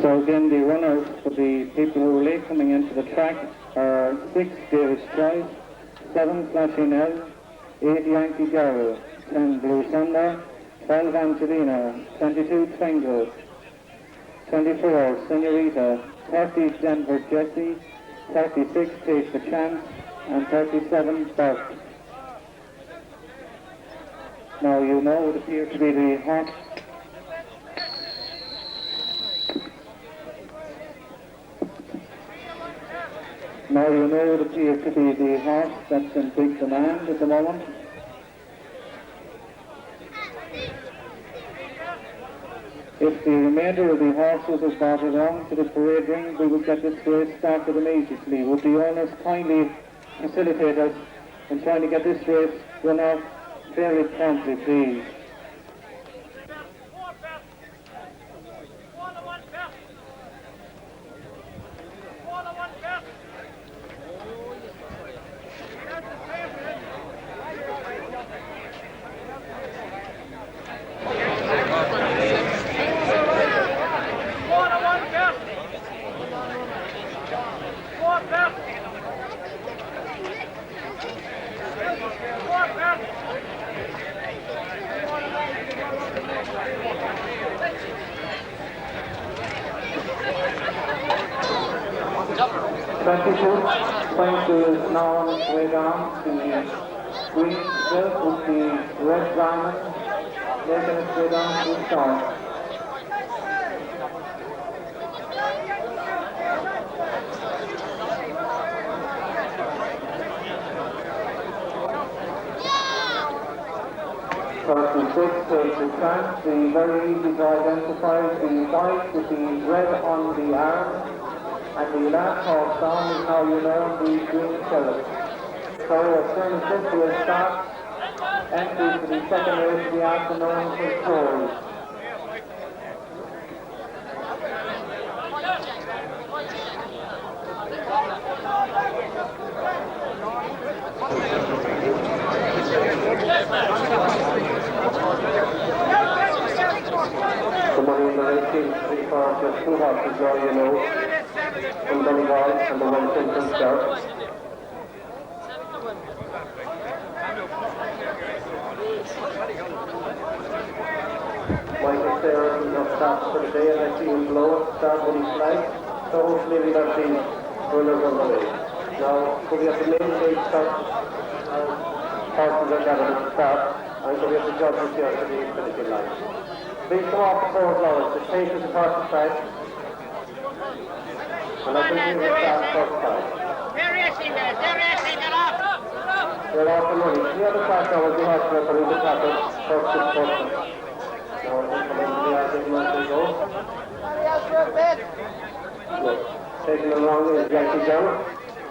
So again, the runners for the people who are late coming into the track are 6 Davis Choice, 7 Flashing Elf, 8 Yankee Girl, 10 Blue Thunder, 12 Angelina, 22 Twinkle, 24 Senorita, 30 Denver Jessie, 36 Take the Chance, and 37 Burke. Now you know it appears to be the horse. Now you know it appears to be the horse that's in big demand at the moment. If the remainder of the horses are brought along to the parade ring, we will get this race started immediately. Would the owners kindly facilitate us in trying to get this race run off very promptly, please? Twinkle is now on its way down. The green silk with the red diamond making its way down to the start. Person 6 takes the chance. The very easy to identify the white with the red on the arm. And the last horse down is now you know the green silk. So as soon as this will start, entry for the second race of the afternoon for Story. The money in the race seems to be for just 2 horses, now you know. From Donegal and the Wellington himself. Michael Sayers is not stopped for the day and I see him blow, start when he flies, so hopefully we got the runners on the way. Now, so we have the main stage start, horses are gathered at the start, and so we have the judges here for the finishing line. Please come off the 4 flowers, the chase is across the track. And I think we will start first time. They're racing, they're off. They're off and running. The other track now will be hot for the tackle, first to first. Now I think we're into the argument as they go. Taking along is Yankee Girl.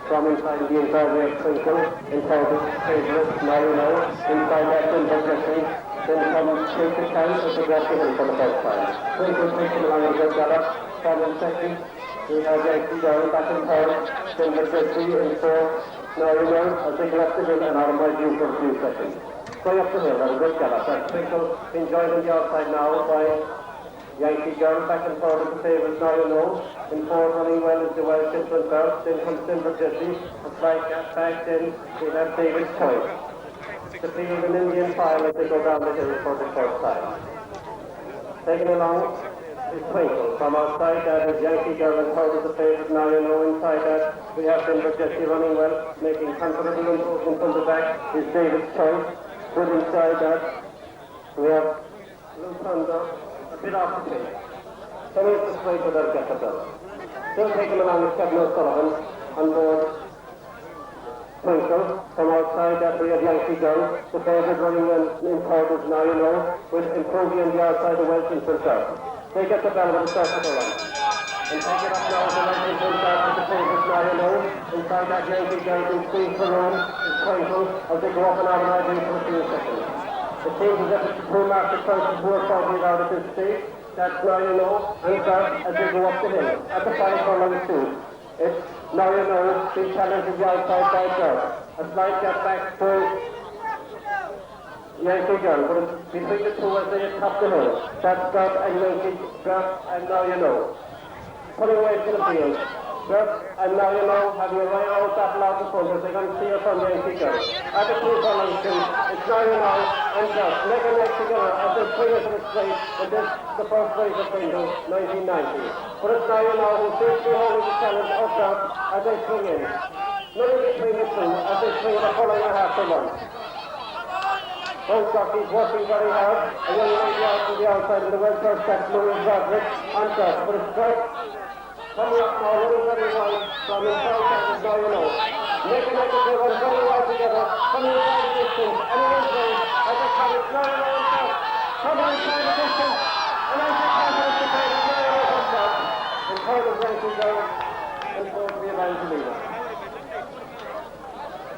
From inside the inside of Twinkle, inside the favourite, now you know, inside that Dingle Races. Then comes Take the Chance as the rest of him for the first time. Twinkle taking along a good gallop, from in second. We have Yankee Girl back in third, Dingle Races in fourth. Now you know, as they go up the hill and out of my view for a few seconds. Going up the hill, and a good gallop. That's Twinkle enjoyed on the outside now by Yankee Girl back and forward with the favourites, now you know. In fourth running well is the Welsh Chipman first, then comes Silver Jessie, a slight gap back, then we have David's Choice. To be an Indian file as they go down the hill for the first time. Taking along is Twinkle. From outside that is Yankee Girl and third is the favourite, now you know. Inside that we have Silver Jessie running well, making considerable improvement from the back is David's Choice. Good inside that we have Blue Thunder. A bit off the pace. Coming up this way to their get the bell. Still taking along with Kevin O'Sullivan on board Twinkle. From outside that we have Yankee Girl. The favourite running in third is now you know, with improving on the outside of Welton himself. They get the bell with the start of the run. And take it up now to Welton himself with the favourite now you know. Inside that Yankee Girl can squeeze the run is Twinkle as they go up and out of my for a few seconds. It seems as if it's the two market choices who are talking about at this stage. That's now you know, and that as they go up the hill. At the 5 furlong two. It's now you know, being challenged to the outside by Girl. A slight gap back for Yankee Girl, but it's between the two as they top the hill. That's got a Yankee Girl, and now you know. pulling away from the field. Sir, and now you know, have you right out that lot of focus, they can see us on the kicker. At the 2 furlong street, it's now you know, and just neck and neck together as they swing into the straight, and this the first race of Dingle, 1990. But it's now you know who seems to be holding the challenge up there as they swing in. Nothing between the two as they swing the furlong and a half to one. Both jockeys working very hard. A young lady out to the outside with the red first step, Louis Roderick, on top. But it's straight. Coming up now, running very wide from inside that is now you know. Neck and neck as they run very wide together. Coming inside the distance. And it is race as they come. It's now you know on top. Coming inside the distance. And as they come to the plate, it's now you know on top. And third is Rankin Jones. And fourth will be Evangelina.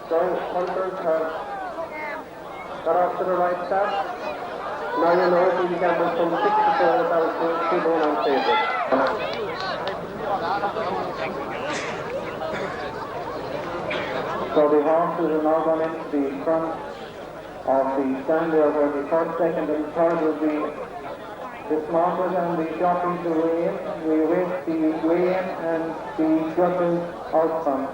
So, hunters have got off to the right start. Now you know if you gamble from 6 to 4 without 2 going on favourite. So the horses are now going into the front of the stand there where the first, second and third will be dismounted and the jockeys will weigh in. We await the weigh-in and the judges out front.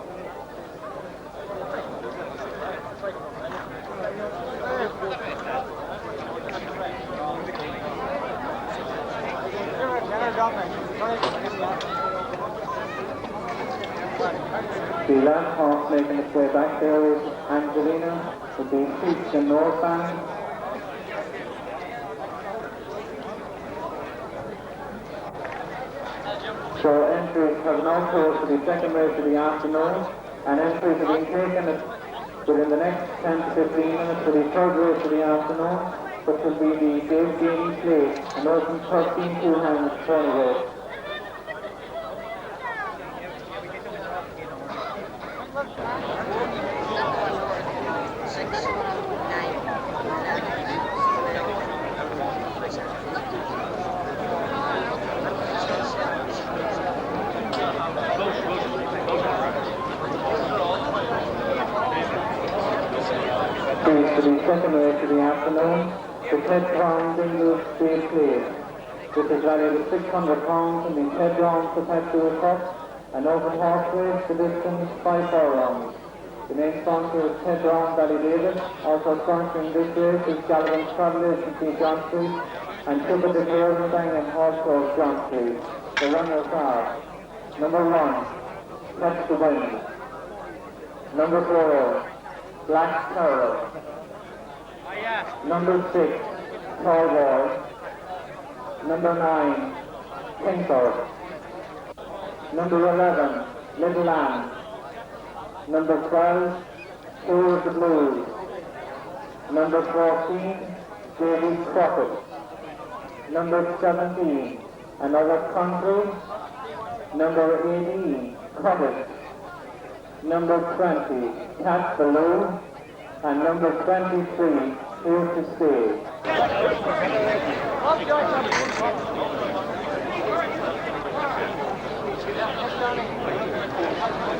The last horse making its way back there is Angelina with the East and North band. So entries have now closed for the second race of the afternoon, and entries have been taken within the next 10 to 15 minutes for the third race of the afternoon, which will be the Dave Gainey Plate, an open 13 two-hands pony race. For the second race of the afternoon, the Ted Brown Dingle Races. This is valued at £600 in the Ted Brown Perpetual Cup, an open horse race, the distance 5 furlongs. The main sponsor is Ted Brown Valley David. Also sponsoring this race is Galvin Travel Agency John Street and Super Declaration Bang and Horse Show John Street. The runners are number 1, Touch the Wind. Number 4, Black Terror. Number 6, Tall Boy. Number 9, Tinker. Number 11, Little Lamb. Number 12, Tour of the Blues. Number 14, Davy Crockett. Number 17, Another Country. Number 18, Covet. Number 20, Cat Baloo. And number 23, Here to Stay.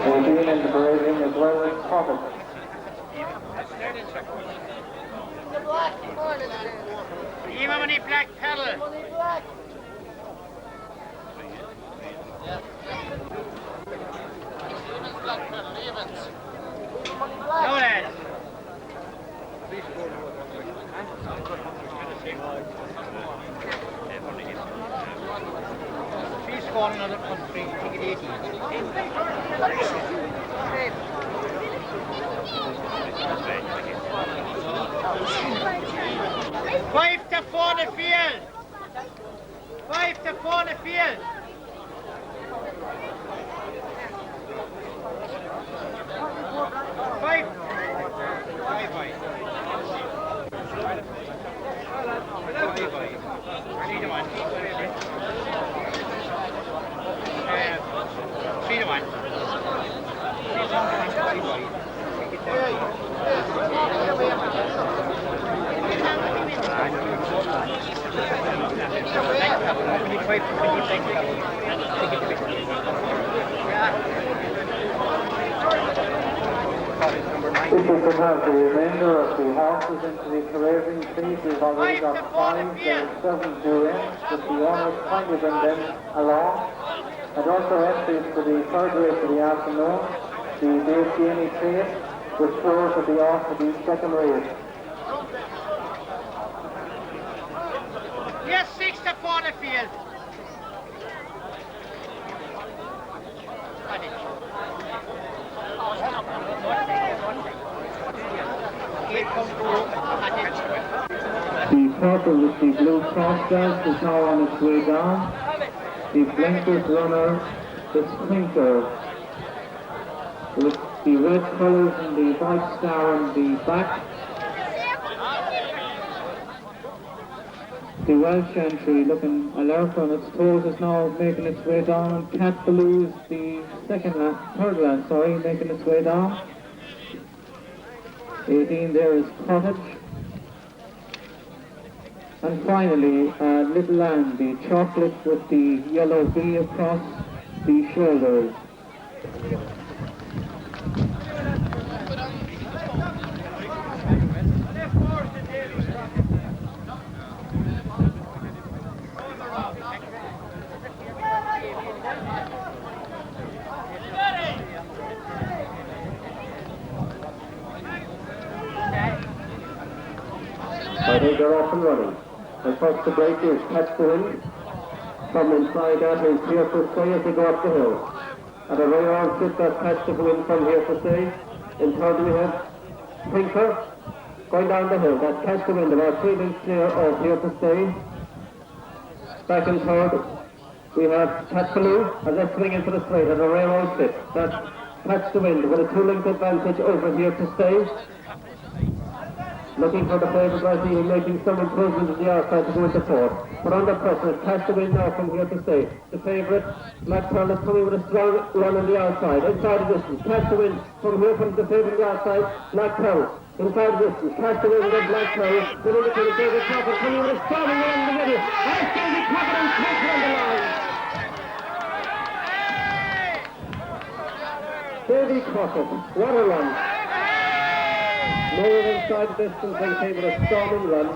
We'll be in the parading as well as Covet. Even when he black pedal. No, lads. She's falling on the country, ticket 18. 5 to 4 the field. 5 to 4 the field. Five. If we could have the remainder of the horses into the careering please, we've already got 5, there are 7 due in, but the owners kindly bring them along. And also entries for the third race of the afternoon, the Dingle Races, which shows will be off for the second race. Yes, 6 to 4 the field. The purple with the blue cross belt is now on its way down. The blinkers runner is Twinkle, with the red colours and the white star on the back. The Welsh entry looking alert on its toes is now making its way down. Cat Baloo is the third lap, making its way down. 18 there is Cottage. And finally, Little Lamb, the chocolate with the yellow V across the shoulders. I think they're off and running. And first to break is Catch the Wind. From inside that is Here for Stay as they go up the hill. At a right arm sit that Catch the Wind from Here for Stay. In third we have Pinker going down the hill. That's Catch the Wind, about 3 minutes clear of Here for Stay. Back in third we have Catch Baloo as they swing into the straight at a right arm sit. That's Catch the Wind with a 2-length advantage over Here to Stay. Looking for the favourite right here, making some improvement in the outside to go into fourth. But under pressure, Catch the Wind now from Here to Stay. The favourite, Black Pearl, is coming with a strong run on the outside. Inside the distance, Catch the Wind from here from the favourite on the outside, Black Pearl. Inside the distance, Catch the Wind and Black Pearl. Then into the favourite Crockett, coming with a strong run in the middle. And David Crockett and Crockett on the line. Davy Crockett, what a run. Lower inside the distance and came with a storming run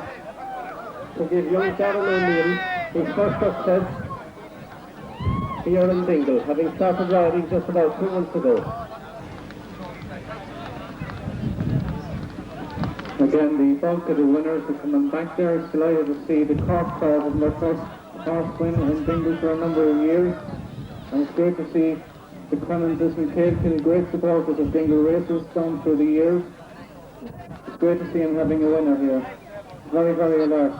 to give young Darren O'Neill his first success here in Dingle, having started riding just about 2 months ago. Again, the bulk of the winners are coming back there. It's delighted to see the Cork crowd having their first horse win in Dingle for a number of years. And it's great to see the Clemens and Cave great supporters of Dingle Races down through the years. It's great to see him having a winner here. Very, very alert.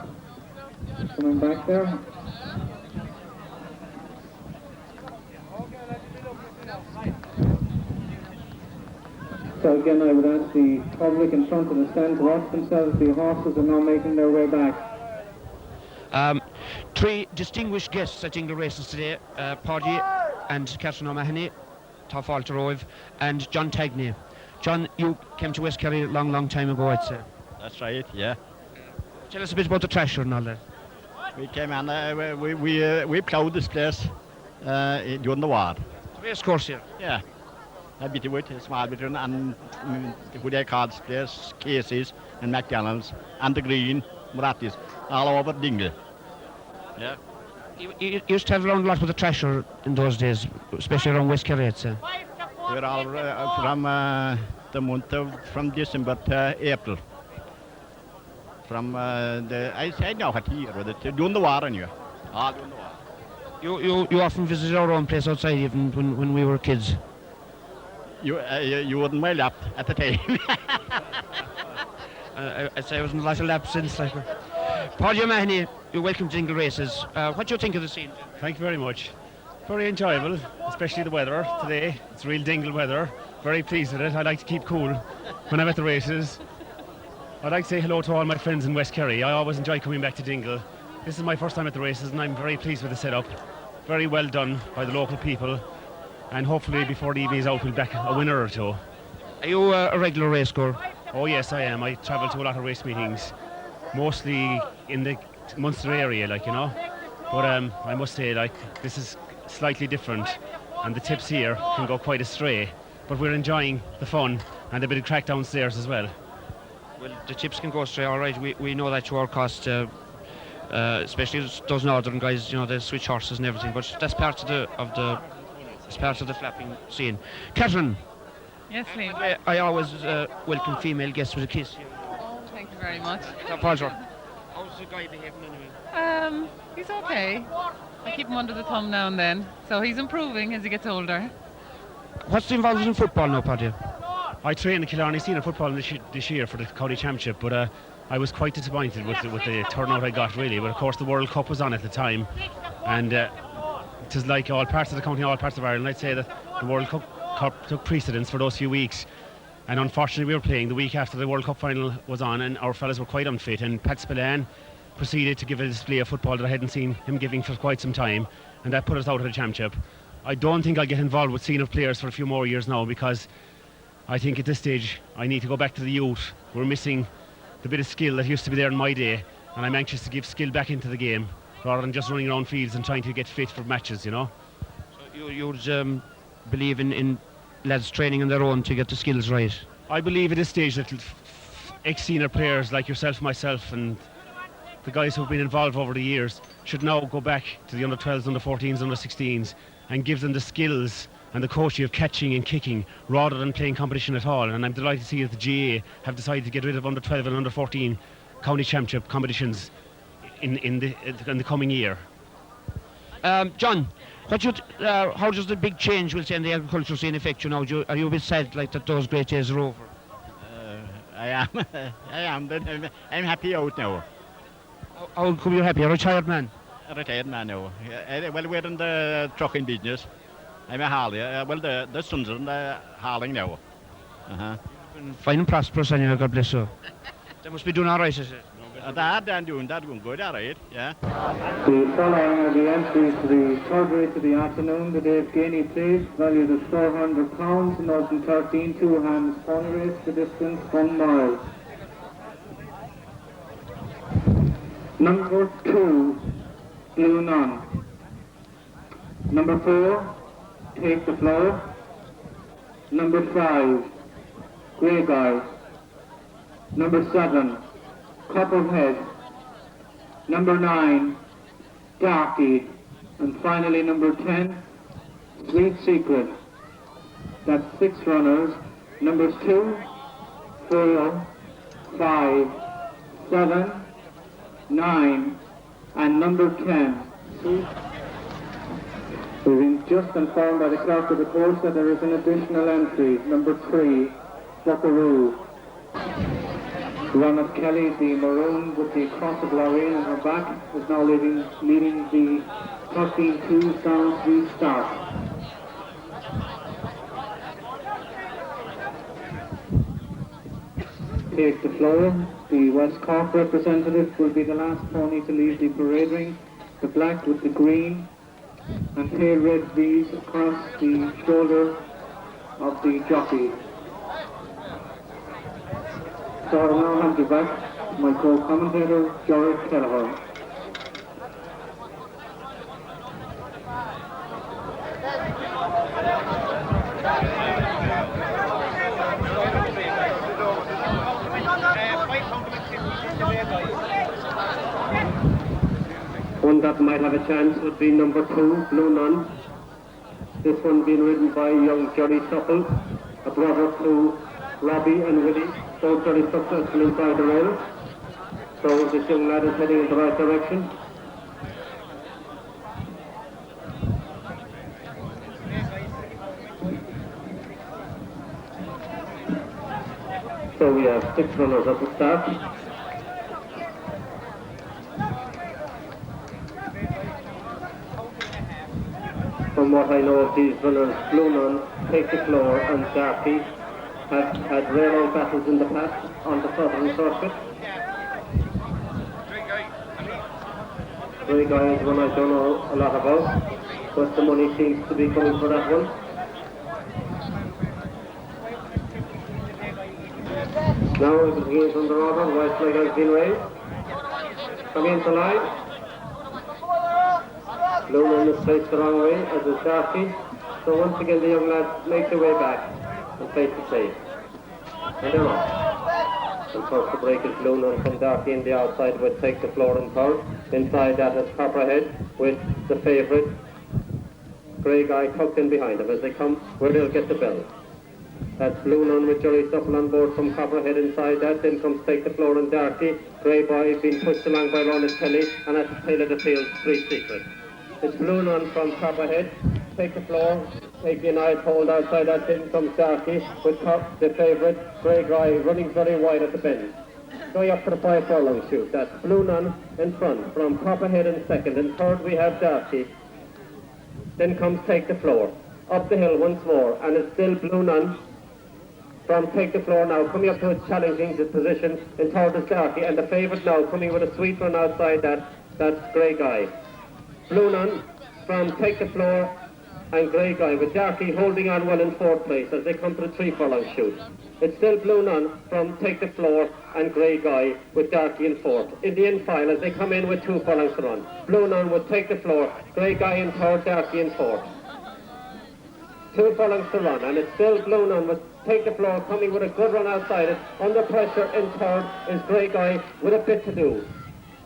Coming back there. So again, I would ask the public in front of the stand to watch themselves. The horses are now making their way back. 3 distinguished guests at Dingle Races today, Paddy and Catherine O'Mahony, Tá Fáilte Roibh, and John Tagney. John, you came to West Kerry a long, long time ago, I'd say. That's right, yeah. Tell us a bit about the Thrasher and all that. We came in, we ploughed this place during the war. It's a race course here. Yeah. A bit of it, a small bit, and who they called this place, Casey's and McDonald's, and the Green, Murattis, all over Dingle. Yeah. You used to have around a lot with the Thrasher in those days, especially around West Kerry, I'd say. We're all from the month from December to April. From I said now what year was it? During the war anyway. All during the war. You often visited our own place outside even when we were kids. You wouldn't my lap at the time. I'd say I wasn't a lot of laps since. Like, Paddy O'Mahony, you're welcome to Dingle Races. What do you think of the scene? Thank you very much. Very enjoyable, especially the weather today. It's real Dingle weather. Very pleased with it. I like to keep cool when I'm at the races. I'd like to say hello to all my friends in West Kerry. I always enjoy coming back to Dingle. This is my first time at the races and I'm very pleased with the setup. Very well done by the local people. And hopefully before the evening is out we'll back a winner or two. Are you a regular race goer? Oh yes, I am. I travel to a lot of race meetings. Mostly in the Munster area, like, you know. But I must say, like, this is slightly different and the tips here can go quite astray, but we're enjoying the fun and a bit of crack downstairs as well. Well, the tips can go astray, all right. We know that to our cost. especially those northern guys. You know, they switch horses and everything. But that's part of the flapping scene. Catherine. Yes, Liam. I always welcome female guests with a kiss. Oh, thank you very much. How's the guy behaving anyway? He's okay. I keep him under the thumb now and then, so he's improving as he gets older. What's the involvement in football now, Paddy? I trained the Killarney senior football this year for the county championship, but I was quite disappointed with the turnout I got, really. But of course the World Cup was on at the time, and it is like all parts of the county, all parts of Ireland. I'd say that the World Cup took precedence for those few weeks, and unfortunately we were playing the week after the World Cup final was on, and our fellas were quite unfit, and Pat Spillane proceeded to give a display of football that I hadn't seen him giving for quite some time, and that put us out of the championship. I don't think I'll get involved with senior players for a few more years now, because I think at this stage I need to go back to the youth. We're missing the bit of skill that used to be there in my day, and I'm anxious to give skill back into the game rather than just running around fields and trying to get fit for matches, you know. So you would believe in lads training on their own to get the skills right? I believe at this stage that ex-senior players like yourself, myself, and the guys who've been involved over the years should now go back to the under-12s, under-14s, under-16s and give them the skills and the coaching of catching and kicking rather than playing competition at all. And I'm delighted to see that the GA have decided to get rid of under-12 and under-14 county championship competitions in the coming year. John, how does the big change, we'll say, in the agricultural scene affect you now? Are you a bit sad like that those great days are over? I am. I am. But I'm happy out now. How come you're happy? A retired man? A retired man now. Well, we're in the trucking business. I'm a haulier. Well, the sons are in the hauling now. Fine and prosperous, and God bless you. They must be doing all right, is it? They're doing good, all right, yeah. The following are the entries to the third race of the afternoon. The Dave Gainey Place, valued at £400, Northern 13, 2 hands pony race, the distance 1 mile. Number 2, Blue Nun. Number 4, Take the Floor. Number 5, Grey Guy. Number 7, Copperhead. Number 9, Darky. And finally number 10, Sweet Secret. That's 6 runners. Numbers 2, 4, 5, 7, 9, and number 10. We've been just informed by the clerk of the course that there is an additional entry, number 3, Buckaroo. Ronald Kelly, the maroon with the cross of Lorraine on her back, is now leading the 13-2 down to restart. Take the floor. The West Cork representative will be the last pony to leave the parade ring. The black with the green and pale red V's across the shoulder of the jockey. So I'll now hand you back to my co-commentator, George Kelleher. One that might have a chance would be number 2, Blue Nun. This one being ridden by young Johnny Supple, a brother to Robbie and Willie, both very successful inside the rails. So this young lad is heading in the right direction. So we have 6 runners at the start. From what I know of these runners, Blue Nun, Take the Floor and Darky have had rare old battles in the past on the southern circuit. Grey Guy is one I don't know a lot about, but the money seems to be coming for that one. Now it begins under order, white flag has been raised. Coming into line. Blue Nun is placed the wrong way, as is Darky. So once again the young lads make their way back and place it safe. And they're off. And first to break is Blue Nun from Darky in the outside with Take the Floor and third. Inside that is Copperhead with the favourite Grey Guy tucked in behind him as they come where they'll get the bell. That's Blue Nun with Jerry Supple on board from Copperhead inside that. Then comes Take the Floor and Darky. Grey Boy being pushed along by Ronald Kelly, and at the tail of the field, Street Secret. It's Blue Nun from Copperhead. Take the Floor. Take the nice hold outside that. Then comes Darky with the favourite Grey Guy running very wide at the bend. Going up for the 5 furlong shoot. That's Blue Nun in front from Copperhead in second. In third we have Darky. Then comes Take the Floor. Up the hill once more, and it's still Blue Nun from Take the Floor now, coming up to its challenging position in third is Darky, and the favourite now coming with a sweet run outside that's Grey Guy. Blue Nun from Take the Floor and Grey Guy, with Darky holding on well in fourth place as they come to the 3 furlong shoot. It's still Blue Nun from Take the Floor and Grey Guy with Darky in fourth. In the end file as they come in with 2 furlongs to run. Blue Nun would Take the Floor, Grey Guy in third, Darky in fourth. 2 furlongs to run, and it's still Blue Nun with Take the Floor coming with a good run outside it. Under pressure in third is Grey Guy with a bit to do.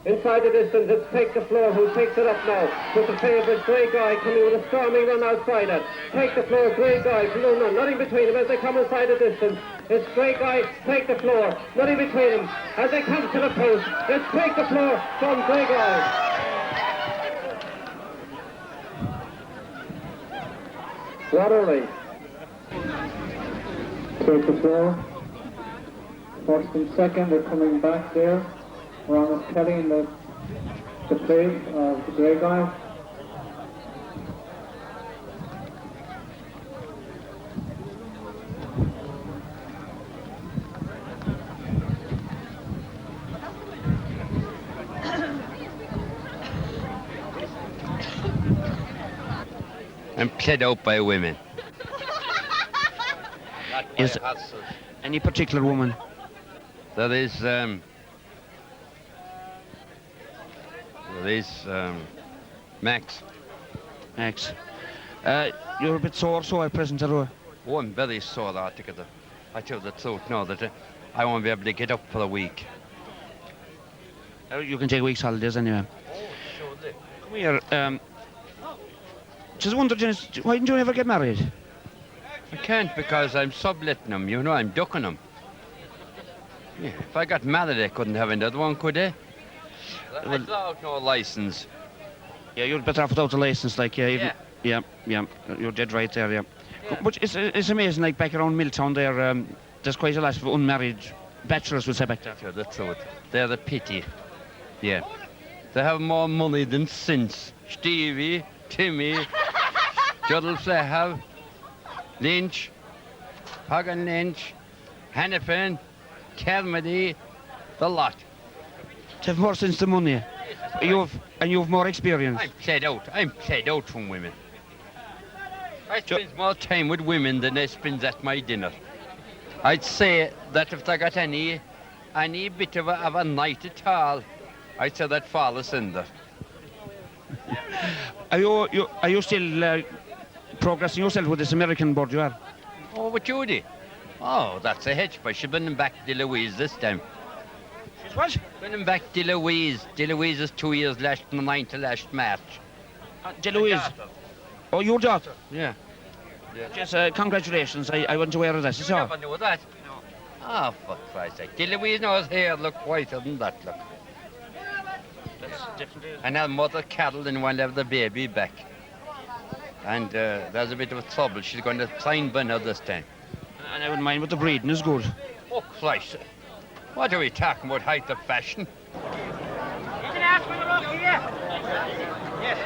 Inside the distance, it's Take the Floor who takes it up now with the favourite Grey Guy coming with a storming run outside it. Take the Floor, Grey Guy, Blue Nun, nothing between them as they come inside the distance. It's Grey Guy, Take the Floor, nothing between them as they come to the post. It's Take the Floor from Grey Guy. What a race. Take the Floor. First and second, they're coming back there. Ronald Kelly in the place of the Grey Guy. I'm played out by women. Is any particular woman? There is Max. Max. You're a bit sore, so I present her. Oh, I'm very sore. I tell the truth now that I won't be able to get up for a week. You can take a week's holidays anyway. Come here. Just wondered, why didn't you ever get married? I can't because I'm subletting them. You know, I'm ducking them. Yeah, if I got married, I couldn't have another one, could I? Well, I'd out no license. Yeah, you're better off without a license, like, yeah. You're dead right there, yeah. But it's amazing, like, back around Milltown there, there's quite a lot of unmarried bachelors, we'll say back there. Tell the truth. They're the pity. Yeah. They have more money than sense. Stevie, Timmy, Juddles they have, Lynch, Hagan Lynch, Hannafin, Carmody, the lot. To have more sense than money. You've more experience. I'm played out from women. I spend more time with women than I spend at my dinner. I'd say that if I got any bit of a night at all, I'd say that father cinder. Are you still progressing yourself with this American board you are? Oh, with Judy? Oh, that's a hitch, but she's been back to Louise this time. She's what? Been back to Louise. Louise is 2 years last the 9th of last March. Louise? Oh, your daughter? Yeah. Yes, congratulations. I wasn't aware of this. It's all. Never knew that. No. Oh, for Christ's sake. Louise knows hair look whiter than that, look. That's definitely... And her mother Carolyn won't have the baby back. And there's a bit of trouble. She's going to try and burn her this time. And I wouldn't mind, but the breeding is good. Oh, Christ. What are we talking about, height of fashion? You can ask for the rock here. Yes.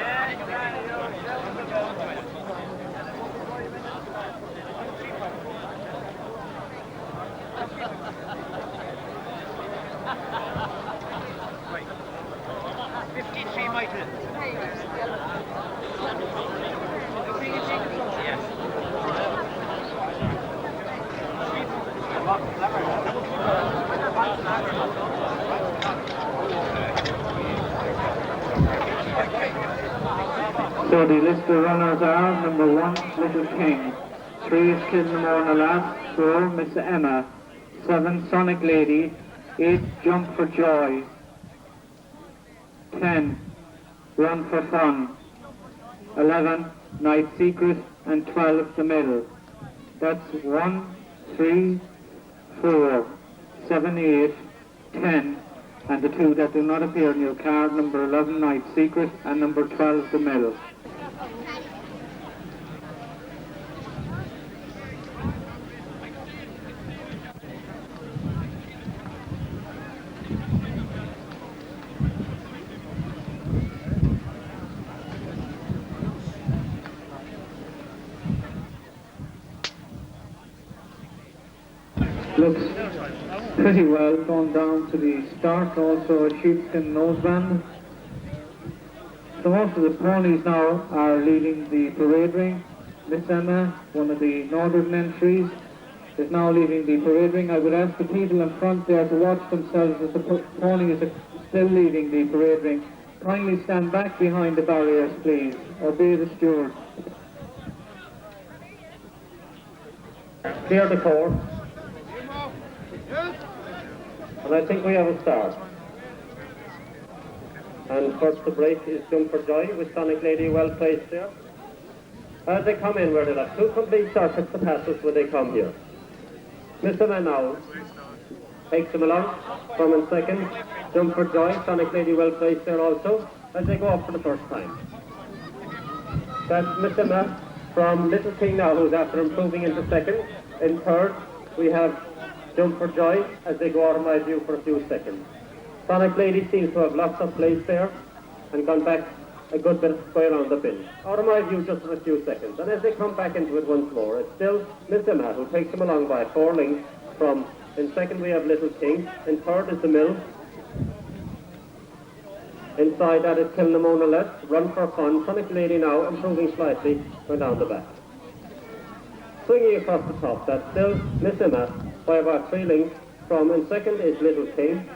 53 Michael. So the list of runners are number 1, Little King, 3 is Kilmore Lass, 4, Miss Emma, 7, Sonic Lady, 8, Jump for Joy, 10, Run for Fun, 11, Night Secret, and 12, The Middle. That's 1, 3, 4, 7, 8, 10, and the two that do not appear in your card, number 11, Night Secret, and number 12, The Middle. Looks pretty well going down to the start, also a sheepskin noseband. So most of the ponies now are leaving the parade ring. Miss Emma, one of the northern entries, is now leaving the parade ring. I would ask the people in front there to watch themselves as the pony is still leaving the parade ring. Kindly stand back behind the barriers, please. Obey the steward. Clear the course. And I think we have a start. And first to break is Jump for Joy with Sonic Lady well placed there. As they come in, where they have 2 complete circuits to pass us when they come here. Mr. Man now takes them along from in second. Jump for Joy, Sonic Lady well placed there also, as they go up for the first time. That's Mr. Ma from Little King now, who's after improving into second. In third, we have Jump for Joy as they go out of my view for a few seconds. Sonic Lady seems to have lost her place there and gone back a good bit way around the bend. Out of my view just for a few seconds. And as they come back into it once more, it's still Mr. Matt who takes them along by 4 lengths from, in second we have Little King, in third is The Mill. Inside that is Kilnamona left, Run for Fun, Sonic Lady now improving slightly, going down the back. Swinging across the top, that's still Mr. Matt by about 3 lengths from, in second is Little King.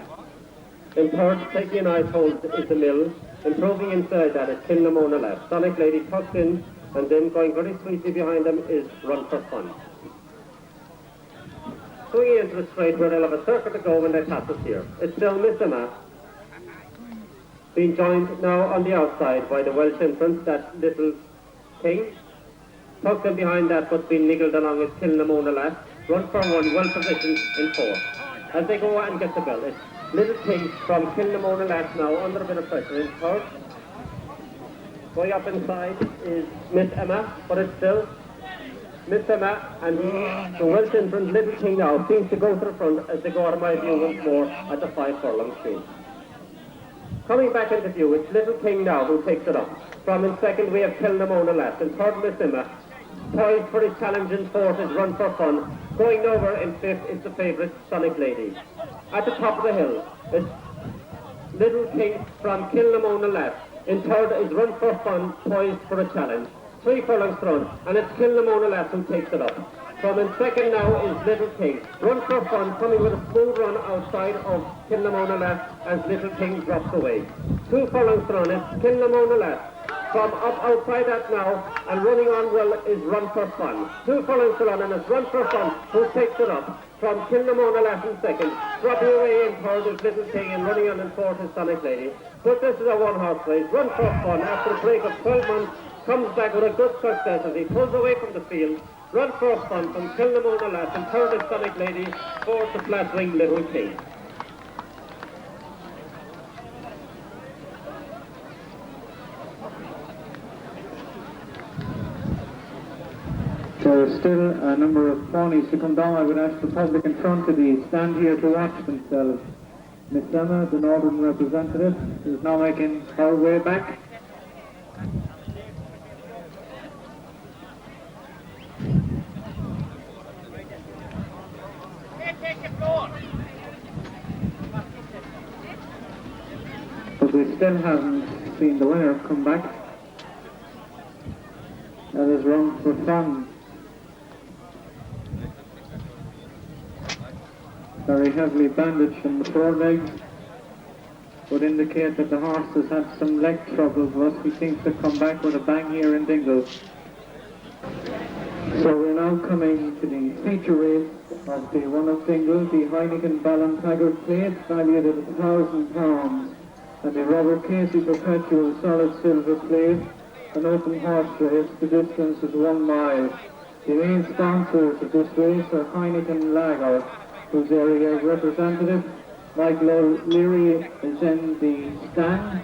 In third, taking a nice hold is The Mill. Improving inside that is Kilnamona left. Sonic Lady tucked in, and then going very sweetly behind them is Run for Fun. Swinging into the straight where they'll have a circuit to go when they pass us here. It's still Mr. Matt. Being joined now on the outside by the Welsh entrance, that's Little King. Tucked in behind that, but being niggled along is Kilnamona left. Run for One, well positioned in fourth. As they go and get the bell, it's Little King from Kilnamona last now, under a bit of pressure in third. Going up inside is Miss Emma, but it's still Miss Emma and the Welsh entrant Little King now seems to go to the front as they go out of my view once more at the 5 furlong speed. Coming back into view, it's Little King now who takes it up. From in second we have Kilnamona last, in third Miss Emma. Poised for his challenge in fourth is Run for Fun. Going over in fifth is the favourite Sonic Lady. At the top of the hill, it's Little King from Kilnamona left. In third is Run for Fun, poised for a challenge. 3 furlongs thrown, and it's Kilnamona left who takes it up. From in second now is Little King. Run for Fun coming with a smooth run outside of Kilnamona left as Little King drops away. 2 furlongs thrown, it's Kilnamona left. From up outside that now, and running on well is Run for Fun. 2 furlongs to run, and it's Run for Fun who takes it up. From Kilnamona left in second, dropping away in third is Little King, and running on in fourth is Sonic Lady. But this is a 1-horse race. Run for Fun, after a break of 12 months, comes back with a good success as he pulls away from the field. Run for Fun from Kilnamona left, and third is Sonic Lady, fourth the flat wing Little King. There are still a number of ponies to come down. I would ask the public in front of the stand here to watch themselves. Miss Emma, the Northern representative, is now making her way back. But we still haven't seen the winner come back. That is Run for Fun. Very heavily bandaged in the forelegs, would indicate that the horse has had some leg trouble, but he seems to come back with a bang here in Dingle. So we're now coming to the feature race of the one of Dingle, the Heineken Ballantaggart Plate, valued at £1,000. and the Robert Casey Perpetual Solid Silver Plate, an open horse race. The distance is 1 mile. The main sponsors of this race are Heineken Lager, whose area representative, Michael O'Leary, is in the stand,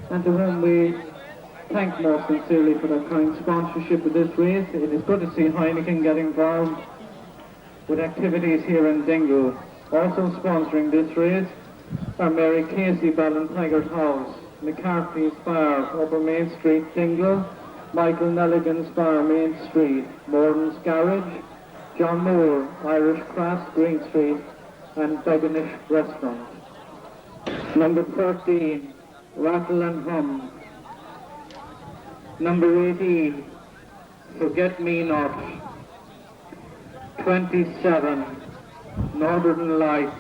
and to whom we thank most sincerely for their kind sponsorship of this race. It is good to see Heineken get involved with activities here in Dingle. Also sponsoring this race are Mary Casey Ballantyger's House, McCarthy's Bar, Upper Main Street, Dingle, Michael Nelligan's Bar, Main Street, Morden's Garage, John Moore, Irish Crafts, Green Street, and Beganish Restaurant. Number 13, Rattle and Hum. Number 18, Forget Me Not. 27, Northern Lights.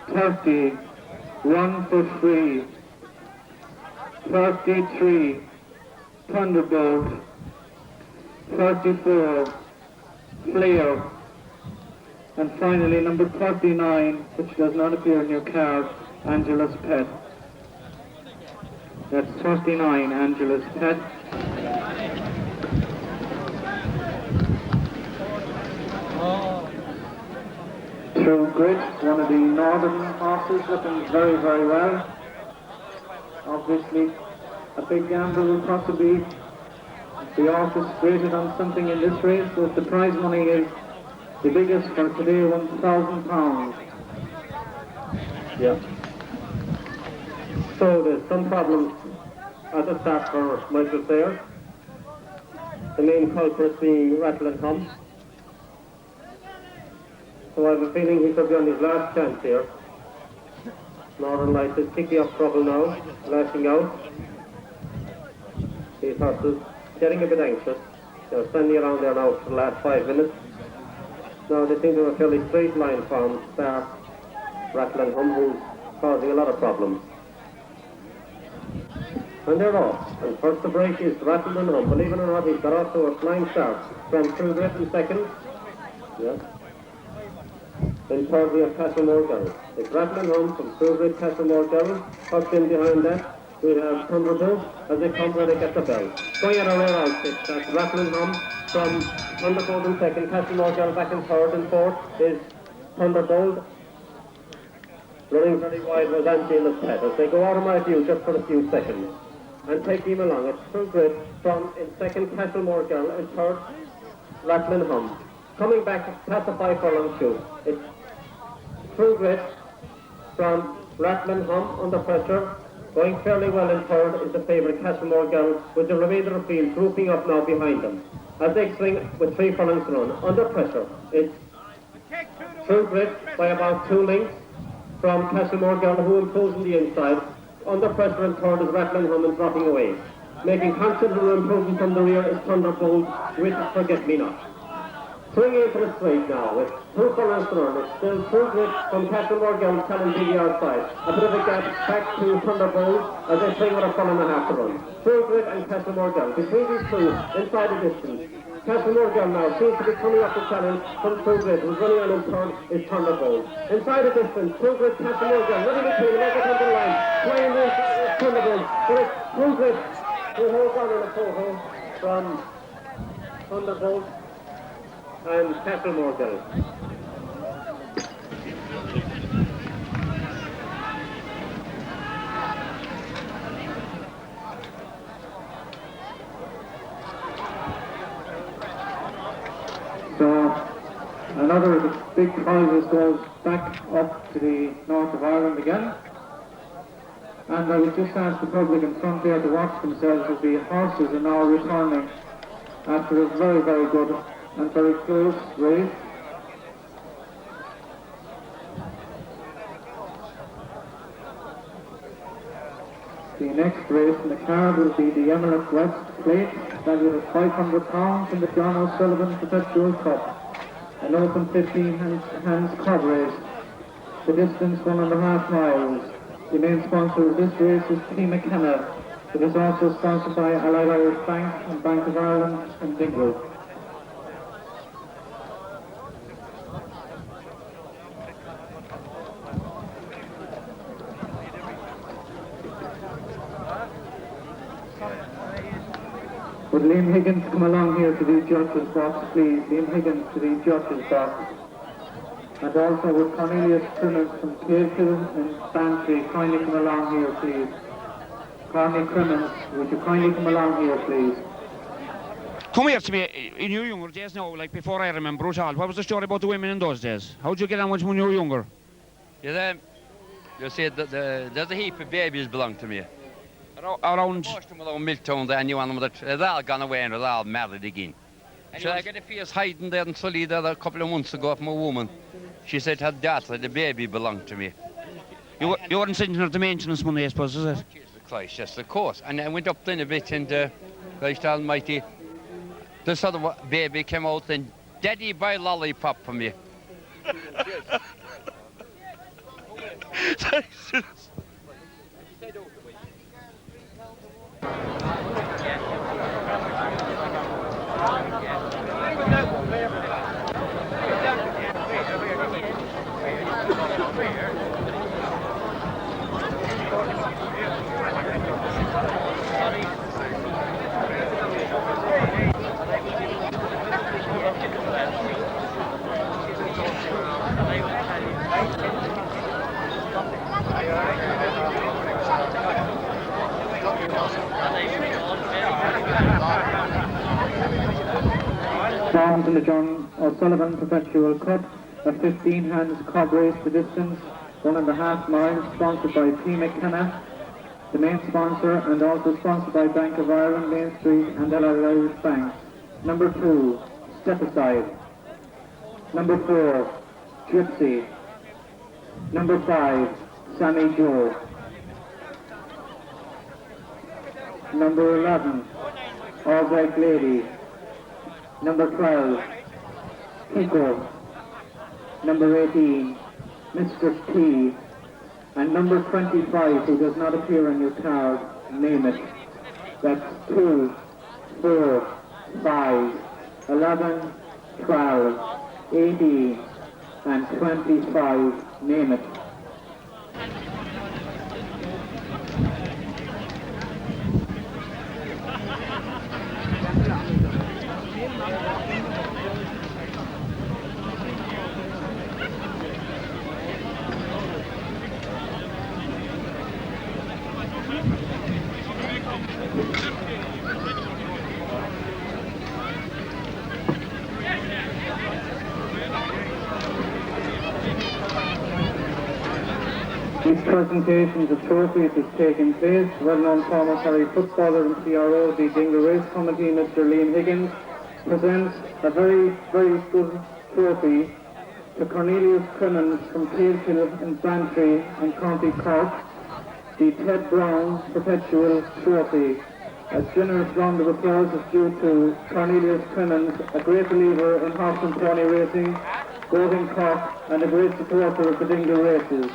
30, Run for Free. 33, Thunderbolt. 34, Flare. And finally, number 39, which does not appear in your card, Angela's Pet. That's 39, Angela's Pet. True Grit, one of the northern horses, looking very, very well. Obviously, a big gamble will possibly be orchestrated on something in this race, but the prize money is the biggest for today, £1,000. Yeah. So there's some problems at the start for Michael Sayre. The main culprit being Rattle and Hum. So I have a feeling he could be on his last chance here. Northern Lights is kicking up trouble now, lashing out. These horses getting a bit anxious. They're standing around there now for the last 5 minutes. Now they seem to have a fairly straight line from start. Rattle and Hum, who's causing a lot of problems. And they're off. And first to break is Rattle and Hum. Believe it or not, he's got off to a flying start. From True Grit in second. Yeah. Then third we have Castlemore Girl. It's Rattle and Hum from True Grit, Castlemore Girl. Tucked in behind that, we have Thunderbolt as they come where they get the bell. Going at a rare outfit. That's Rattle and Hum from Thunderbolt in second. Castlemore Girl back in third, and fourth is Thunderbolt. Running very wide was Angela's Pet as they go out of my view just for a few seconds. And taking him along, it's True Grit from in second, Castlemore Girl, and third, Rattle and Hum. Coming back past the 5 furlong shoot, it's True Grit from Rattle and Hum under pressure. Going fairly well in third is the favourite Castlemore Girl, with the remainder of the field grouping up now behind them. As they swing with 3 furlongs to run, under pressure, it's True Grit by about 2 lengths from Castlemore Girl, who improves on the inside. Under pressure in third is Rattle and Hum and dropping away. Making considerable improvement from the rear is Thunderbolt with Forget Me Not. Swinging into the straight now with 2 furlongs to run. It's still True Grit from Castlemore Girl challenging the outside. A bit of a gap back to Thunderbolt as they swing with a furlong and a half to run. True Grit and Castlemore Girl. Between these two, inside the distance. Castlemore Girl now seems to be coming up the challenge from True Grit, who's running on in third is Thunderbolt. Inside the distance, True Grit, Castlemore Girl, running between them, over the line, playing with Thunderbolt. But it's True Grit who holds on in a photo from Thunderbolt and Castlemore Girl. So another of the big prizes goes back up to the north of Ireland again. And I would just ask the public in front there to watch themselves as the horses are now returning after a very, very good and very close race. The next race in the card will be the Emirate West Plate, valued at £500 in the John O'Sullivan Perpetual Cup, an open 15 hands club race. The distance 1.5 miles. The main sponsor of this race is P. McKenna. It is also sponsored by Allied Irish Bank and Bank of Ireland and Dingle. Would Liam Higgins come along here to the judges box, please? Liam Higgins to the judges box. And also would Cornelius Crimmins from Cahill and Bantry kindly come along here, please? Corny Crimmins, would you kindly come along here, please? Come here to me, in your younger days now, like before I remember it all, what was the story about the women in those days? How did you get on with when you were younger? Yeah, you see, there's a heap of babies belong to me. Around? Most of them along Milltown, there, and you want them that they're all gone away and they're all married again. So I got a face hiding there in Sully there a couple of months ago from a woman. She said her daughter, the baby, belonged to me. You weren't sending her the maintenance money, I suppose, is it? Jesus Christ, yes, of course. And I went up then a bit and, Christ almighty, this other baby came out and Daddy buy lollipop for me. Down to the John O'Sullivan Perpetual Cup, a 15 hands cob race to distance, 1.5 miles, sponsored by P. McKenna, the main sponsor, and also sponsored by Bank of Ireland, Main Street, and Irish Bank. Number 2, Step Aside. Number 4, Gypsy. Number 5, Sammy Joe. Number 11, All Black Lady. Number 12, Kiko. Number 18, Mr. T. And number 25, who does not appear on your card, name it. That's 2, 4, 5, 11, 12, 18, and 25, name it. These presentations of trophies is taking place. Well-known former Kerry footballer and CRO, the Dingle Race Committee, Mr. Liam Higgins, presents a very, very good trophy to Cornelius Crimmins from Cahill and Bantry in County Cork, the Ted Brown Perpetual Trophy. A generous round of applause is due to Cornelius Crimmins, a great believer in horse and pony racing, both in Cork, and a great supporter of the Dingle Races.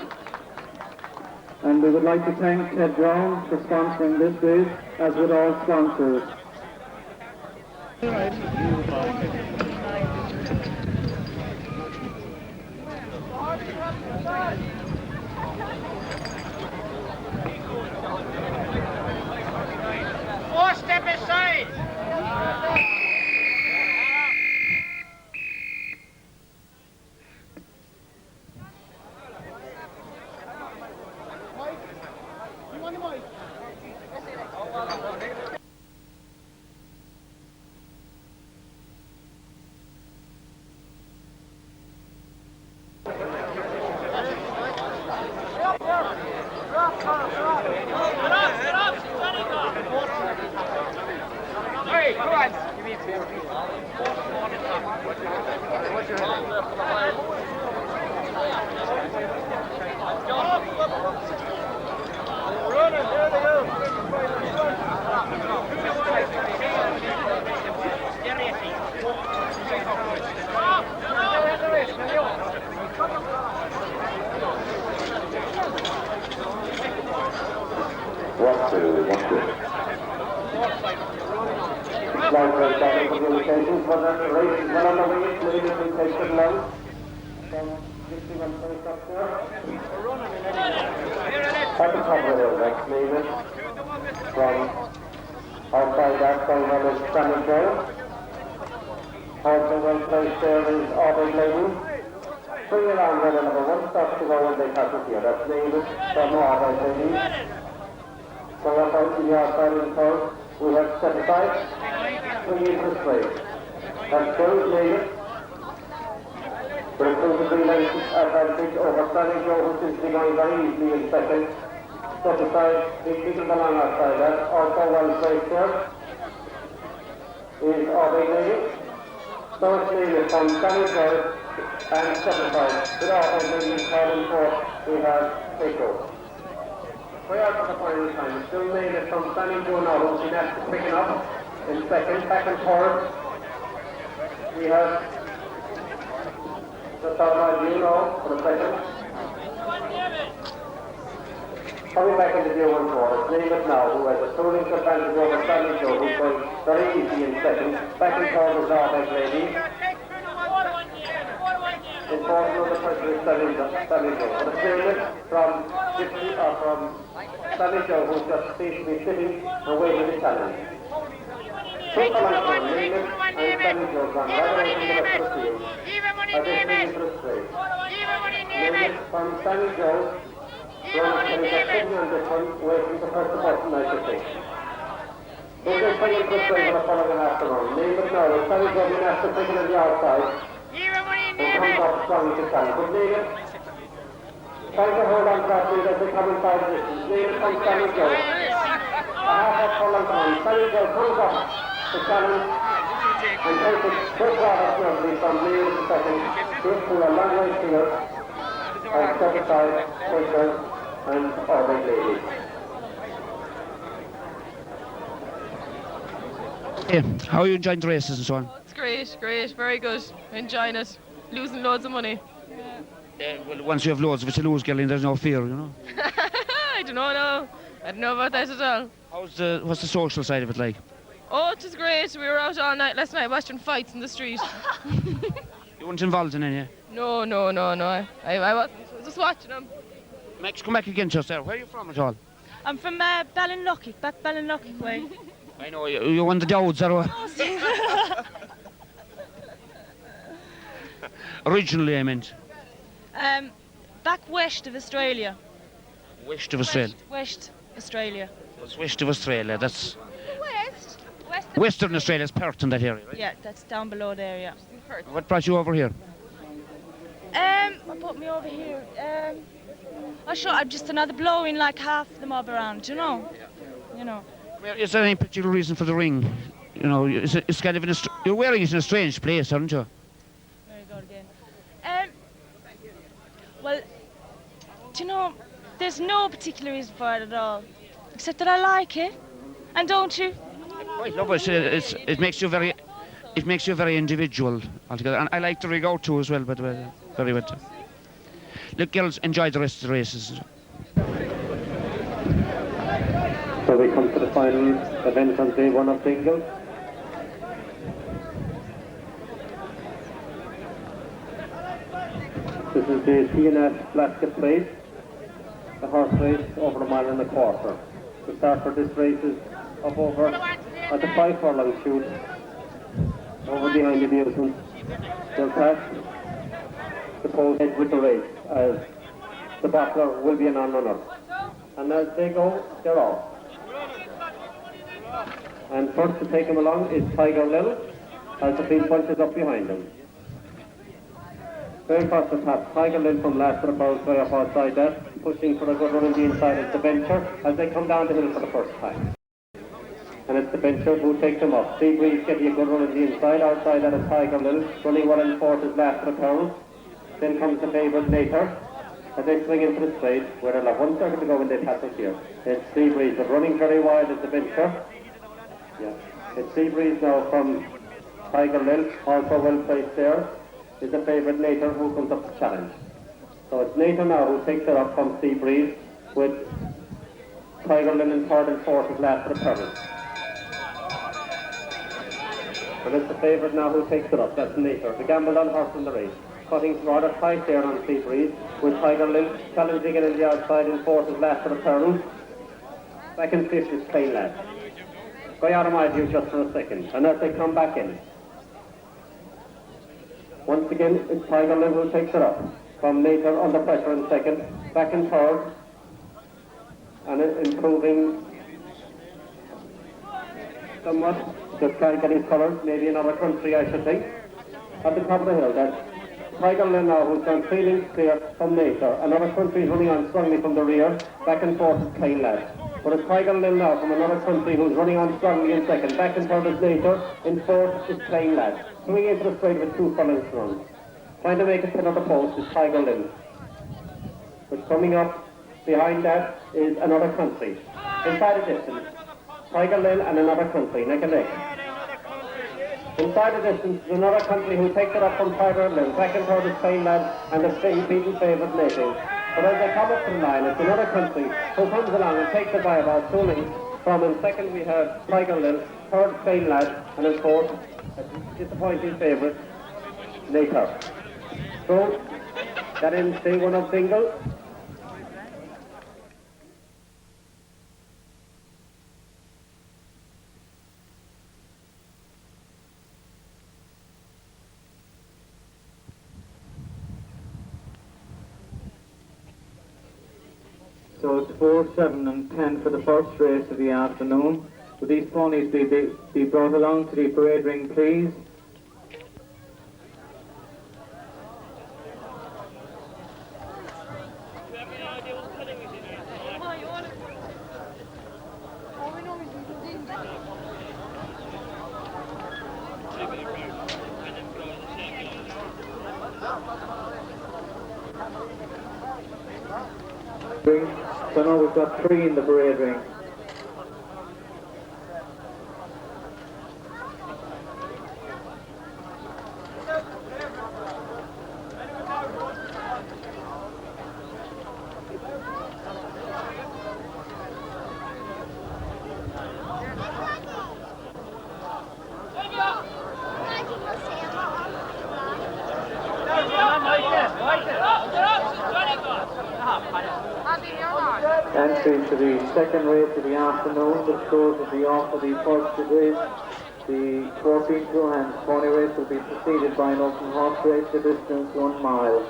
And we would like to thank Ted Brown for sponsoring this race, as with all sponsors. Four step aside. Communications, but the race is well underway. Ladies will take it along. From 61 first up there. At the top of the hill, next leader. From Outside that, going on is Sammy Joe. Also well placed there is Aubrey Lady. 3 around runner number 1, starts to go when they pass it here. That's David from Aubrey Lady. Going up out to the outside in the third, we have set aside, swinging to the straight. That's Joe David. But it proves to be an advantage over Sammy Joe, who seems to be going very easily in second. Set aside, big people along outside that. Also well placed there is Aubrey Lady. So it's needed from Sammy Joe and set aside. With Aubrey Lady calling for, we have Echo. Way out for the final time. Still needed from Sammy Joe now, who's been asked to picking up in second, back and third. We have the third line view now for the second. Coming back into view once more, it's David now, who has a 2 length advantage over Sammy Joe, who's going very easy in second. Back and third is Aubrey Lady. In fourth, another person is Sammy Joe. But it's David from Sammy Joe, who just seems to be sitting and waiting to challenge. David and Sammy Joe gone right away from the rest of the field. As they swing into the straight. David from Sammy Joe. Ronald Kelly just sitting on this one, waiting to press the button, I should think. They're just swinging into the straight on the following afternoon. David now, with Sammy Joe being asked to pick it on the outside. And comes up strongly to challenge. But David trying to hold on to that lead as they come inside the distance. David from Sammy Joe. A half furlong time. Sammy Joe comes up to challenge and takes it just rather snugly from lead to second. This to a long way field. And set aside Taker and Aubrey Lady. Yeah, how are you enjoying the races and so on? It's great, very good. Enjoying it. Losing loads of money. Well, once you have loads of it to lose, Gillian, there's no fear, you know. I don't know, no. I don't know about that at all. What's the social side of it like? Oh, it was great. We were out all night last night watching fights in the street. You weren't involved in any? No. I wasn't. I was just watching them. Max, come back again just there. Where are you from at all? I'm from Ballinloughy, back Ballinloughy way. I know, you're one of the Dowds, or what? Originally, I meant. Back west of Australia. West of Australia? West Australia. It's west of Australia, that's... West? Western Australia is Perth in that area, right? Yeah, that's down below there, yeah. What brought you over here? What put me over here? I'm just another blowing like half the mob around, you know? You know. Is there any particular reason for the ring? You know, it's kind of you're wearing it in a strange place, aren't you? Very good again. Well, do you know, there's no particular reason for it at all, except that I like it. And don't you? I love it. It makes you very individual altogether. And I like the rig out too as well, but very well. Look, girls, enjoy the rest of the races. So we come to the final event on day 1 of Dingle. This is the CNS Blasket race, the horse race over a mile and a quarter. The start for this race is up over at the 5 furlong chute, over behind the amusement. They'll pass the pole head with the race, as the bottler will be an on-runner. And as they go, they're off. And first to take him along is Tiger Lil, as the field punches up behind him. Very fast to pass Tiger Lil from last to the first way up outside that, pushing for a good run on the inside is the Venture, as they come down the hill for the first time. And it's the Venture who takes him up. Sea Breeze getting a good run on the inside, outside that is Tiger Lil, running well in fourth is last to the turn. Then comes the favourite later, as they swing into the straight, where they'll have 1 second to go when they pass it here. It's Sea Breeze, but running very wide is the Venture. Yeah, it's Sea Breeze now from Tiger Lil, also well placed there, is the favourite Nater who comes up to challenge. So it's Nater now who takes it up from Sea Breeze, with Tiger Lil in third and fourth is last for the turn. And it's the favourite now who takes it up, that's Nater, the gamble on horse in the race. Cutting rather tight there on Sea Breeze, with Tiger Lil challenging it in the outside in fourth is last for the turn. Back in fifth is Plain Lad. Go out of my view just for a second, and as they come back in. Once again, it's Tiger Lynn who takes it up. From Nater under pressure in second, back in third, and improving somewhat. Just trying to get his colours, maybe another country I should think. At the top of the hill, that's Tiger Lynn now, who's gone 3 lengths clear from Nater. Another country is running on strongly from the rear, back and forth is Plain Lad. But it's Tiger Lynn now from another country who's running on strongly in second, back and forth is Nater, in fourth is Plain Lad. Swinging into the straight with 2 furlongs runs. Trying to make a pin on the post is Tiger Lynn. But coming up behind that is another country. Inside a distance, Tiger Lynn and another country, neck and neck. Inside the distance is another country who takes it up from Tiger Lynn. Back and forth is Plain Lad and the beaten favourite Native. But as they come up to the line, it's another country who comes along and takes it by about 2 lengths. From in second we have Tiger Lynn, third Plain Lad, and in fourth, a disappointing favourite, Native. So, that ends day 1 of Dingle. So it's 4, 7 and 10 for the first race of the afternoon. Would these ponies be brought along to the parade ring, please? So now we've got 3 in the parade ring. Entry to the second race of the afternoon, which goes at the off of the first race. The 14 two-hands pony race will be preceded by an open horse race, the distance 1 mile.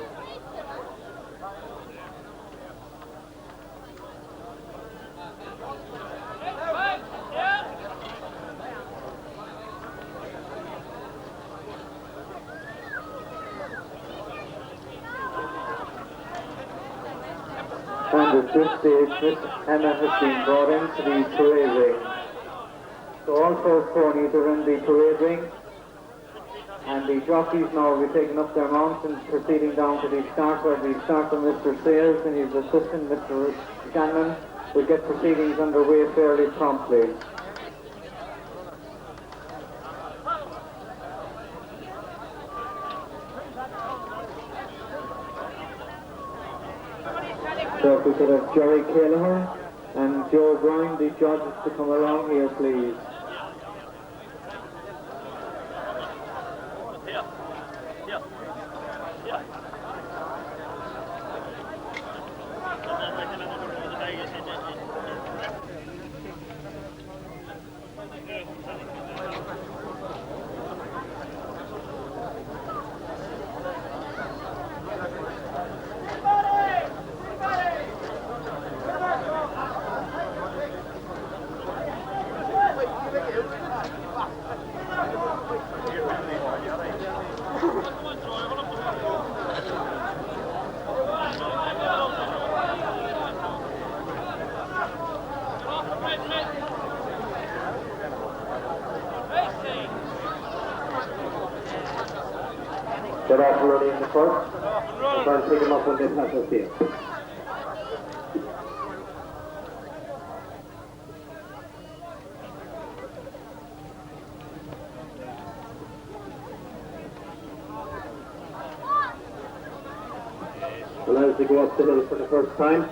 And at this stage, Miss Emma has been brought into the parade ring. So all 4 ponies are in the parade ring, and the jockeys now will be taking up their mounts and proceeding down to the starter. The starter, Mr. Sayers, and his assistant, Mr. Scanlon, will get proceedings underway fairly promptly. So if we could have Jerry Kelleher and Joe Brown, the judges, to come along here, please. They're off already in the first. I'll try and pick them up when they pass us here. Well, as they go up the hill for the first time,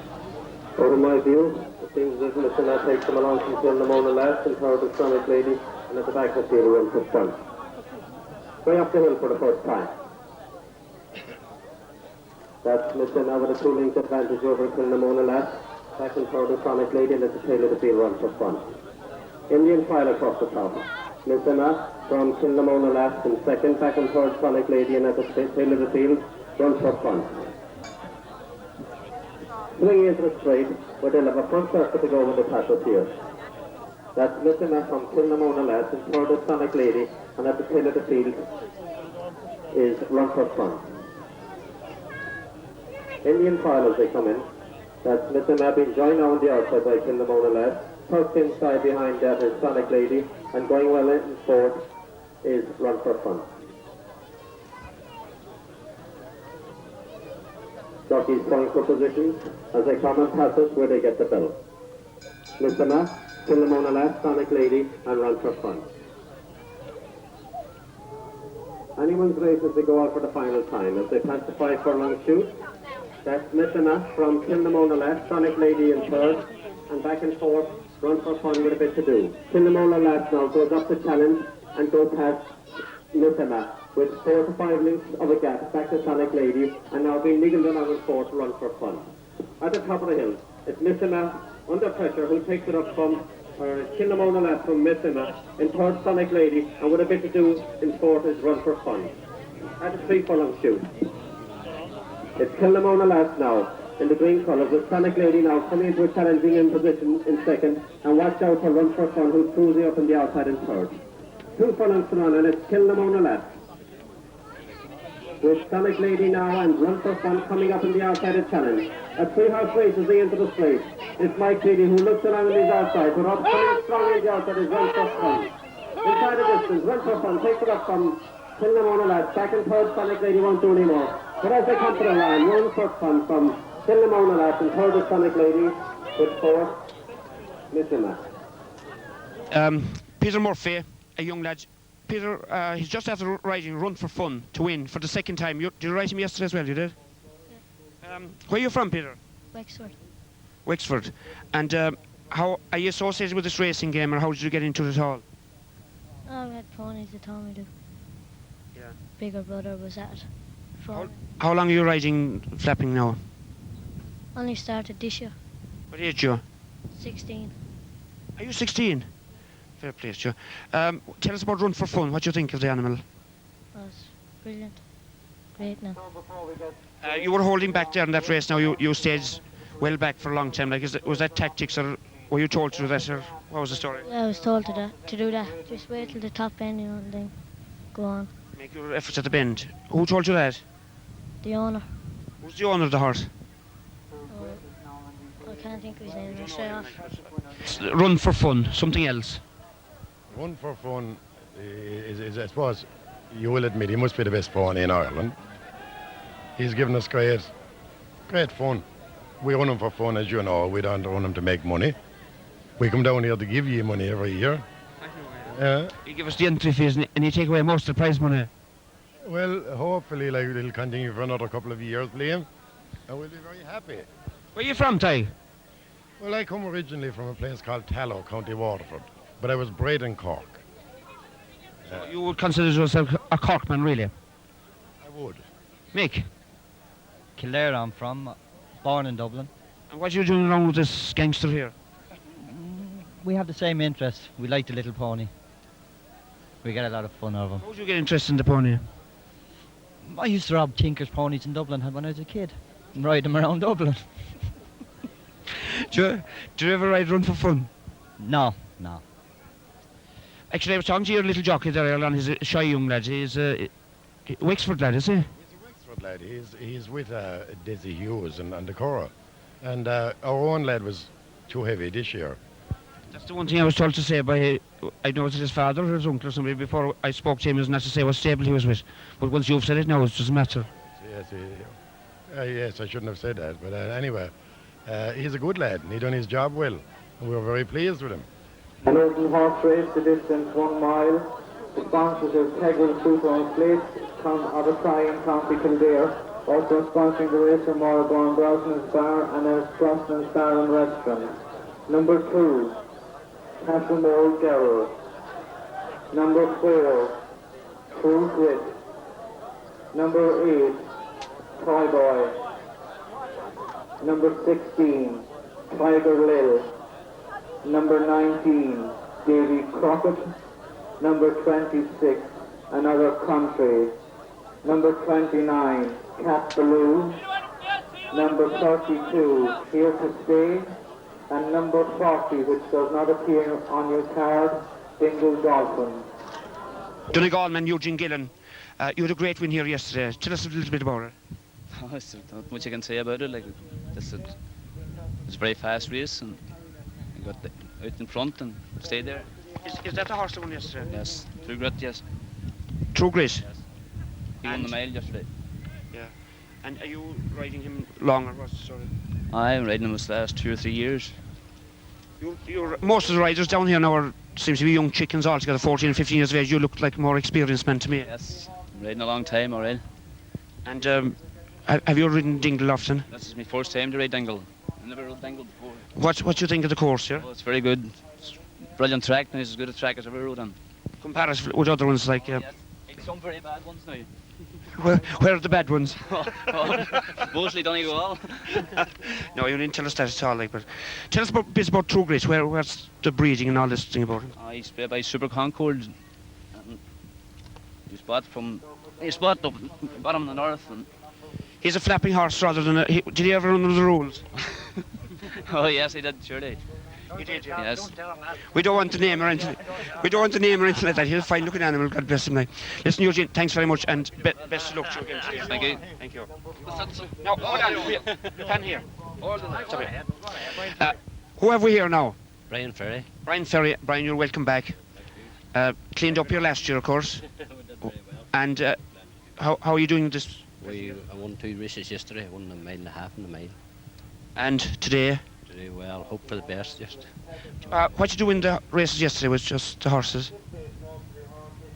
out of my view, it seems as if Mr. Nat takes them along from Kilnamona last and third is Sonic Lady, and at the back of the field will push down. Going up the hill for the first time. That's Mr. now with a 2 length advantage over Kilnamona last. Back and third is Sonic Lady, and at the tail of the field run for fun. Indian file across the top. Miss Emma from Kilnamona last in second, back and third Sonic Lady, and at the tail of the field, runs for fun. Swinging into the straight, where they'll have a front circuit to go with the Patrick here. That's Miss Emma from Kilnamona last, and third is Sonic Lady, and at the tail of the field is Run for Fun. Indian file as they come in. That's Miss Emma being joined now on the outside by Kilnamona last. Tucked inside behind that is Sonic Lady, and going well in fourth is Run for Fun. Jockeys going for positions as they come and pass us where they get the bell. Miss Emma, Kilnamona last, Sonic Lady, and Run for Fun. Anyone's race as they go out for the final time as they pass the 5 furlong chute. That's Miss Emma from Kilnamona last, Sonic Lady in third, and back and forth, Run for Fun with a bit to do. Kilnamona last now goes up the challenge and goes past Miss Emma with 4 to 5 lengths of a gap back to Sonic Lady, and now being niggled along with fourth to Run for Fun. At the top of the hill, it's Miss Emma under pressure who takes it up from Kilnamona last from Miss Emma, in third Sonic Lady, and with a bit to do in fourth is Run for Fun. At the 3 furlong shoot. It's Kilnamona last now in the green colours with Sonic Lady now coming into a challenging in position in second, and watch out for Run for Fun who's cruising up on the outside in third. 2 furlongs to run, and it's Kilnamona last. With Sonic Lady now and Run for Fun coming up in the outside of challenge. A 3-horse race as they enter the straight. It's Mike Beatty who looks along on his outside, but up coming strong in the outside is Run for Fun. Inside the distance, Run for Fun takes it up from Kilnamona last. Back and third, Sonic Lady won't do anymore. But as they come to the line, Run for Fun from Kilnamona last, and third is Sonic Lady with fourth, Miss Emma. Peter Murphy, a young lad. Peter, he's just after riding Run for Fun to win for the second time. Did you ride him yesterday as well, you did? Yeah. Where are you from, Peter? Wexford. Wexford. And how are you associated with this racing game, or how did you get into it at all? Oh, we had ponies that told me to. Yeah. Bigger brother was at it. How long are you riding flapping now? Only started this year. What age are you? 16. Are you 16? Fair play to you. Tell us about Run for Fun. What do you think of the animal? Was brilliant. Great now. You were holding back there in that race now. You stayed well back for a long time. Like, was that tactics, or were you told to do that, or what was the story? Yeah, I was told to do that. Just wait till the top end, you know, and then go on. Make your efforts at the bend. Who told you that? The owner. Who's the owner of the horse? I can't think of his name. I'll stay off. Run for Fun. Something else. Run for Fun is, I suppose, you will admit, he must be the best pony in Ireland. He's given us great fun. We run him for fun, as you know. We don't run him to make money. We come down here to give you money every year. You give us the entry fees and you take away most of the prize money. Well, hopefully, like, it'll continue for another couple of years, Liam, and we'll be very happy. Where are you from, Ty? Well, I come originally from a place called Tallow, County Waterford, but I was bred in Cork. You would consider yourself a Corkman, really? I would. Mick? Kildare I'm from, born in Dublin. And what are you doing wrong with this gangster here? We have the same interest. We like the little pony. We get a lot of fun out of him. How did you get interested in the pony? I used to rob Tinker's ponies in Dublin when I was a kid and ride them around Dublin. Do you ever ride Run for Fun? No. Actually, I was talking to your little jockey there earlier on. He's a shy young lad. He's a Wexford lad, is he? He's a Wexford lad. He's with Desi Hughes and the Cora. And our own lad was too heavy this year. That's the one thing I was told to say by, I know it's his father or his uncle or somebody before I spoke to him, is not to say what stable he was with. But once you've said it now, it doesn't matter. Yes, I shouldn't have said that. But anyway, he's a good lad and he done his job well. And we were very pleased with him. An open horse race, the distance 1 mile. The sponsors are Tegel Super Plates, Abasai and County Kildare. Also sponsoring the race are Morrigan Brosnan Bar and there's Brosnan Bar and Restaurant. Number 2, Castlemore Gerald. Number 4, True Grit. Number 8, Toy Boy. Number 16, Tiger Lil. Number 19, Davy Crockett. Number 26, Another Country. Number 29, Cat Ballou. Number 32, Here to Stay. And number 40, which does not appear on your card, Dingle Dolphin. Donegal man Eugene Gillen, you had a great win here yesterday. Tell us a little bit about it. Oh, there's not much I can say about it. Like, it's a very fast race, and I got out in front and stayed there. Is that the horse that won yesterday? Yes, True Grit, yes. True Grit? Yes. He won the mile yesterday. Yeah. And are you riding him long or what's the story? I'm riding him the last 2 or 3 years. Most of the riders down here now are seems to be young chickens altogether, 14 and 15 years of age. You look like a more experienced man to me. Yes, I'm riding a long time already. And have you ridden Dingle often? This is my first time to ride Dingle. I never rode Dingle before. What do you think of the course here? Oh, it's very good. It's a brilliant track, and it's as good a track as I've ever rode on. Comparatively with other ones like... Yes, some very bad ones now. Where are the bad ones? Mostly Donegal. No, you didn't tell us that at all. Like, but tell us a bit about True Grit. Where's the breeding and all this thing about him? He's bred by Super Concord. He's bought up bottom of the north. And he's a flapping horse rather than did he ever run under the rules? Oh yes, he did, surely. He did, yeah. Yes. We don't want to name or anything. We don't want to name or anything like that. He's a fine looking animal, God bless him. Like. Listen, Eugene, thanks very much and best of luck to you again today. Thank you. Thank you. Now, hold on. You can hear. Who have we here now? Brian Ferry. Brian Ferry. Brian, you're welcome back. Cleaned up here last year, of course. And how are you doing this? I won 2 races yesterday. I won the 1.5 miles and the mile. And today? Today, well, hope for the best, just. What you do in the races yesterday was just the horses?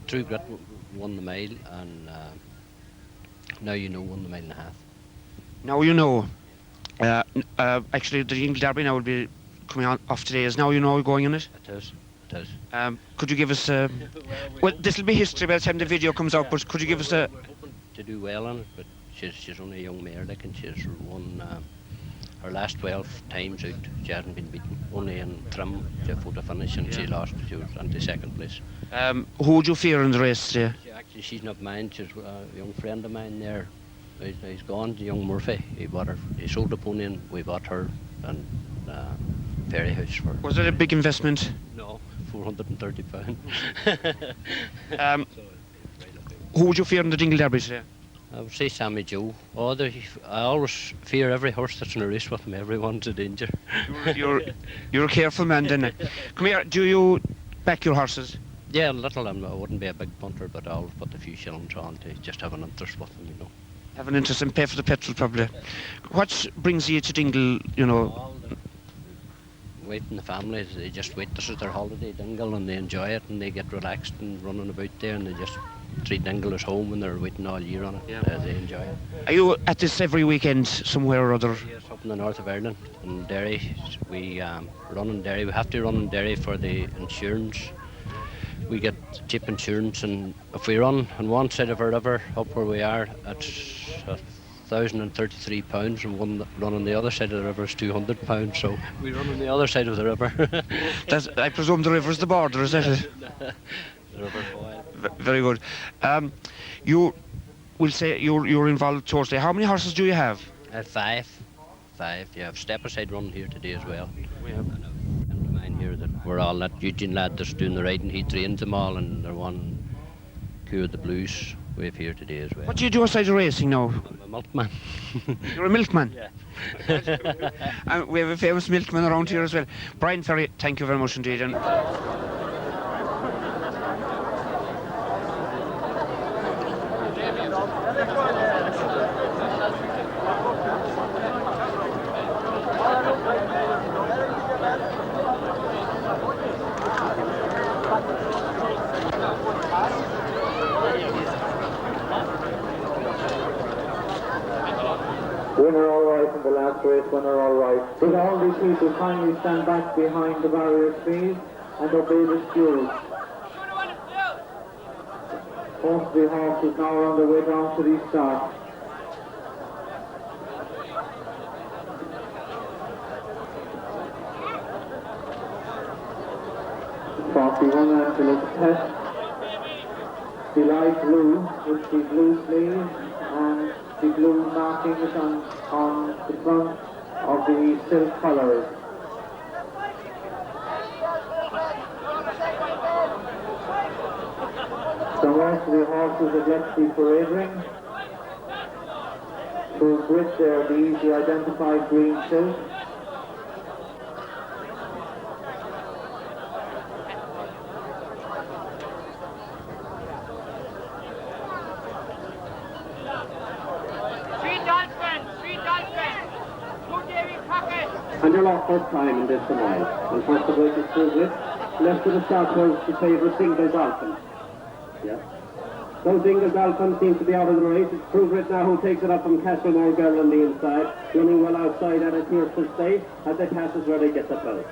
True Grit won the mile, and Now You Know won the 1.5 miles. Now You Know. Actually, the Dingle Derby now will be coming on off today. Is Now You Know going in it? It is. It is. Could you give us well, this will be history by the time the video comes out, but could you give us a... We're hoping to do well on it, but she's only a young mare, like, and she's won her last 12 times out. She hasn't been beaten, only in trim to a photo finish, and she lost. She was on the 2nd place. Who would you fear in the race today? Actually, she's not mine. She's a young friend of mine there. He's gone, the young Murphy. He sold the pony and we bought her and Ferry House for. Was it a big investment? No, £430. Who would you fear in the Dingle Derby today? I would say Sammy Joe. I always fear every horse that's in a race with me. Everyone's a danger. You're a careful man, then. Come here. Do you back your horses? Yeah, a little. I wouldn't be a big punter, but I always put a few shillings on to just have an interest with them, you know. Have an interest and pay for the petrol, probably. What brings you to Dingle, you know? Wife and the family, they just wait. This is their holiday, Dingle, and they enjoy it, and they get relaxed and running about there, and they just treat Dingle as home, and they're waiting all year on it. Yeah. They enjoy it. Are you at this every weekend somewhere or other? Yes, up in the north of Ireland, in Derry. We run in Derry. We have to run in Derry for the insurance. We get cheap insurance, and if we run on one side of our river, up where we are, it's £1,033, and run on the other side of the river is £200. So we run on the other side of the river. I presume the river's the border, is that it? The river wide. Very good. You will say you're involved towards How many horses do you have? 5. You have Step Aside running here today as well. We have. And a friend of mine here that we're all that Eugene lad that's doing the riding. He trains them all, and they're one Cure the Blues. We have here today as well. What do you do outside the racing now? I'm a milkman. You're a milkman? Yeah. We have a famous milkman around here as well. Brian Ferry, thank you very much indeed. And Winner all right in the last race, winner all right. Would all these people kindly stand back behind the barriers, please, and obey the cues. Most of the horses now are on their way down to the start. Angela's Pet. The light blue with the blue sleeves and the blue markings on the front of the silk collars. The rest of the horses have left the parade ring. Through grid there, the easily identified green silk. And they're lost first time in this mile. And first of all, it's through it. Left of the start was the favourite Dingle Dolphin. Yeah. So Dingle Dolphin seems to be out of the race. It's Prove It now who takes it up from Castlemore Girl on the inside. Running well outside at it here to stay as they pass is where they get the belt.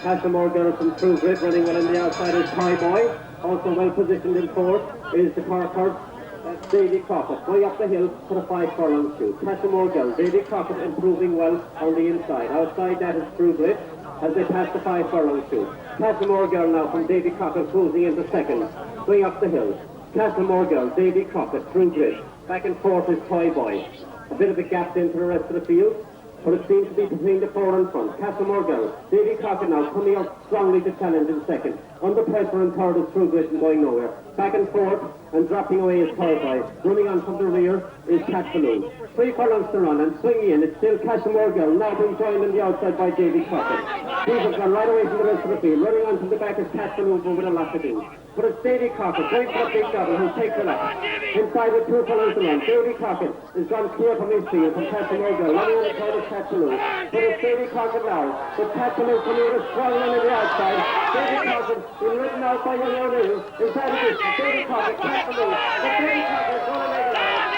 Castlemore Girl from Prove It running well on the outside is Toy Boy. Also well positioned in fourth is the Cork horse. That's Davy Crockett, way up the hill for a 5 furlong shoot. Castlemore Girl, Davy Crockett improving well on the inside. Outside that is Prove It as they pass the 5 furlong shoot. Castlemore Girl now from Davy Crockett cruising into second, way up the hill. Castlemore Girl, Davy Crockett, Prove It. Back and forth is Toy Boy. A bit of a gap into the rest of the field, but it seems to be between the 4 and front. Castlemore Girl, Davy Crockett now coming out strongly to challenge in second. Under pressure in third is Prove It and going nowhere. Back and forth and dropping away is Toy Boy. Running on from the rear is Cat Balloon. 3 furlongs to run and swinging in. It's still Castlemore Girl, now being joined on the outside by Davy Crockett. He's gone right away from the rest of the field. Running on from the back is Cat Balloon with a lot to do. But it's Davy Crockett, going for a big double, who takes it up. Inside with 2 furlongs to run. Davy Crockett is gone clear from his field from Castlemore Girl. Running on the side is Cat Balloon. But it's Davy Crockett now. But Cat Balloon coming with a strong run on the outside. Davy Crockett is ridden out by Young O'Neill. Inside of this, Davy Crockett, Cat Balloon. But Davy Crockett is going to make it out.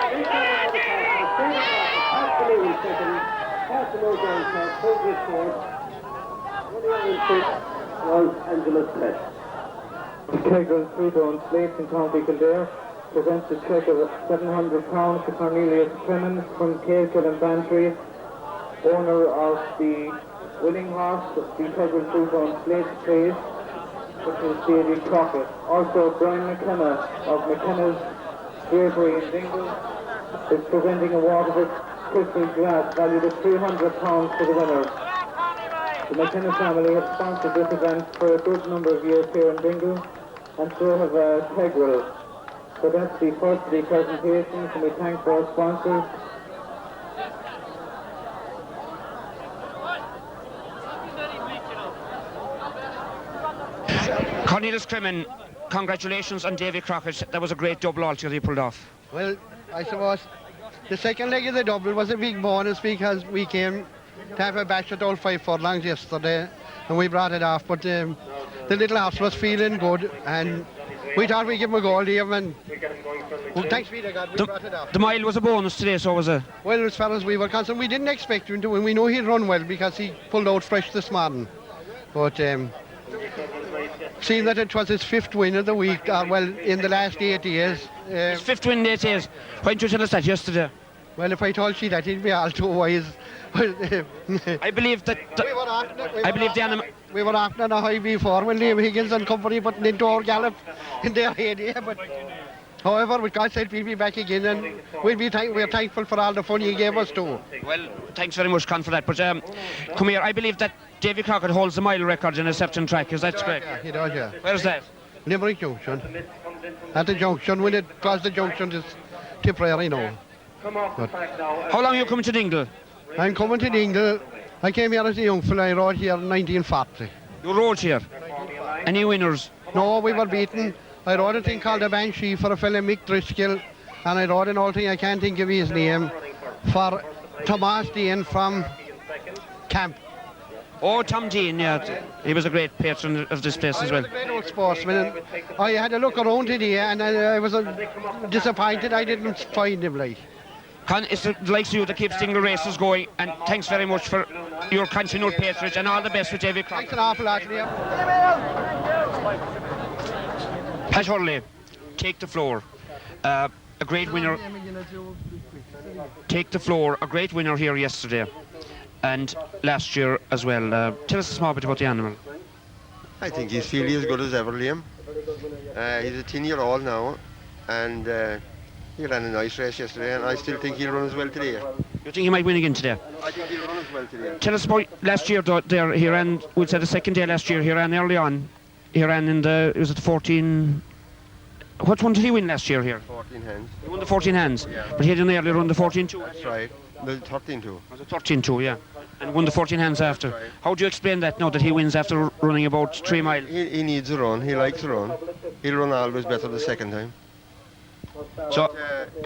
Davy Crockett, Cat Balloon in second. Castlemore Girl third, Prove It fourth. Running on in fifth was Angela's Pet. Kegel 3-tone slates in County Kildare presents a cheque of £700 to Cornelius Clemens from Cahill and Bantry, owner of the winning horse, the Kegel 3-tone slate place, which is Davy Crockett. Also, Brian McKenna of McKenna's Drapery in Dingle is presenting a Waterford crystal glass valued at £300 to the winner. The McKenna family have sponsored this event for a good number of years here in Dingle, and so have Tegrill. So that's the first of the presentations, and we thank our sponsors. Cornelius Cremin, congratulations on Davy Crockett. That was a great double altogether you pulled off. Well, I suppose the second leg of the double was a big bonus because we came to have a bash at all 5 furlongs yesterday and we brought it off, but the little horse was feeling good and we thought we'd give him a go, Liam, and well, thanks be to God, we brought it off. The mile was a bonus today, so was it? Well, as far as we were concerned, we didn't expect him to, and we know he'd run well because he pulled out fresh this morning. But seeing that it was his 5th win of the week, well, in the last 8 years. His 5th win in 8 years. Why didn't you tell us that yesterday? Well, if I told you that, he'd be all too wise. I believe that... We were after on a high before when Liam Higgins and company putting into our gallop in their area, but however, with God said we'll be back again and we're thankful for all the fun you gave us too. Well, thanks very much, Con, for that, but come here, I believe that Davy Crockett holds the mile record in a Septon track, is that correct? Yeah, he does, yeah. Where's that? Limerick Junction. At the junction, when it crossed the junction to Tipperary now. But how long are you coming to Dingle? I'm coming to Dingle. I came here as a young fella. I rode here in 1940. You rode here? Any winners? No, we were beaten. I rode a thing called a Banshee for a fella Mick Driscoll, and I rode an old thing, I can't think of his name, for Thomas Dean from Camp. Oh, Tom Dean, yeah. He was a great patron of this place as well. He was a great old sportsman. And I had a look around today and I was disappointed I didn't find him, like. Con, it's the likes of you that keeps Dingle Races going, and thanks very much for your continued patronage and all the best with Davy Crockett. Thanks an awful lot, Liam. Pat Hurley, Take the Floor. A great winner. Take the Floor, a great winner here yesterday and last year as well. Tell us a small bit about the animal. I think he's feeling as good as ever, Liam. He's a 10-year-old now, and he ran a nice race yesterday, and I still think he'll run as well today. You think he might win again today? I think he'll run as well today. Tell us about last year, though, there, he ran, we'll say the second day last year, he ran early on. He ran in the, was it 14, what one did he win last year here? 14 hands. He won the 14 hands, but he had an earlier run the 14-2. That's right, the 13-2. Was it 13-2, yeah. And won the 14 hands after. Right. How do you explain that now that he wins after running about 3 miles? He needs a run, he likes a run. He'll run always better the second time. So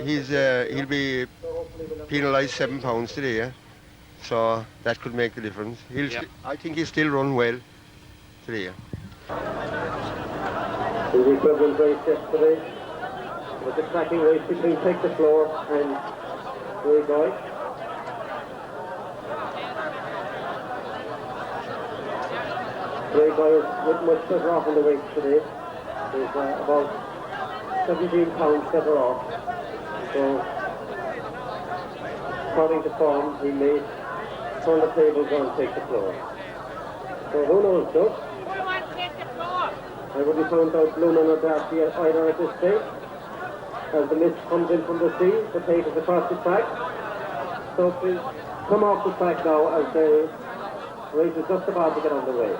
he'll be penalised £7 today, yeah? So that could make the difference. I think he'll still run well today. In the equivalent race yesterday, it was a cracking race between Take the Floor and Grey Guy. Grey Guy is with much better off in the race today. He's about 17 pounds better off. So, according to form, he may turn the tables on Take the Floor. So who knows, Doug? I wouldn't count out Lunan or Darcy either at this stage. As the mist comes in from the sea, the tape is across the track. So please come off the track now as the race is just about to get underway.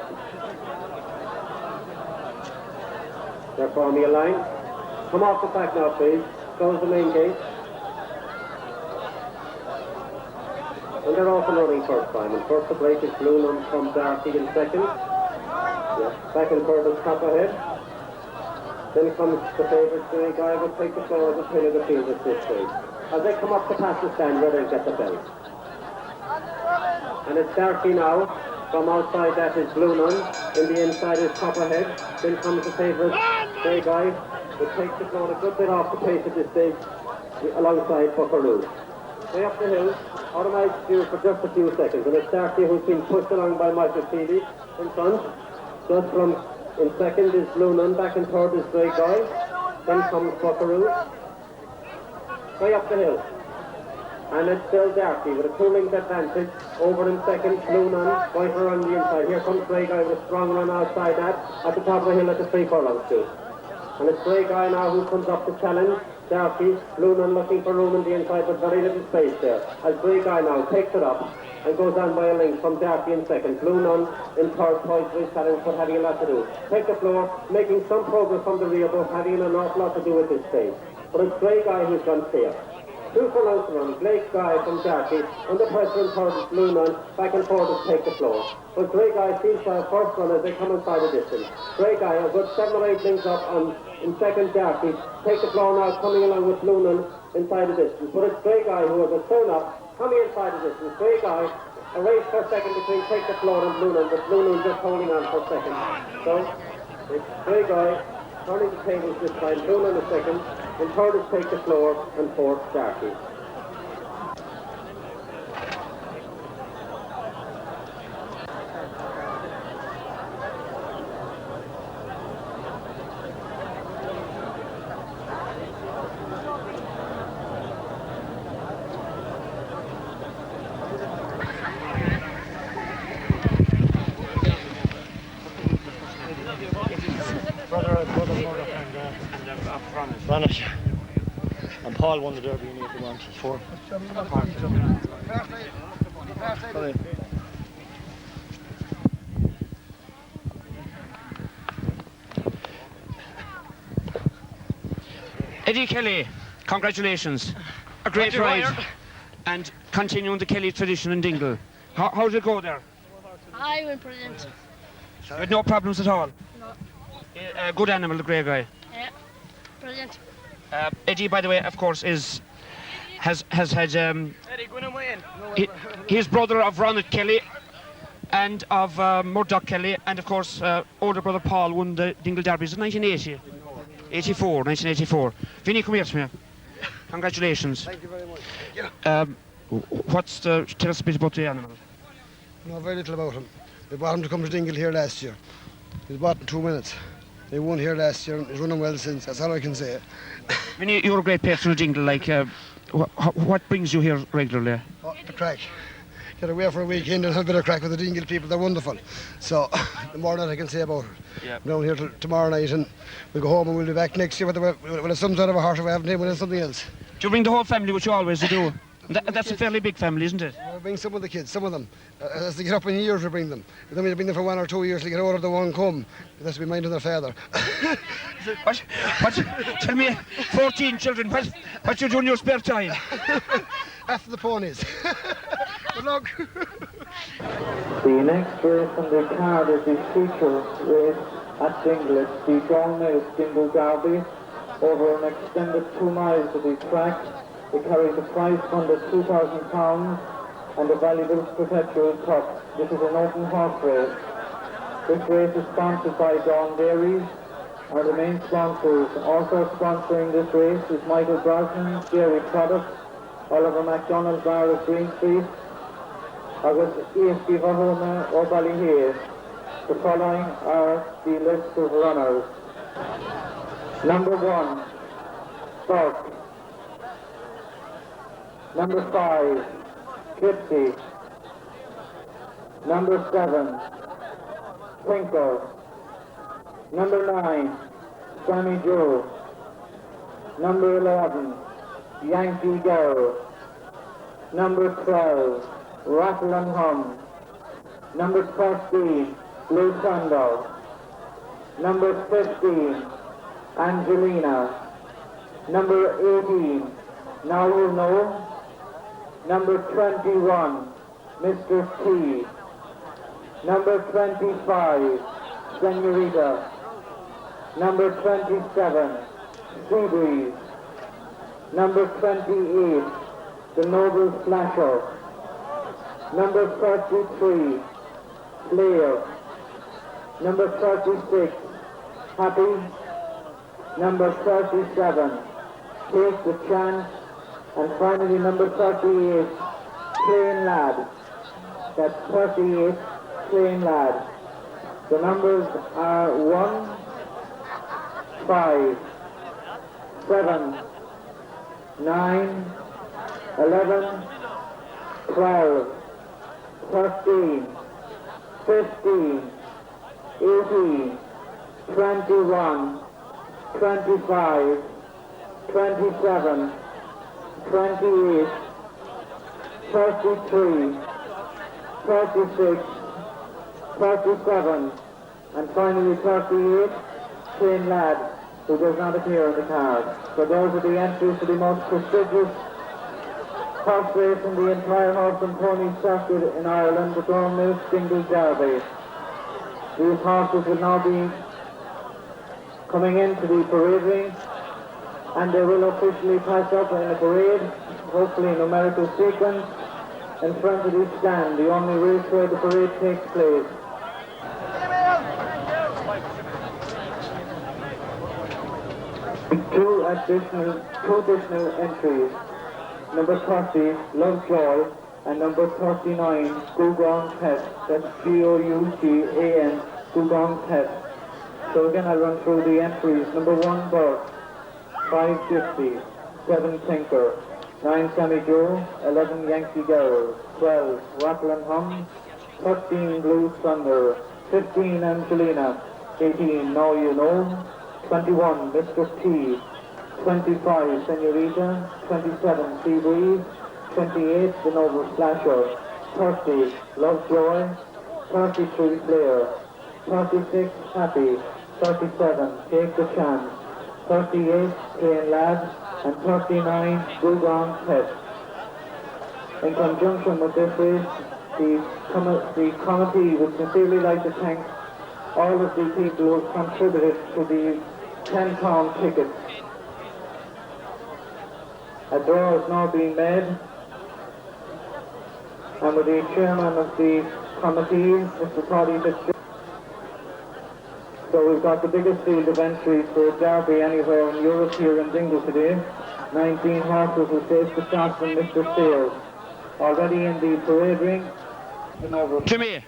They're forming a line. Come off the track now, please. Close the main gate. And they're off and running first time. And first the break is Lunan from Darcy in second. Back and forth is Copperhead. Then comes the favourite Grey Guy, will take the floor as a pin of the field at this stage. As they come up to pass the stand where they'll get the belt. And it's Darcy now. From outside that is Blue Nun. In the inside is Copperhead. Then comes the favourite Grey Guy, will take the floor a good bit off the pace at this stage alongside Buckaroo. Way up the hill, automatic steer for just a few seconds. And it's Darcy who's been pushed along by Michael Feely in front. Just from in second is Blue Nun, back in third is Grey Guy, then comes Buckaroo. Way up the hill. And it's still Darcy with a 2 length advantage. Over in second, Blue Nun, right around the inside. Here comes Grey Guy with a strong run outside that, at the top of the hill at the 3 furlong shoot. And it's Grey Guy now who comes up to challenge Darcy. Blue Nun looking for room in the inside, but very little space there. As Grey Guy now takes it up and goes on by a length from Darcy in second. Blue Nun in third, poised for his challenge, but having a lot to do. Take the floor, making some progress from the rear, but having an awful lot to do at this stage. But it's Grey Guy who's gone clear. 2 furlongs to run, Blake Guy from Darcy, under pressure in third is Blue Nun, back and forth is Take the Floor. But Grey Guy seems to have first run as they come inside the distance. Grey Guy a good 7 or 8 links up on in second Darcy. Take the Floor now coming along with Blue Nun inside the distance. But it's Grey Guy who has a turn up, coming inside the distance. Grey Guy, a race for second between Take the Floor and Blue Nun, but Blue Nun just holding on for second. So it's Grey Guy turning the tables this time, Blue Nun in second, and third is Take the Floor, and fourth Darcy. Spanish. And Paul won the Derby in 81. He's 4. Eddie Kelly, congratulations. A great ride. And continuing the Kelly tradition in Dingle. How did it go there? I went brilliant. You had no problems at all? No. A good animal, the Grey Guy. Yeah, brilliant. Eddie, by the way, of course, has had his brother of Ronald Kelly and of Murdoch Kelly, and of course older brother Paul won the Dingle Derbies in 1984. Vinny, come here to me. Congratulations. Thank you very much. Tell us a bit about the animal. No, very little about him. They bought him to come to Dingle here last year. He was bought in 2 minutes. They won here last year and he's running well since. That's all I can say. Vinny, you're a great patron of Dingle. Like, what brings you here regularly? Oh, the crack. get away for a weekend and have a bit of crack with the Dingle people. They're wonderful. So the more that I can say about it. Yeah. We're down here till tomorrow night, and we'll go home and we'll be back next year with some sort of a horse if we haven't, with something else. Do you bring the whole family, which you always do? That's a fairly big family, isn't it? We'll bring some of the kids, some of them. As they get up in years, we bring them. But then we'll bring them for 1 or 2 years to get older, they won't come. That's to be minding their father. What? Tell me, 14 children, what you do in your spare time? After the ponies. Good luck. The next race on the card is the feature race at Dingle. It's the John Mills Dingle Derby over an extended 2 miles of the track. It carries a prize fund of £2,000 and a valuable perpetual cup. This is an open horse race. This race is sponsored by Dawn Dairies, are the main sponsors. Also sponsoring this race is Michael Brosnan, Dairy Products, Oliver MacDonald, Bar of Green Street, August ESB Vahoma or Ballyhale. The following are the list of runners. Number 1, Burke. Number 5, Gypsy. Number 7, Twinkle. Number 9, Sammy Joe. Number 11, Yankee Girl. Number 12, Rattle and Hum. Number 13, Blue Thunder. Number 15, Angelina. Number 18, Now You Know. Number 21, Mr. T. Number 25, Senorita. Number 27, Sea Breeze. Number 28, The Noble Flasher. Number 33, Slayer. Number 36, Happy. Number 37, Take the Chance. And finally, number 38, Plain Lad. That's 38, Plain Lad. The numbers are 1, 5, 7, 9, 11, 12, 13, 15, 18, 21, 25, 27, 28, 33, 36, 37, and finally 38, Plain Lad, who does not appear on the card. So those are the entries to the most prestigious horse race in the entire horse and pony circuit in Ireland, the Dawn Mills Dingle Derby. These horses will now be coming into the parade ring, and they will officially pass up in a parade, hopefully in numerical sequence, in front of the stand, the only race where the parade takes place. Two additional entries. Number 30, Lovejoy, and number 39, Gougong Pet. That's Gougan, Gougong Pet. So again, I'll run through the entries. Number 1, Burke. 5, Gypsy. 7, Tinker. 9, Sammy Joe. 11, Yankee Girl. 12, Rattle and Hum. 13, Blue Thunder. 15, Angelina. 18, Now You Know. 21, Mr. T. 25, Senorita. 27, Sea Breeze. 28, The Noble Flasher. 30, Lovejoy. 33, Slayer. 36, Happy. 37, Take the Chance. 38, Plain Lad. And 39, Gougong Pet. In conjunction with this race, the committee would sincerely like to thank all of the people who have contributed to the £10 tickets. A draw is now being made, and with the chairman of the committee, Mr. Toddy Fitzgerald. So we've got the biggest field of entries for a derby anywhere in Europe here in Dingle today. 19 horses will face the start from Mr. Sales. Already in the parade ring. Jimmy,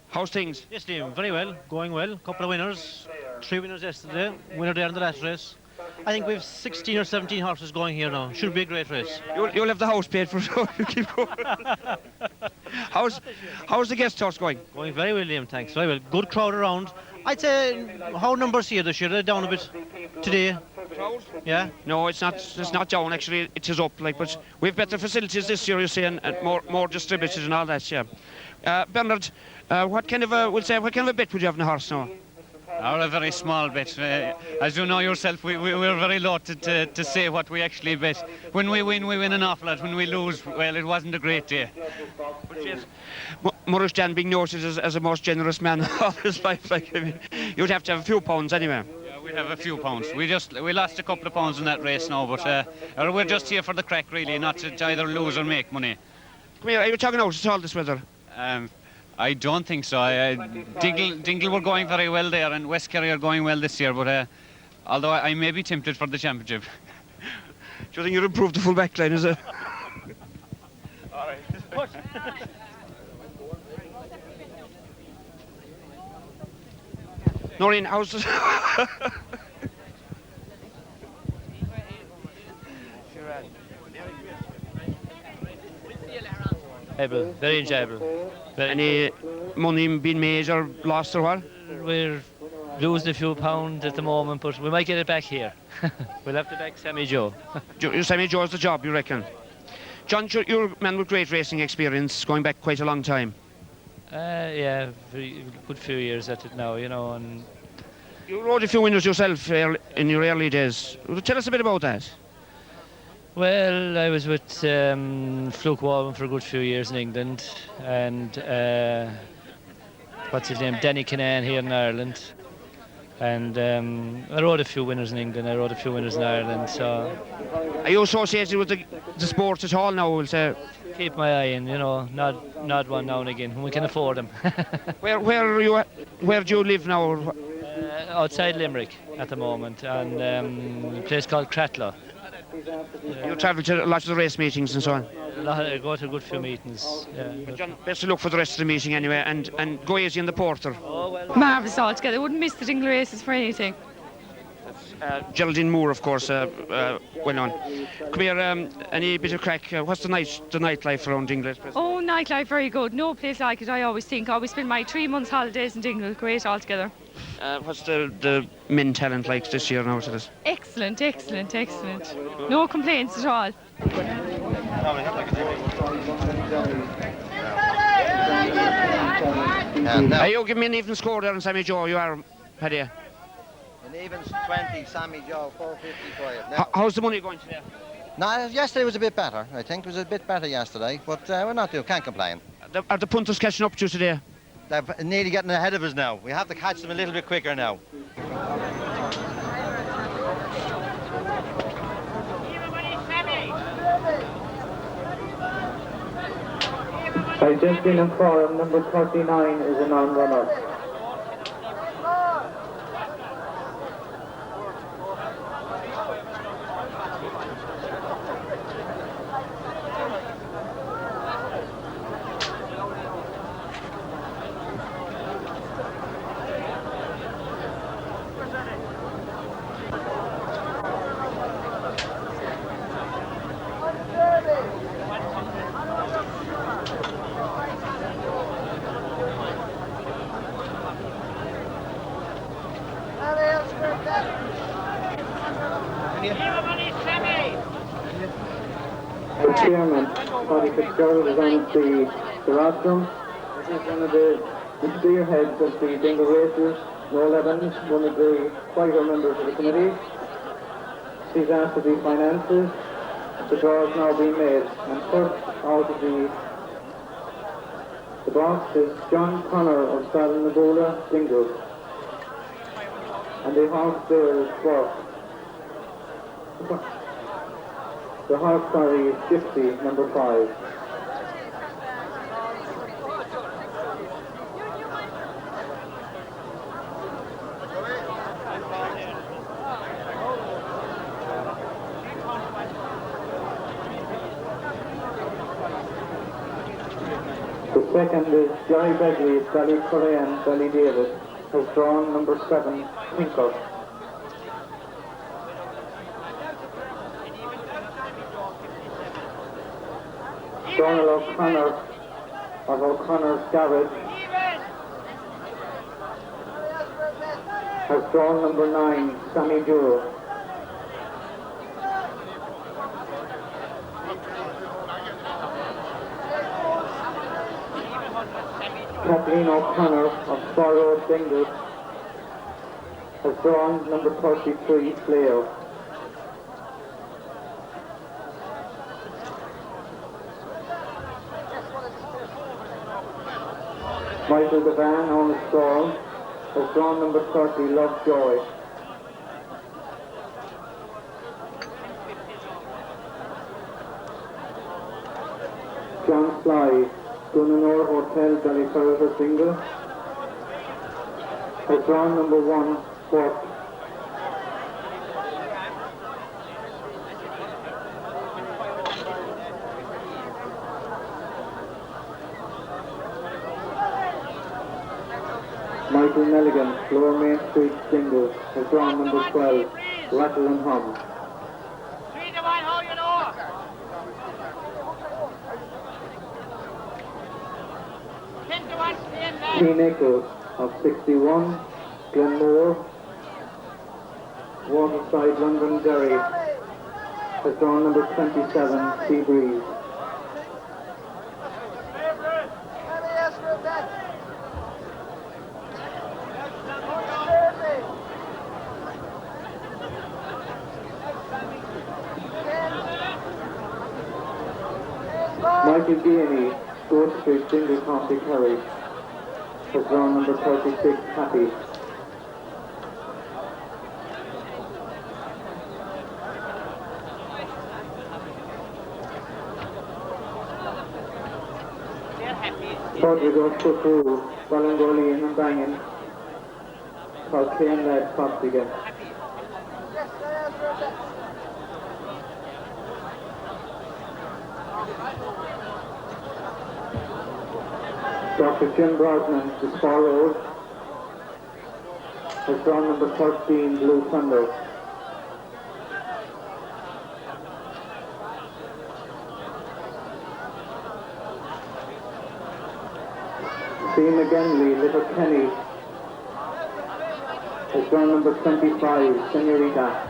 how's things? Yes, Liam, very well, going well. Couple of winners, 3 winners yesterday, winner there in the last race. I think we've 16 or 17 horses going here now. Should be a great race. You'll have the house paid for sure. You keep going. How's the guest horse going? Going very well, Liam, thanks. Very well. Good crowd around. I'd say, how numbers here this year? They're down a bit today. Yeah? No, it's not down, actually. It is up, like, but we've better facilities this year, you see, and more distributed and all that, yeah. Bernard, what kind of a bet would you have in a horse now? A very small bet. As you know yourself, we're very loath to say what we actually bet. When we win an awful lot. When we lose, well, it wasn't a great day. But yes, Maurice Dan being noted as a most generous man of his life, like, I mean, you'd have to have a few pounds anyway. Yeah, we'd have a few pounds. We lost a couple of pounds in that race now, but we're just here for the crack, really, not to either lose or make money. Come here, are you talking out at all this weather? I don't think so. Dingle were going very well there, and West Kerry are going well this year, but although I may be tempted for the championship. Do you think you'll improve the full back line, is it? All right. Noreen, how's the... Very enjoyable. Any money being made or lost or what? We're losing a few pounds at the moment, but we might get it back here. We'll have to back Sammy Joe. Sammy Joe's the job, you reckon? John, you're a man with great racing experience, going back quite a long time. Yeah, very good few years at it now, you know. And you rode a few winners yourself in your early days. Tell us a bit about that. Well, I was with Fluke Walman for a good few years in England, and what's his name, Danny Kinane here in Ireland, and I rode a few winners in England, I rode a few winners in Ireland, so... Are you associated with the sport at all now, we'll say? Keep my eye in, you know, nod one now and again, when we can afford them. Where do you live now? Outside Limerick at the moment, and a place called Cratlow. You travel to lots of the race meetings and so on? I go to a good few meetings, yeah. John, best of luck for the rest of the meeting anyway, and go easy in the porter. Marvellous altogether. Wouldn't miss the Dingle Races for anything. Geraldine Moore, of course, went on. Come here, any bit of crack? What's the nightlife around Dingle? Oh, nightlife, very good. No place like it, I always think. I always spend my 3 months holidays in Dingle. Great altogether. What's the men talent like this year now? Excellent, excellent, excellent. No complaints at all. Are you giving me an even score there on Sammy Joe? You are, Paddy? An even 20, Sammy Joe, 455. How's the money going today? No, yesterday was a bit better, I think. It was a bit better yesterday, but we're not doing, can't complain. Are the punters catching up to you today? They're nearly getting ahead of us now. We have to catch them a little bit quicker now. I've just been informed number 39 is a non-runner. The chairman, Paddy Fitzgerald, is on the rostrum. This is one of the spearheads of the Dingle Races, Noel Evans, one of the quieter members of the committee. She's asked to be finances. The draw is now being made, and first out of the box is John Connor of Sallinagula, Dingle. And the horse there is for the horse carry is Gypsy, number 5. The second is Jerry Begley, Sally Correa, Sally Davis, has drawn number 7, Twinkle. Donald O'Connor of O'Connor's Garage has drawn number 9, Sammy Joe. Kathleen O'Connor of Sparrow Dingle has drawn number 33, Fleo. Michael Devan on the stall has drawn number 30, Lovejoy. John Sly, Gunanor Hotel Ballyferris Dingle has drawn number 1, Sport. Michael Nelligan, Lower Main Street Dingle has drawn number 12, Rattle and Hum. 3 to 1, hold your door. T. Nichols of 61, Glenmore, Waterside Londonderry has drawn number 27, Sea Breeze. Michael Guinea, Goat Street, Dingle County Kerry has drawn number 36, Happy. Rodrigo Kukuru, Ballangolian and Bangin, Colquhoun Lad Costigan. Dr. Jim Brosnan, the Spa Road, has drawn number 13, Blue Thunder. C. McGinley, Little Kenny, has drawn number 25, Senorita.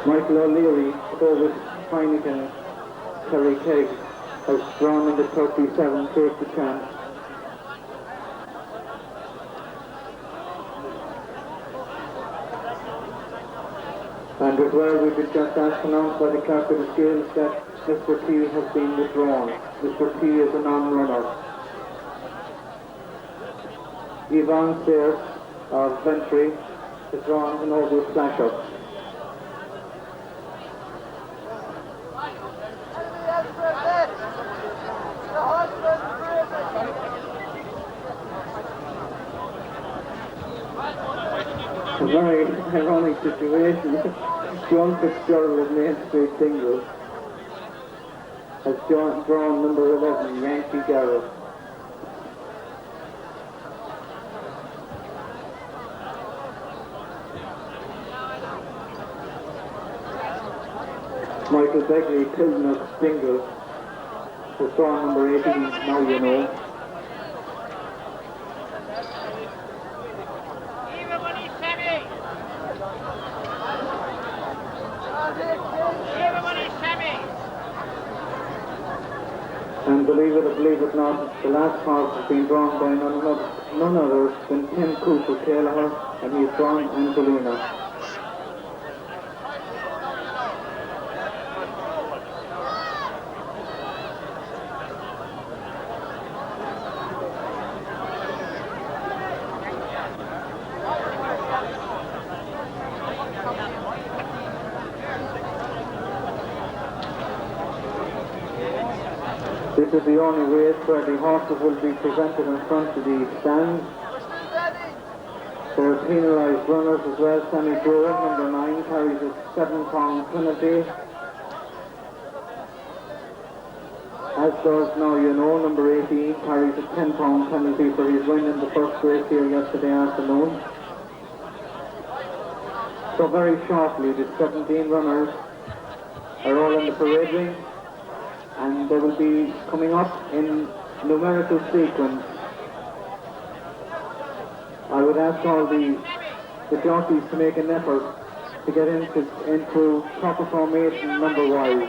Michael O'Leary, Clovis Heineken, Kerry Keg, has drawn number 37, Take the Chance. And as well, we could just ask announced by the clerk of the scales that Mr. P has been withdrawn. Mr. P is a non-runner. Yvonne Sears of Ventry has drawn an oval flash-up. A very ironic situation. John Fitzgerald of Main Street Dingle has drawn number 11, Yankee Garrett. Michael Begley, Kilnock Dingle has drawn number 18, Now You Know. And believe it or believe it not, the last horse has been drawn by none other than Tim Cooper Kelleher, and he has drawn Angelina. This is the only race where the horses will be presented in front of the stand. There are penalised runners as well. Sammy Joe, number 9, carries a 7-pound penalty. As does Now You Know, number 18, carries a 10-pound penalty for his win in the first race here yesterday afternoon. So very shortly, the 17 runners are all in the parade ring, and they will be coming up in numerical sequence. I would ask all the jockeys to make an effort to get into proper formation number-wise.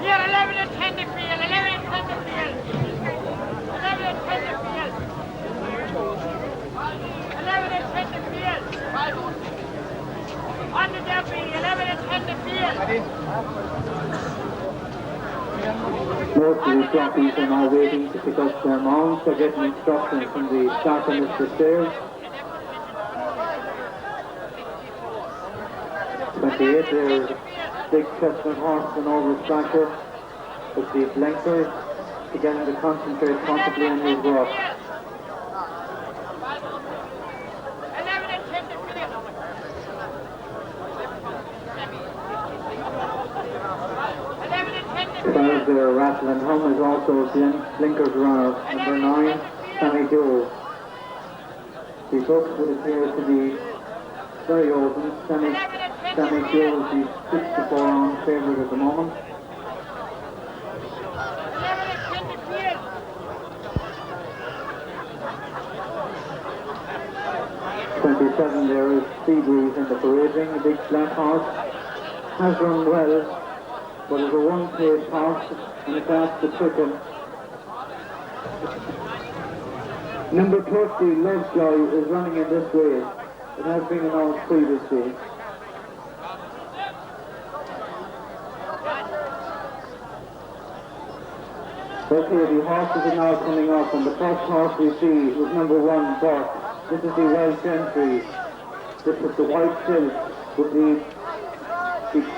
Here, 11 and 10 to field, 11 and 10 to field. 11 and 10 to field. 11 and 10 to field. On the deputy, 11 and 10 to field. Most of the jockeys are now waiting to pick up their mounts. They're getting instructions from the starter, Mr. Sayers. 28, there's big chestnut horse and over Thrasher with the blinkers, beginning to concentrate possibly on his work. 11 and 10 to field. 11 and 10 to field. 12 there, Rattle and Hum is also blinkers runner. Number 9, Sammy Joe. The books would appear to be very open. Sammy Joe is the 64-round favourite at the moment. 27 there is Seabreeze in the parade ring, a big black horse. Has run well, but is a one-page horse and it's asked to quicken. Number 30, Lovejoy, is running in this race. It has been announced previously. Okay, the horses are now coming up, and the first horse we see is number 1, Burke. This is the Welsh entry. This is the white silk with the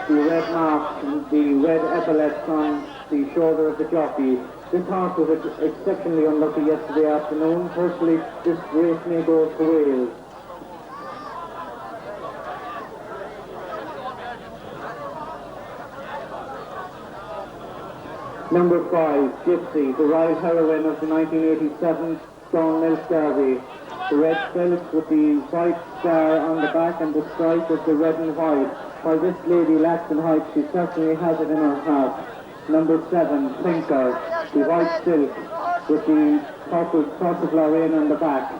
red mark and the red epaulets on the shoulder of the jockey. This horse was exceptionally unlucky yesterday afternoon. Personally, this race may go to Wales. Number 5, Gypsy, the ride heroine of the 1987 Stone Milk Derby. The red silk with the white star on the back and the stripe with the red and white. While this lady lacks in height, she certainly has it in her heart. Number 7, Thinker, the white silk with the purple cross of Lorraine on the back.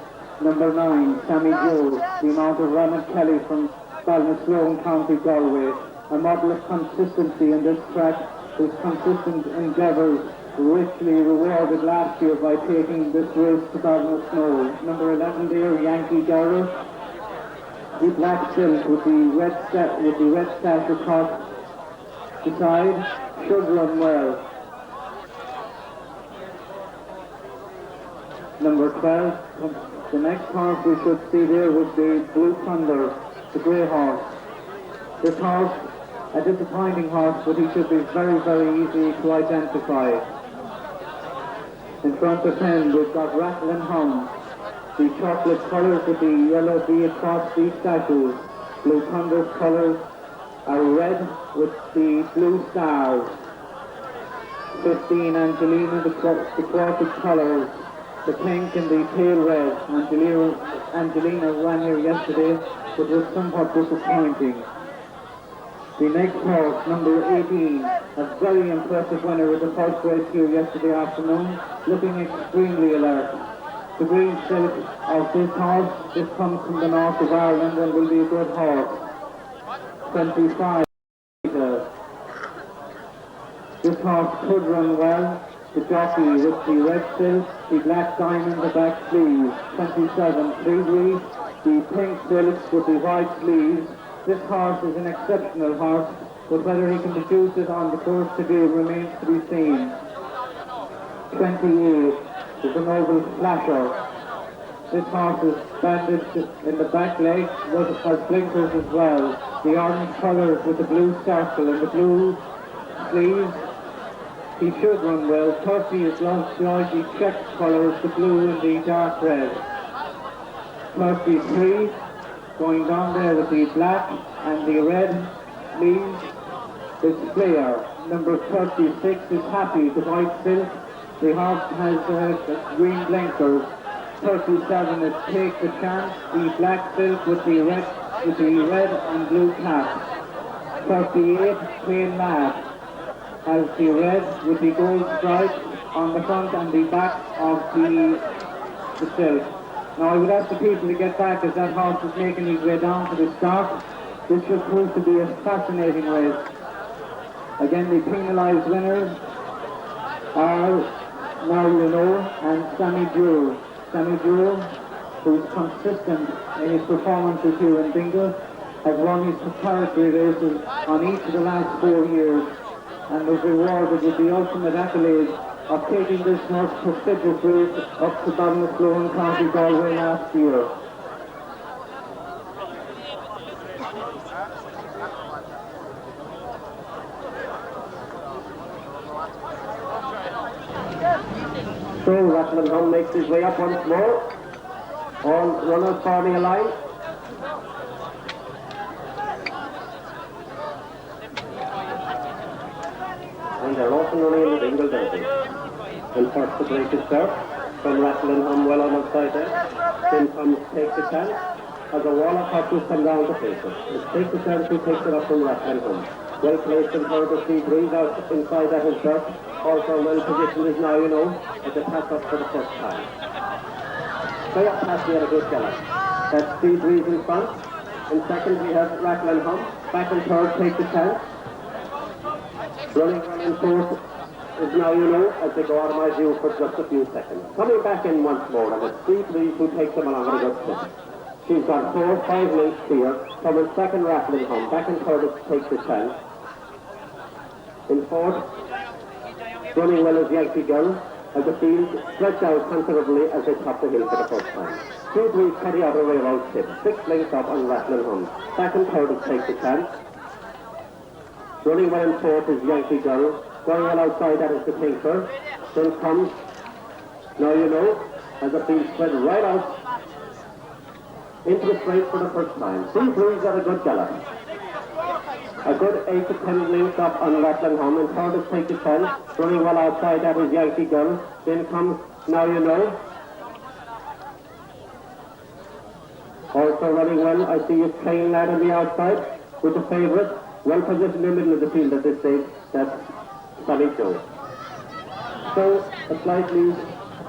Number 9, Sammy Joe, the mount of Ronald Kelly from Ballinasloe, County Galway. A model of consistency in this track. His consistent endeavours richly rewarded last year by taking this race to Ballinasloe. Number 11 there, Yankee Garrett, the black silk with the red sash across the side, should run well. Number 12, the next horse we should see there would be Blue Thunder, the grey horse. This horse, a disappointing horse, but he should be very, very easy to identify. In front of him, we've got Rattle and Hum, the chocolate colours with the yellow V across the statues. Blue Thunder's colours are red with the blue stars. 15, Angelina, the quartet colours, the pink and the pale red. Angelina ran here yesterday, but was somewhat disappointing. The next horse, number 18, a very impressive winner with the first race here yesterday afternoon, looking extremely alert. The green silk of this horse, this comes from the north of Ireland and will be a good horse. 25. This horse could run well. The jockey with the red silk, the black diamond, the back sleeves. 27. Freebreeze, the pink silks with the white sleeves. This horse is an exceptional horse, but whether he can produce it on the course today remains to be seen. 28 is the Noble Flasher. This horse is bandaged in the back leg, but has blinkers as well. The orange colours with the blue circle and the blue sleeves. He should run well. 30 is Lost Joy. The checked colours, the blue and the dark red. 33 going down there with the black and the red leaves. It's Flair. Number 36 is Happy, the white silk. The horse has green blinkers. 37 is Take the Chance, the black silk with the red and blue cap. 38, Plain Lad, has the red with the gold stripes on the front and the back of the silk. Now I would ask the people to get back as that horse is making his way down to the start. This should prove to be a fascinating race. Again, the penalised winners are Now You Know and Sammy Jewell. Sammy Jewell, who's consistent in his performances here in Dingle, has won his preparatory races on each of the last 4 years and was rewarded with the ultimate accolade of taking this most prestigious race up to Ballinasloe, County Galway last year. So Rattling Home makes his way up once more. All runners forming a line. And they're often running in the Dingle Derby. And first the break is start from Rattling Home well on outside there. Then comes Take the Chance as a wall of horses come down to face it. It's Take the Chance who takes it up from Rattling Home. Well placed in front of the sea breeze out inside that himself. Also well positioned is Now You Know at the pass up for the first time. Way up past we had a good gallop. That's sea breeze in front. In second we have Rattling Home. Back in third, Take the Chance. Running well in fourth is Now You Know as they go out of my view for just a few seconds. Coming back in once more and it's sea breeze who takes them along at a good step. She's got 4-5 lengths clear. Coming second, Rattling Home. Back in third is Take the Chance. In fourth, running well as Yankee Girl, as the field stretched out considerably as they top the hill for the first time. Two breeze cut the other way around tip, 6 lengths up on Rattling Home. Back in third is Take the Chance. Running well in fourth is Yankee Girl. Going well outside that is the Tinker. Then comes Now You Know, as the field spread right out into the straight for the first time. Two breeze at a good gallop. A good 8 to 10 lengths up on Rattling Home, and third is Take the Chance. Running well outside that is Yankee Girl. Then comes Now You Know. Also running well, I see is Plain Lad on the outside with the favourite. Well positioned in the middle of the field at this stage, that's Sammy Joe. So a slight lead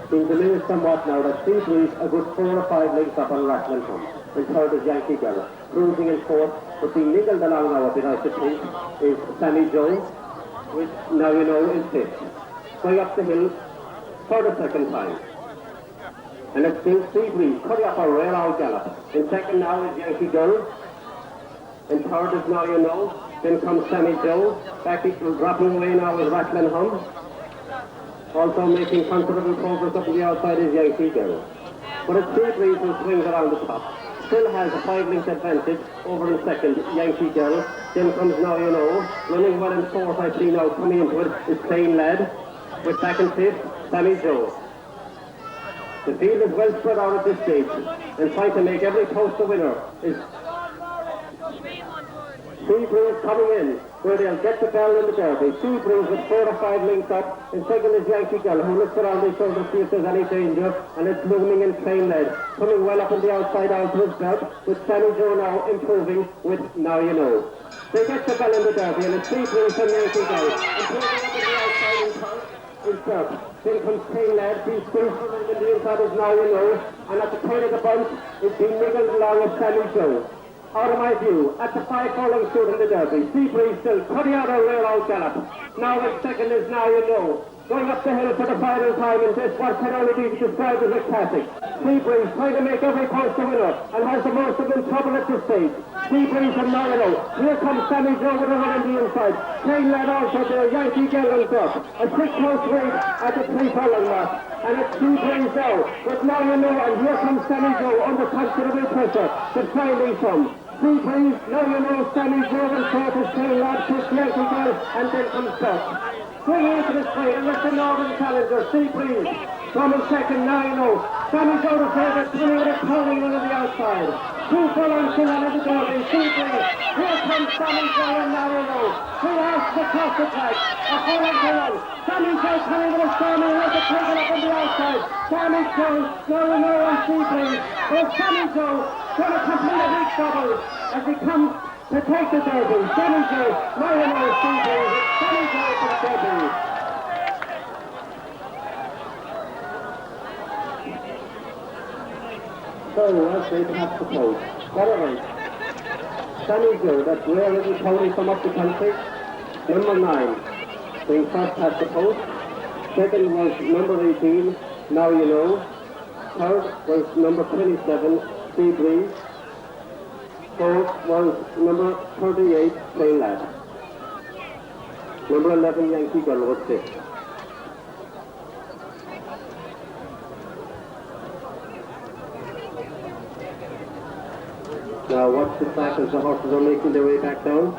being diminished somewhat now. That sea breeze a good 4 or 5 lengths up on Rattling Home. And third is Yankee Girl. Cruising in fourth, but being niggled along now a bit, I should think, is Sammy Joe, with Now You Know in fifth. Going up the hill for the second time. And it's still sea breeze, cutting up a rare old gallop. In second now is Yankee Girl. In third is Now You Know. Then comes Sammy Joe. Back dropping away now is Rattling Home. Also making considerable progress up on the outside is Yankee Girl. But it's sea breeze who swings around the top. Still has a 5 length advantage over in second, Yankee Girl. Then comes Now You Know. Running well in fourth, I see now coming into it is Plain Lad. With back in fifth, Sammy Joe. The field is well spread out at this stage, and trying to make every post a winner is Sea Breeze coming in, where they'll get the bell in the Derby. Sea Breeze with 4 or 5 lengths up. In second is Yankee Girl, who looks around his shoulder to see if there's any danger, and it's looming in Plain Lad. Coming well up on the outside out to his belt, with Sammy Joe now improving with Now You Know. They get the bell in the Derby, and it's Sea Breeze and Yankee Girl. Improving up on the outside in front is Belt. Then comes Plain Lad, being still in the inside is Now You Know, and at the tail of the bunch is being niggled along with Sammy Joe. Out of my view, at the 5 furlong shoot in the Derby, Sea Breeze still cutting out a rear out gallop. Now in second is Now You Know. Going up the hill for the final time in this what can only be described as a classic. Sea Breeze trying to make every post a winner and has the most of them trouble at this stage. Sea Breeze and Now You Know. Here comes Sammy Joe with a run on the inside. Plain Lad also there, Yankee Girl and up. A 6 close race at the 3 furlong mark. And it's Sea Breeze now. But Now You Know, and here comes Sammy Joe under considerable pressure to try and lead some. Sea Breeze, now you know Sammy Jordan Curtis, tail lad, push Yankee Girl, and then comes Buck. Swinging into the straight, and that's the Northern Challenger, Sea Breeze. From in second, now you know. Sammy's out of favour, turning with a pounding run on the outside. 2 furlongs to run at the Derby, Sea Breeze. Here comes Sammy Jordan, now you know. 2 horses across the track, a furlong to run. Sammy Joe coming with a stormy run to take it up on the outside. Sammy Joe, now you know, on Sea Breeze. There's Sammy Joe, going to complete a big double as he comes to take the Derby. Sammy Joe, now you know, Sea Breeze. Sammy Joe for the Derby. So as they pass the post, what a race. Sammy Joe, that rare little pony from up the country, number 9, being first past the post. Second was number 18, Now You Know. Third was number 27, Sea Breeze. Fourth was number 38, Plain Lad. Number 11, Yankee Girl was 6th. Now watch the track as the horses are making their way back down.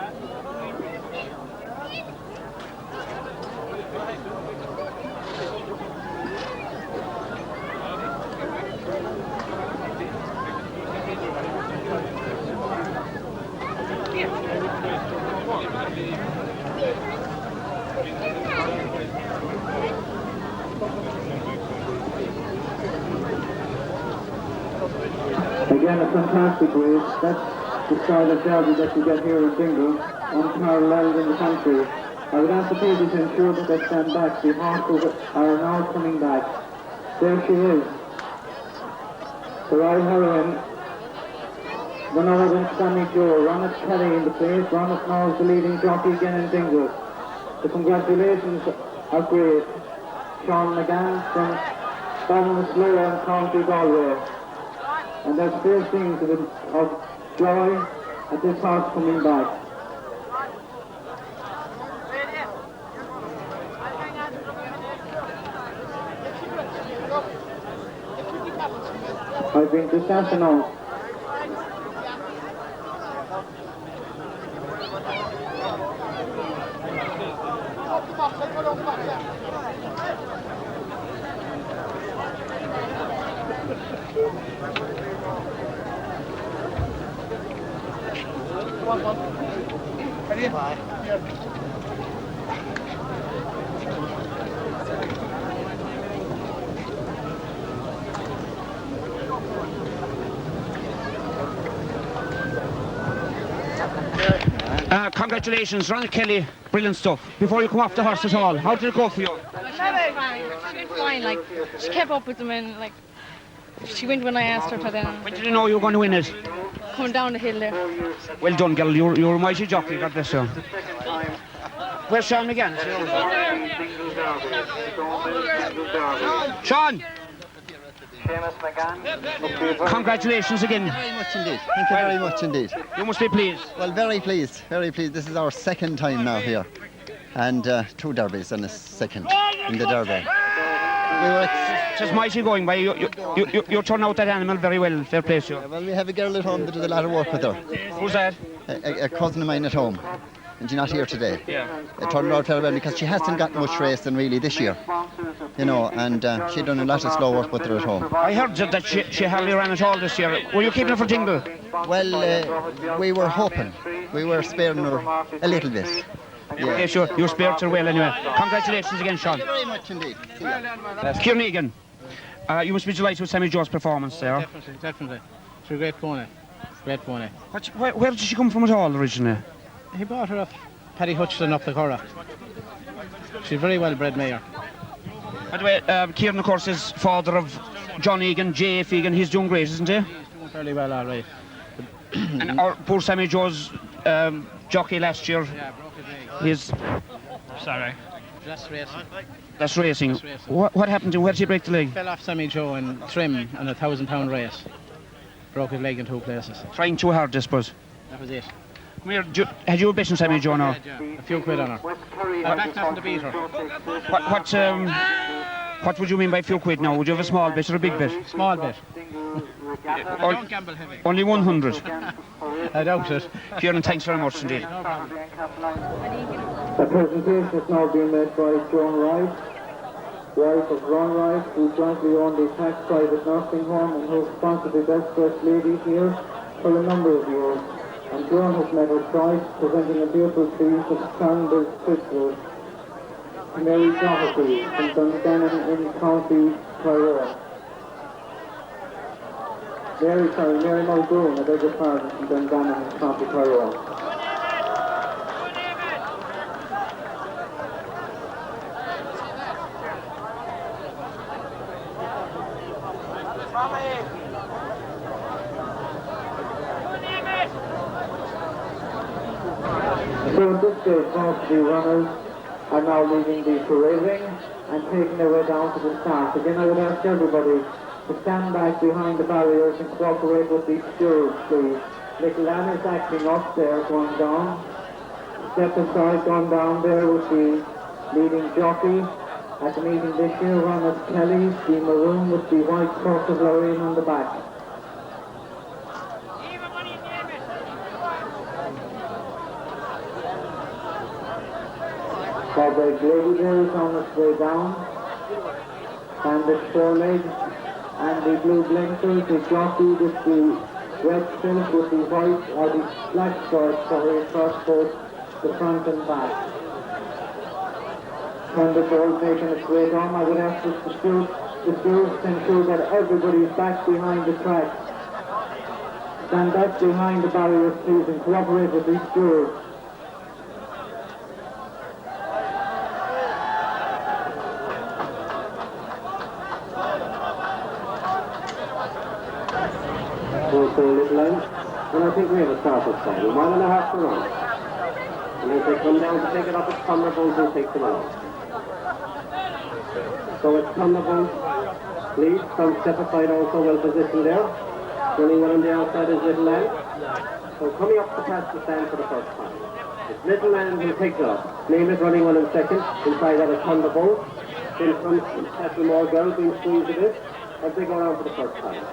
Again, a fantastic race. That's the style of derby that you get here in Dingle, unparalleled in the country. I would ask the people to ensure that they stand back. The horses are now coming back. There she is, the Royal Heroine, the Northern Sammy Joe. Ronald Kelly in the place. Ronald now is the leading jockey again in Dingle. The congratulations are great. Sean McGann from Ballinasloe and County Galway. And there's great things of joy at this horse coming back. I've been this afternoon. Congratulations, Ronald Kelly, brilliant stuff. Before you come off the horse at all, how did it go for you? She did fine, like, she kept up with them and, like, she went when I asked her to then. When did you know you were going to win it? Coming down the hill there. Well done, girl, you're a mighty jockey, God bless you. Where's Sean again? Sean! Congratulations again. Thank you very much indeed. Thank you very much indeed. You must be pleased. Well, very pleased, very pleased. This is our second time now here. And 2 derbies and a second in the derby. It's mighty going by. You turn out that animal very well. Fair play to you. Well, we have a girl at home that does a lot of work with her. Who's that? A cousin of mine at home. And she's not here today. Yeah. It turned out very well because she hasn't got much racing really this year. You know, and she'd done a lot of slow work with her at home. I heard that she hardly ran at all this year. Were you keeping her for Dingle? Well, we were hoping. We were sparing her a little bit. Yeah. Okay, sure. You spared her well anyway. Congratulations again, Sean. Thank you very much indeed. Kieran Egan, you must be delighted with Sammy Joe's performance there. Definitely. She's a great pony. Great pony. Where did she come from at all originally? He brought her off Paddy Hutchison up the Curragh. She's a very well bred mare. By the way, Kieran, of course, is father of John Egan, J.F. Egan. He's doing great, isn't he? He's doing fairly well, all right. And our poor Sammy Joe's jockey last year. Yeah, broke his leg. He's... Sorry. That's racing. That's racing. What happened to him? Where did he break the leg? He fell off Sammy Joe in Trim on a 1,000-pound race. Broke his leg in 2 places. Trying too hard, I suppose. That was it. Come here, had you a bet on Sammy Joe now? A few quid on her. I backed nothing to beat her. What would you mean by a few quid now? Would you have a small bet or a big bet? Small bet. Don't gamble heavy. Only 100. I doubt it. Kieran, thanks very much indeed. The presentation is now being made by Joan Wright, wife of Ron Wright, who jointly owned the Tax Private Nursing Home and who sponsored the Best Dressed Lady here for a number of years. And Joan has made her choice, presenting a beautiful piece of Cranbridge Christmas, Mary Doherty from Dungannon in County Tyrone. Mary Muldoon, I beg your pardon, from Dungannon in County Tyrone. So at this stage, most of the runners are now leaving the parade ring and taking their way down to the start. Again, I would ask everybody to stand back behind the barriers and cooperate with the stewards, please. Little Anne is acting up there, going down. Step aside, going down there with the leading jockey. At the meeting this year, Ronald Kelly, the maroon with the white cross of Lorraine on the back. Cowboy Lady there is on its way down. And the foreleg and the blue blinkers, the jockey with the red silk with the white or the black stripes for his first both the front and back. Thunderbolt making its way down. I would ask the stewards to ensure that everybody is back behind the track. Stand back behind the barriers, please, and cooperate with these stewards. And I think we have a startup time. 1.5 to run. And as they come down to take it up, it's Thunderbolt who takes them out. So it's Thunderbolt lead. Some step aside also well positioned there. Running well on the outside is Little Land. So coming up to pass the stand for the first time. It's Little Land who takes it up. Name it running well in second. Inside that is Thunderbolt. Then comes Castlemore Girl being squeezed a bit as they go around for the first time.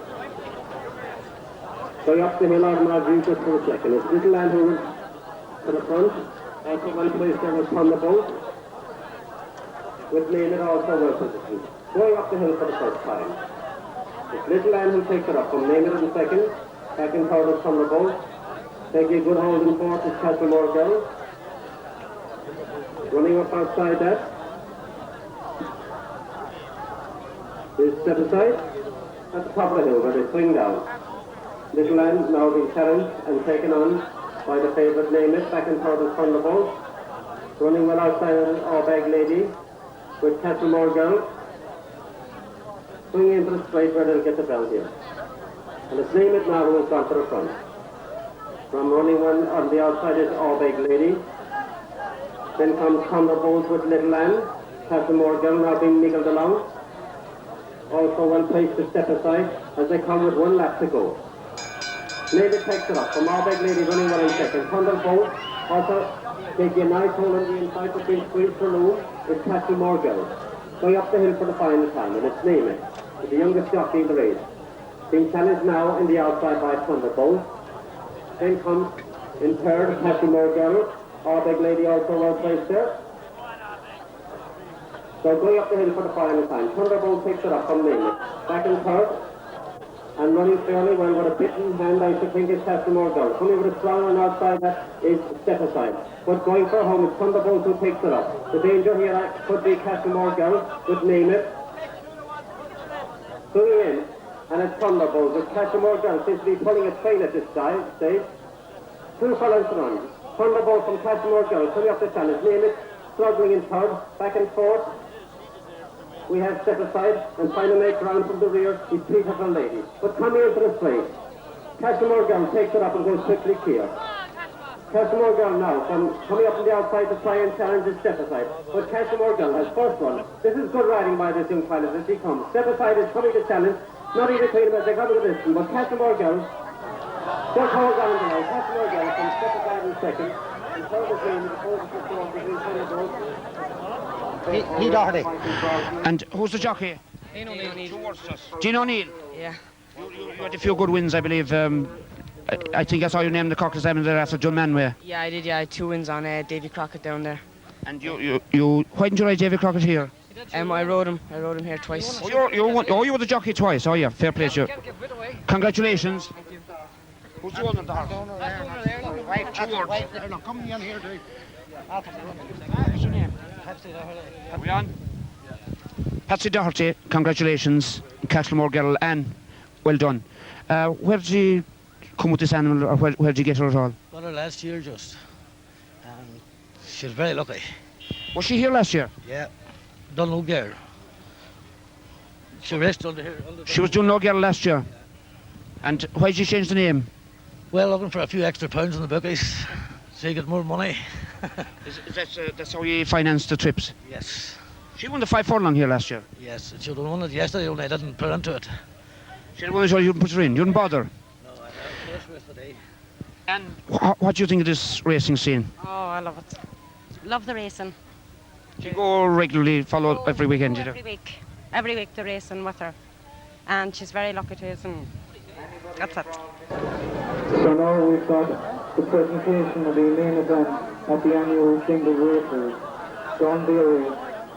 Going up the hill out of my view just for a second. It's Little Land who is to the front. Also well placed there was Thunderbolt. With Name It also well positioned. Going up the hill for the first time. It's Little Land who takes it up from Name It in second. Back in third is Thunderbolt. Taking a good hold in fourth is Castlemore Girl. Running up outside that is Step Aside. At the top of the hill where they swing down. Little Land now being challenged and taken on by the favourite Name It, back and forth is Thunderbolt. Running well outside Our Bag Lady with Castlemore Girl. Swinging into the straight where they'll get the belt here. And it's Name It now who has gone to the front. From running one on the outside is Our Bag Lady. Then comes Thunderbolt with Little Land. Castlemore Girl now being niggled along. Also well placed to step aside as they come with 1 lap to go. Name It takes it up from Our Bag Lady running well in second. Thunderbolt also taking a nice hold on the inside but being squeezed for room is Castlemore Girl. Going up the hill for the final time and it's Name It, with the youngest jockey in the race. Being challenged now in the outside by Thunderbolt. Then comes in third Castlemore Girl. Our Bag Lady also well placed there. So going up the hill for the final time. Thunderbolt takes it up from Name It. Back in third. And running fairly well with a bitten hand, I should think, is Castlemore Girl. Coming with a strong one outside that is Step Aside. But going for home is Thunderbolt who takes it up. The danger here could be Castlemore Girl with Name It. Swinging in, and it's Thunderbolt with Castlemore Girl seems to be pulling a train at this stage. 2 furlongs to run. Thunderbolt from Castlemore Girl coming up the challenge. Name It struggling in third, back and forth. We have Step Aside and trying to make ground from the rear is Beautiful Lady. But coming into the straight, Castlemore Girl takes it up and goes quickly clear. Castlemore Girl now coming up on the outside to try and challenge his Step Aside. But Castlemore Girl has first one. This is good riding by this young pilot as he comes. Step Aside is coming to challenge, not even between them as they come to the distance, but Castlemore Girl just holds on to now. Castlemore Girl from Step Aside in second. And third is in the opposite fourth between Thunderbolt. He Doherty. And who's the jockey? Dean O'Neill. Dean O'Neill. Yeah. You had a few good wins, I believe, I think I saw you name the Cork Examiner there after John Manway. Yeah, I did. Yeah, I had 2 wins on Davy Crockett down there. And why didn't you ride Davy Crockett here? I rode him here twice. Oh, you were the jockey twice. Oh yeah, fair play to you. Congratulations. Who's the owner of the horse? Come in here, Dave. What's your name? Are we on? Patsy Doherty, congratulations. Cashlemore girl, and well done. Where did you come with this animal, or where did you get her at all? Got her last year just. And she was very lucky. Was she here last year? Yeah. Dunlo girl. She rested under here. She was Dunlo girl last year. And why did you change the name? Well, looking for a few extra pounds on the bookies, so you get more money. That's how you financed the trips? Yes. She won the 5 furlong here last year? Yes, she would have won it yesterday, only I didn't put into it. She won it, so you didn't put her in? You didn't bother? No, I had a first race today. And what do you think of this racing scene? Oh, I love it. Love the racing. Do you go regularly, follow every weekend? Every week. Every week they're racing with her. And she's very lucky to us, and that's it. So now we've got the presentation of the main event at the annual Dingle Races. John Deary,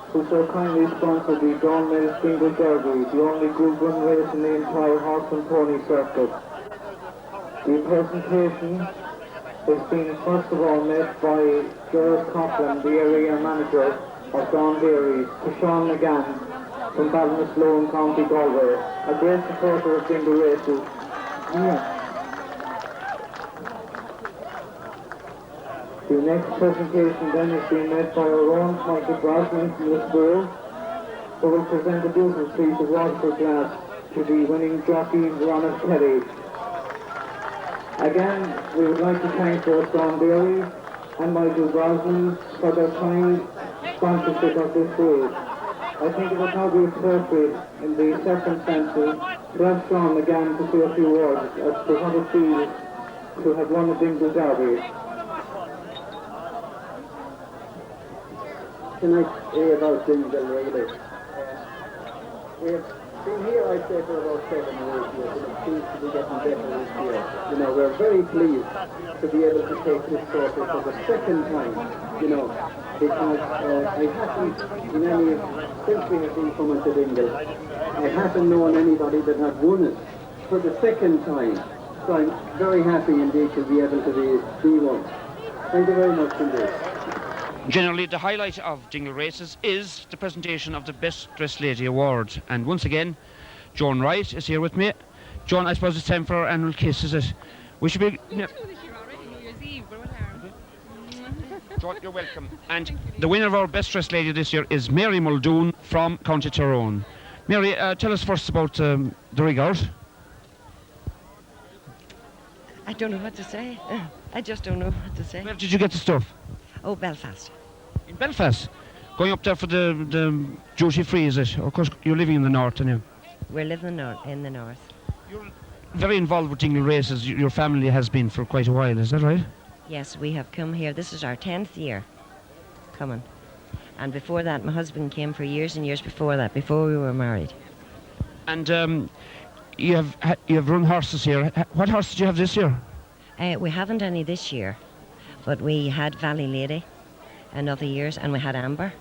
who so kindly sponsored the Dawn Mills Dingle Derby, the only Group 1 race in the entire horse and pony circuit. The presentation has been first of all made by Gerard Coughlin, the area manager of John Deary, to Sean McGann from Ballinasloe in County Galway, a great supporter of Dingle Races. Yeah. The next presentation then is being made by our own Michael Brosnan from Lisbon, who will present a beautiful piece of waterfall glass to the winning jockey Ronald Kelly. Again, we would like to thank both Don Berry and Michael Brosnan for their kind sponsorship of this race. I think it would now be appropriate in the circumstances to ask Sean again to say a few words as to what it feels to have won the Dingle Derby. Tonight about Dingle Races. We have been here, I'd say, for about 7 or 8 years, and it seems to be getting better this year. You know, we're very pleased to be able to take this trophy for the second time, you know, because I haven't, in any, since we have been coming to Dingle, I haven't known anybody that have won it for the second time. So I'm very happy indeed to be able to be one. Thank you very much indeed. Generally, the highlight of Dingle Races is the presentation of the Best Dressed Lady Award. And once again, Joan Wright is here with me. Joan, I suppose it's time for our annual kiss, is it? We should be... Joan, you're welcome. And the winner of our Best Dressed Lady this year is Mary Muldoon from County Tyrone. Mary, tell us first about the rig out. I don't know what to say. I just don't know what to say. Where did you get the stuff? Oh, Belfast. In Belfast? Going up there for the duty free, is it? Of course, you're living in the north, aren't you? We're living in the north. You're very involved with Dingle Races. Your family has been for quite a while, is that right? Yes, we have come here. This is our 10th year coming. And before that, my husband came for years and years before that, before we were married. And you have run horses here. What horse did you have this year? We haven't any this year, but we had Valley Lady in other years, and we had Amber.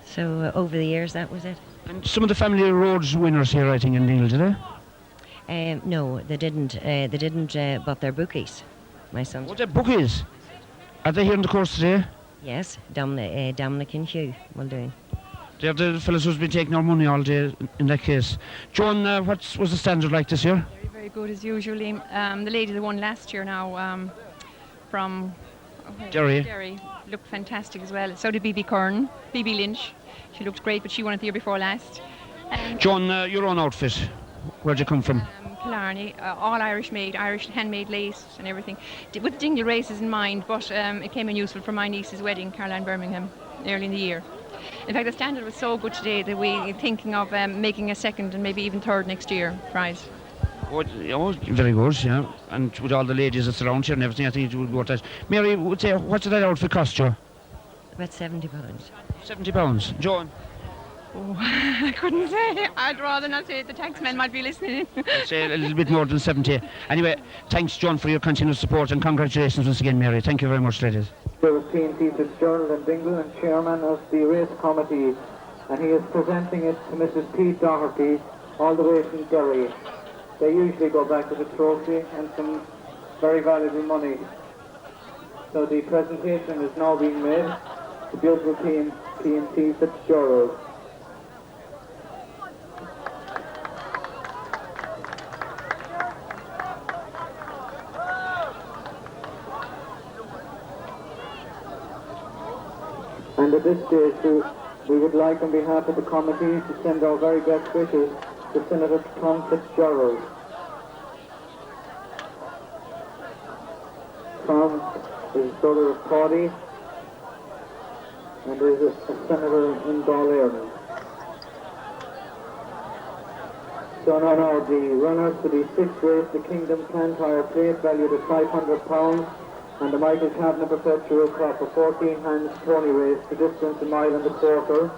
So over the years, that was it. And some of the family roads winners here, I think, in Dingle, did they? No, they didn't, but they're bookies. My sons. What, they're bookies? Are they here in the course today? Yes, Dominic and Hugh will do. They're the fellas who's been taking our money all day in that case. Joan, what was the standard like this year? Very, very good as usually. The lady that won last year now from Derry looked fantastic as well. So did BB Lynch. She looked great, but she won it the year before last. Joan, your own outfit, where'd you come from? Killarney, all Irish made, Irish handmade lace and everything. With the Dingle Races in mind, but it came in useful for my niece's wedding, Caroline Birmingham, early in the year. In fact, the standard was so good today that we're thinking of making a second and maybe even third next year prize. Oh, very good, yeah. And with all the ladies that's around here and everything, I think it would be worth that. Mary, would say, what did that outfit cost you? About £70. £70. Joan? Oh, I couldn't say. I'd rather not say it. The taxman might be listening. I'd say a little bit more than 70. Anyway, thanks, John, for your continued support, and congratulations once again, Mary. Thank you very much, ladies. There was T&T Fitzgerald and Dingle, and chairman of the race committee, and he is presenting it to Mrs. Pete Doherty, all the way from Derry. They usually go back with a trophy and some very valuable money. So the presentation is now being made. The beautiful team, T&T Fitzgerald. And at this stage, we would like, on behalf of the committee, to send our very best wishes to Senator Tom Fitzgerald. Tom is brother of Paddy and is a senator in Dáil Éireann. So now the runners for the sixth race, the Kingdom Clantire Plate, valued at £500, and the Michael Kavanagh Perpetual Cup, a 14-hands pony race, the distance a mile and a quarter.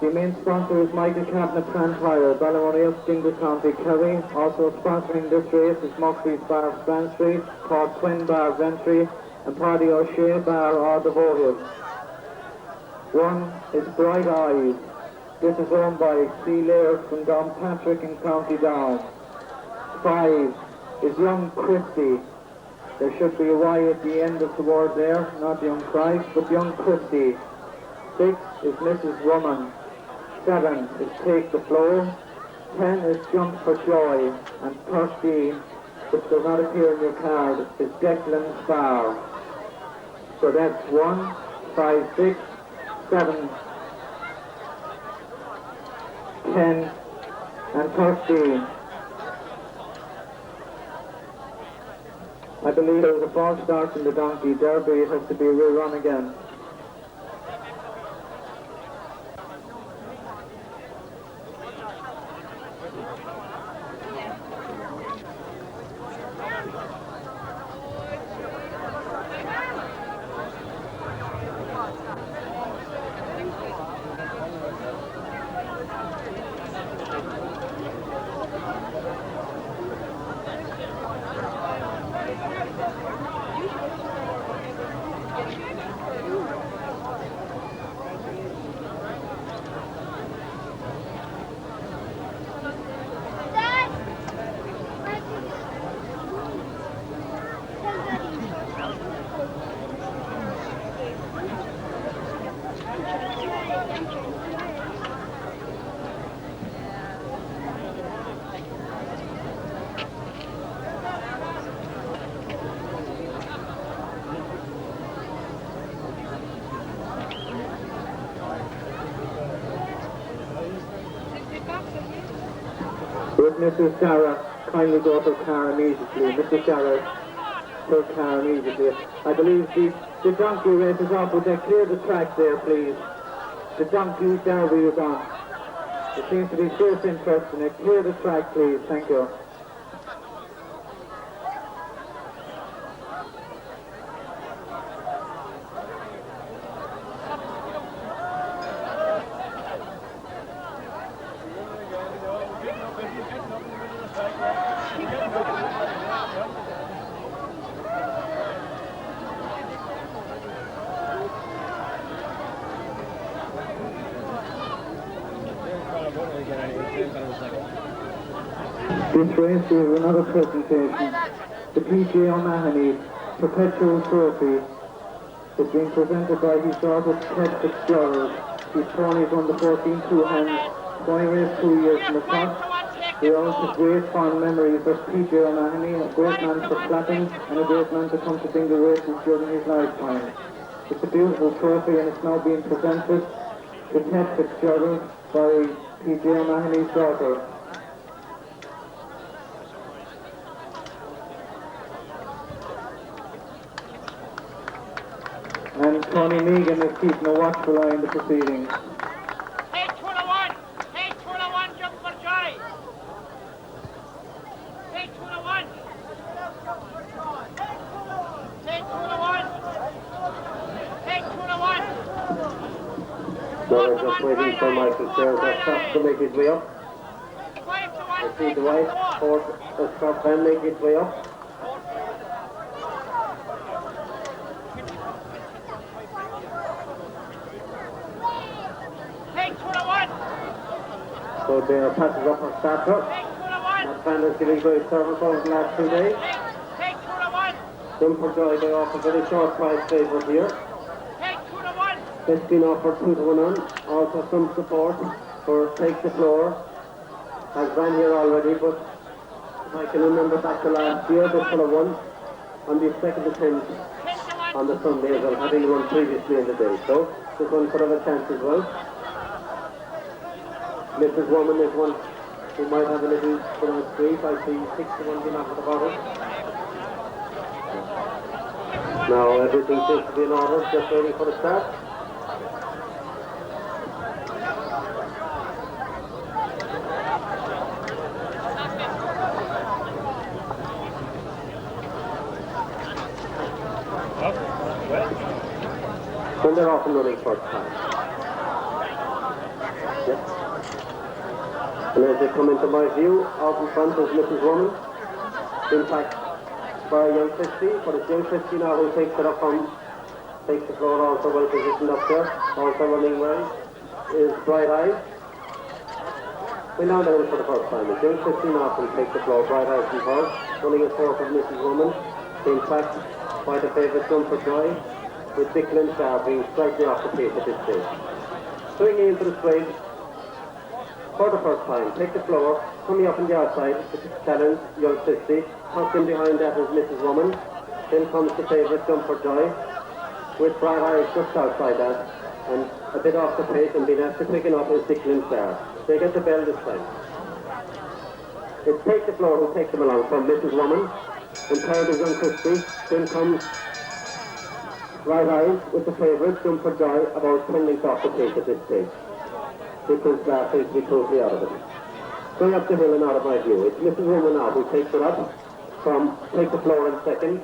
The main sponsor is Michael Kavanagh Clantire, Ballymoney, Dingle County, Kerry. Also sponsoring this race is Muxley's Bar Span Street, Port Twin Bar Ventry, and Paddy O'Shea Bar Ardevohiv. One is Bright Eyes. This is owned by C. Laird from Downpatrick in County Down. 5 is Young Christie. There should be a Y at the end of the word there, not Young Christ, but Young Christie. 6 is Mrs. Woman. 7 is Take the Flow. 10 is Jump for Joy. And 13, which does not appear in your card, is Declan Spar. So that's 1, 5, 6, 7, 10, and 13. I believe there was a false start in the Donkey Derby. It has to be rerun again. With Mrs. Sarah, kindly go to her car immediately. Mrs. Sarah, to her car immediately. I believe the donkey race is off. Would they clear the track there, please? The donkey derby is on. There seems to be fierce interest in it. Clear the track, please. Thank you. This race is another presentation. The P.J. O'Mahony Perpetual Trophy is being presented by his daughter Ted Fitzgerald. His ponies won the 14 two-hands, pony race 2 years from the top. They all have great fond memories of P.J. O'Mahony, a great man for flapping and a great man to come to Dingle Races during his lifetime. It's a beautiful trophy and it's now being presented to Ted Fitzgerald by P.J. O'Mahony's daughter. And Tony Megan is keeping a watchful eye in the proceedings. Take 2-1. Take 2-1, jump for joy. Take 2-1. Take 2-1. Take 2-1. Now they're just waiting for Michael Sherrod to make his way up. I see the white horse Scott Van make his way up. So there passes up her starter. That Van is giving great service over the last 2 days. Dumper Joy, they offer very short price favourite here. It's been offered 2 to 1 on. Also some support for Take the Floor. Has ran here already, but if I can remember back to last year, this full of won on the second attempt on the Sunday as well, having run previously in the day. So this one could have a chance as well. Mrs. Woman is one who might have a little bit of a squeeze. I see 6 to 1 being offered the bottom. Now everything seems to be in order, just waiting for the start. When they're off and running first time. Yes. And as they come into my view, out in front is Mrs. Woman. In fact, by young Christie, but it's young Christie now who takes it up from, takes the floor also well positioned up there, also running well, is Bright Eyes. We now know it for the first time. It's young Christie now who takes the floor, Bright Eyes from first, running a fourth of Mrs. Woman, being tracked by the favourite Dumper Joy, with Declan Star being slightly off the pace at this stage. Swinging into the straight for the first time, take the floor, coming up on the outside, with the challenge, young Christie. Tucked in behind that is Mrs. Woman. Then comes the favourite Dumper Joy, with Bright Eyes just outside that, and a bit off the pace and being asked to pick it up is Declan Star. They get the bell this time. It's Take the Floor who takes them along from Mrs. Woman, and third is young Christie. Then comes Bright Eyes with the favourite, Dumper Joy, about 10 lengths off the pace at this stage. Because that seems to be totally out of it. Going up the hill and out of my view, it's Mrs. Woman now who takes it up from Take the Floor in second.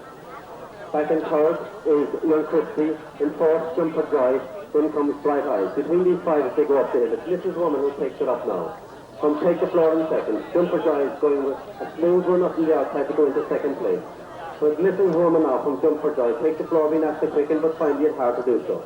Back in third is young Christie. In fourth, Dumper Joy. Then comes Bright Eyes. Between these five, as they go up the hill, it's Mrs. Woman who takes it up now. From Take the Floor in second, Dumper Joy is going with a smooth run up on the outside to go into second place. So it's Mrs. Woman now from Dumper Joy. Take the Floor being asked to quicken, but finding it hard to do so.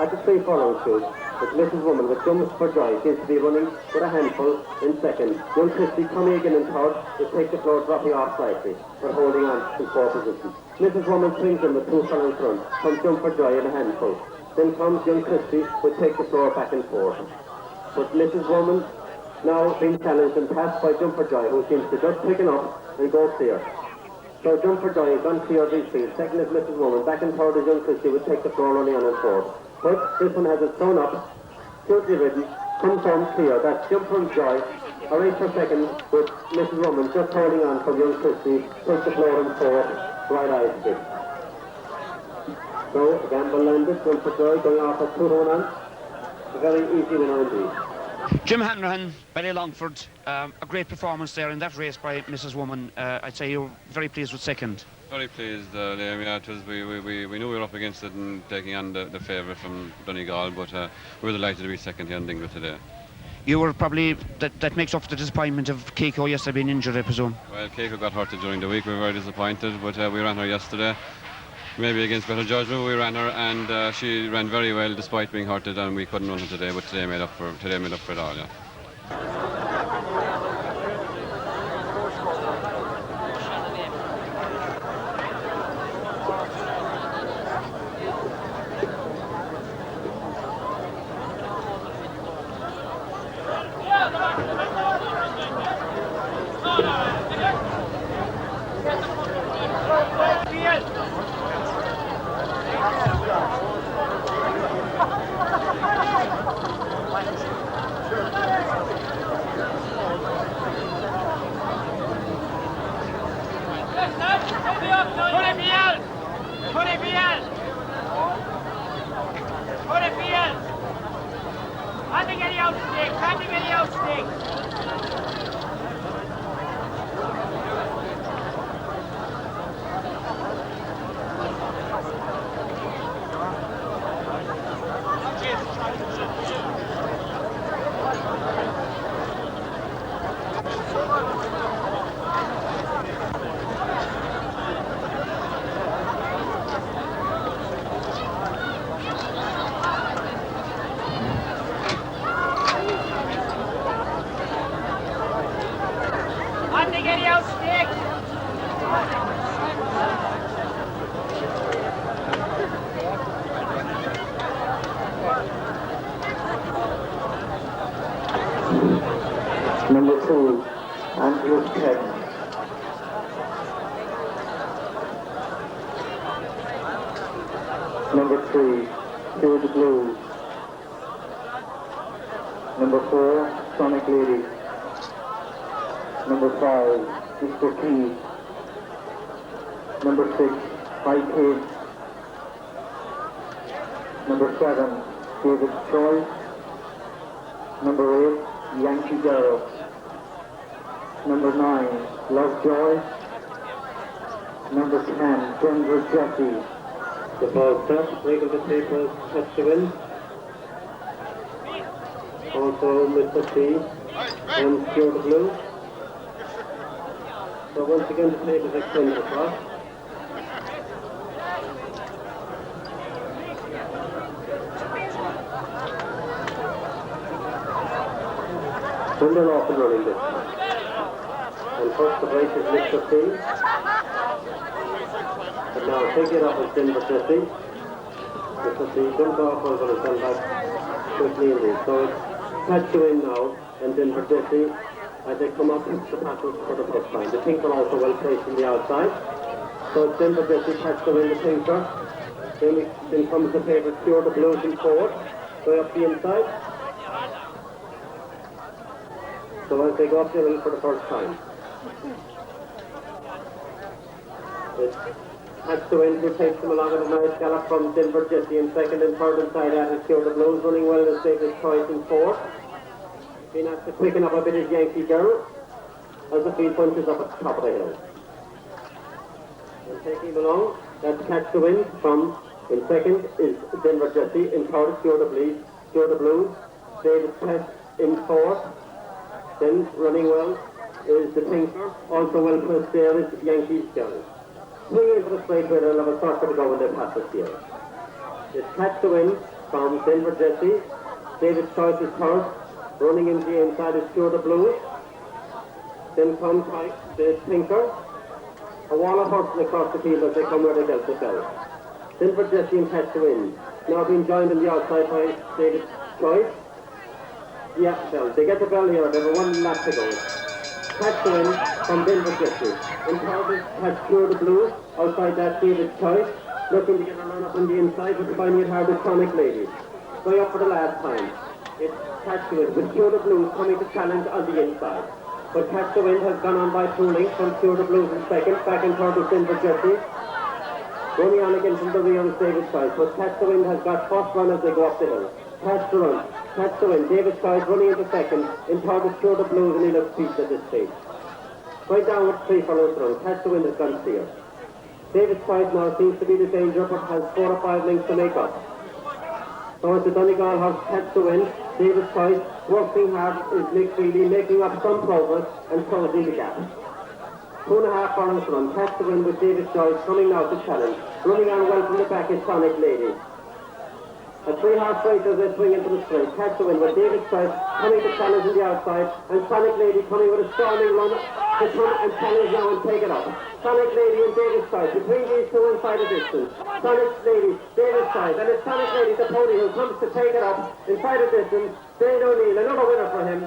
At the 3 furlong shoot, it's Mrs. Woman with Dumper Joy seems to be running with a handful in second. Young Christie coming again in third, with Take the Floor dropping off slightly, but holding on to 4 position. Mrs. Woman swings in with 2 furlong front, from Dumper Joy in a handful. Then comes young Christie with Take the Floor back and forth. But Mrs. Woman now being challenged and passed by Dumper Joy, who seems to just pick it up and go clear. So Dumper Joy is on clear of these fields. Second is Mrs. Woman. Back and third is young Christie would Take the Floor running on and fourth. But this one has it thrown up, cutely ridden, comes home clear. That's Dumper Joy, a race for second with Mrs. Woman just holding on from young Christie. Take the Floor in fourth, Bright Eyes fifth. So a gamble landed, Dumper Joy going off at 2 to 1 on. A very easy winner indeed. Jim Hanrahan, Billy Longford, a great performance there in that race by Mrs. Woman. I'd say you're very pleased with second. Very pleased, Liam. Yeah, it was, we knew we were up against it and taking on the favourite from Donegal, but we were delighted to be second here in Dingle today. You were probably, that makes up for the disappointment of Keiko yesterday being injured, I presume. Well, Keiko got hurt during the week. We were very disappointed, but we ran her yesterday. Maybe against better judgment, we ran her, and she ran very well despite being hurted, and we couldn't run her today, but today made up for it all, yeah. Ted. Number 3, Cure the Blues. Number 4, Sonic Lady. Number 5, Mr. Key. Number 6, High Kid. Number 7, David's Choice. Number 8, Yankee Girl. Number 9, Lovejoy. Number 10, Denver Jessie. The ball set, breaking the tables, catch the wind. Also Mr. C and Cure the Blue. So once again the tables extended across. Then they're off and running this time. And first the race is Mr. C. But now taking it off with Denver Jessie. Mr. C comes off over and comes back quickly indeed. So it's catch the wind now and Denver Jessie as they come up the passes for the first time. The Tinker also well placed from the outside. So it's Denver Jessie catch the wind, the Tinker. Then comes the favourite Cure the Blues in forward. Go up the inside. So as they go up the hill for the first time. It's catch the wind who takes them along at a nice gallop from Denver Jessie in second and third inside at is Cure the Blues running well as David's Choice in fourth. Being asked to quicken up a bit is Yankee Girl as the field punches up at the top of the hill. And taking him along, that's catch the wind from in second is Denver Jessie, in third is Cure the Blues, David's Choice in fourth. Then running well is the Tinker, also well placed there is Yankee Girl. Swinging into the straightaway, they'll have a circle to go when they pass this here. It's catch the wind from Denver Jessie. David's Choice is third. Running into the inside is Cure the Blues. Then comes the Tinker. A wall of horsemen across the field as they come where they dealt the bell. Denver Jessie and catch the wind. Now being joined on the outside by David's Choice. Yeah, bell. They get the bell here. They have one lap to go. Catch the wind from Denver Jessie. In third is catch Cure the Blues. Outside that, David's Choice. Looking to get a run up on the inside, but finding it hard with Sonic Lady. Going up for the last time. It's catch the wind with Cure the Blues coming to challenge on the inside. But catch the wind has gone on by 2 lengths from Cure the Blues in second. Back in third is Denver Jessie. Running on again from the rear is David's Choice. But catch the wind has got first run as they go up the hill. Catch the run. Catch the wind. David's Choice running into second. In third is Cure the Blues and he looks peached at this stage. Right down with 3 furlongs to run. Catch the wind has gone clear. David's Choice now seems to be the danger but has 4 or 5 lengths to make up. So it's the Donegal horse catch the wind. David's Choice working hard is Mick Feely making up some progress and closing the gap. 2.5 furlongs to run. Catch the wind with David's Choice coming now to challenge. Running on well from the back is Sonic Lady. A 3.5 straight as they swing into the straight. Catch the wind with David's Choice coming to challenge on the outside and Sonic Lady coming with a storming run to come and challenge now and take it up. Sonic Lady and David's Choice between these two inside a distance. Sonic Lady, David's Choice, and it's Sonic Lady, the pony, who comes to take it up inside a distance. Dane O'Neill, another winner for him.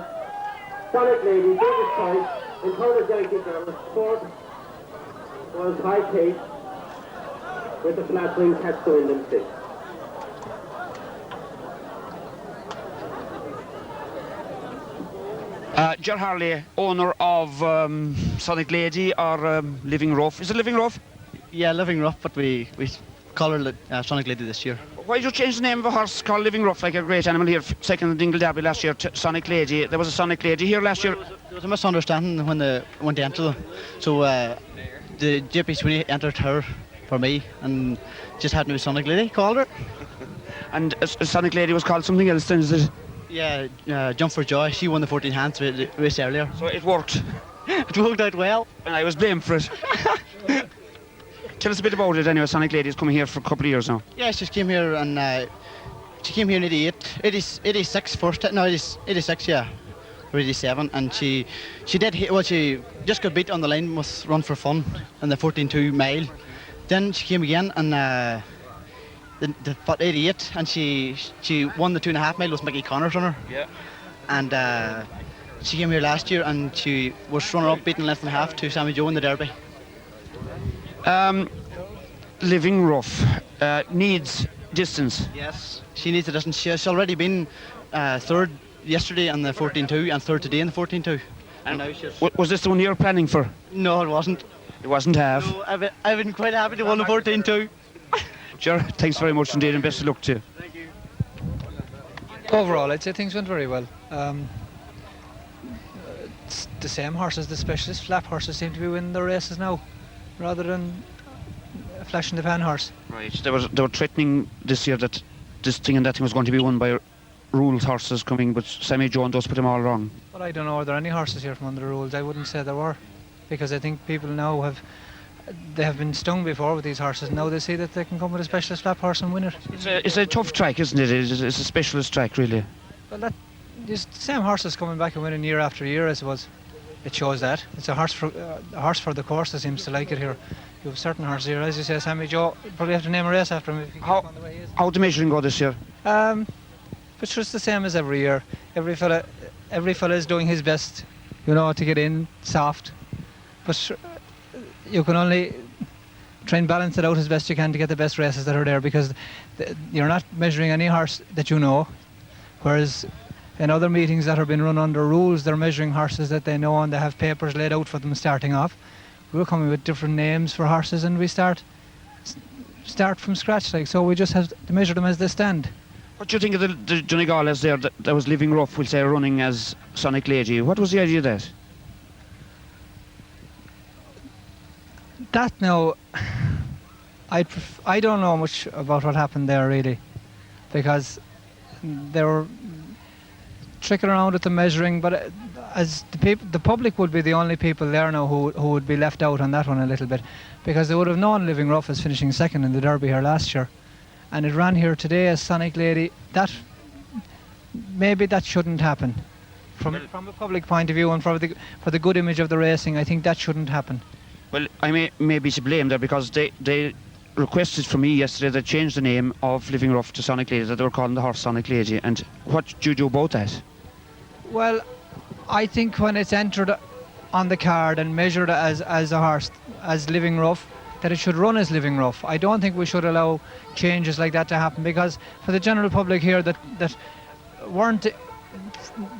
Sonic Lady, David's Choice, and third is Yankee Girl. Fourth was High Kate with the flat wing catch the wind in sixth. Ger Harley, owner of Sonic Lady or Living Rough. Is it Living Rough? Yeah, Living Rough, but we call her Sonic Lady this year. Why did you change the name of a horse called Living Rough, like a great animal here, second in the Dingle Derby last year, Sonic Lady? There was a Sonic Lady here last year. There was a misunderstanding when they went to enter them. So the JP Sweeney entered her for me and just had no Sonic Lady, called her. And Sonic Lady was called something else then, is it? Yeah, Jump for Joy. She won the 14 hands race earlier. So it worked? It worked out well. And I was blamed for it. Tell us a bit about it anyway. Sonic Lady is coming here for a couple of years now. Yeah, she came here and she came here in 86 first. No, 86, yeah. Or 87, and she did, well, she just got beat on the line with Run for Fun in the 14.2 mile. Then she came again and the 88, and she won the 2.5 mile with Mickey Connor's runner. Yeah. And She came here last year and she was runner-up, beaten length and a half to Sammy Joe in the Derby. Living Rough needs distance. Yes, she needs a distance. She's already been third yesterday on the 14.2 and third today in the 14.2. And now she's... Was this the one you were planning for? No, it wasn't. It wasn't half? No, I've been quite happy to win the 14.2. Sure, thanks very much indeed and best of luck to you. Thank you. Overall, I'd say things went very well. It's the same horses, the specialist flap horses seem to be winning the races now, rather than a flash in the pan horse. Right, they were threatening this year that this thing and that thing was going to be won by rules horses coming, but Sammy Joe does put them all wrong. But I don't know, are there any horses here from under the rules? I wouldn't say there were, because I think people now they have been stung before with these horses. Now they see that they can come with a specialist flap horse and win it. It's a tough track, isn't it? It's a specialist track, really. Well, there's the same horses coming back and winning year after year, I suppose. It shows that. It's a horse for the course that seems to like it here. You have certain horses here, as you say, Sammy Joe, probably have to name a race after him if you keep on the way he is. How'd the measuring go this year? It's just the same as every year. Every fella is doing his best, to get in soft. But you can only try and balance it out as best you can to get the best races that are there, because you're not measuring any horse that you know, whereas in other meetings that are being run under rules, they're measuring horses that they know and they have papers laid out for them starting off. We're coming with different names for horses and we start from scratch, so we just have to measure them as they stand. What do you think of the Donegal as there that was Living Rough, we'll say, running as Sonic Lady? What was the idea of that? That now, I don't know much about what happened there really, because they were tricking around with the measuring, but as the public would be the only people there now who would be left out on that one a little bit, because they would have known Living Rough as finishing second in the Derby here last year, and it ran here today as Sonic Lady. Maybe that shouldn't happen. From a public point of view and for the good image of the racing, I think that shouldn't happen. Well, I may be to blame there, because they requested from me yesterday they changed the name of Living Rough to Sonic Lady, that they were calling the horse Sonic Lady. And what do you do about that? Well, I think when it's entered on the card and measured as a horse, as Living Rough, that it should run as Living Rough. I don't think we should allow changes like that to happen, because for the general public here that weren't,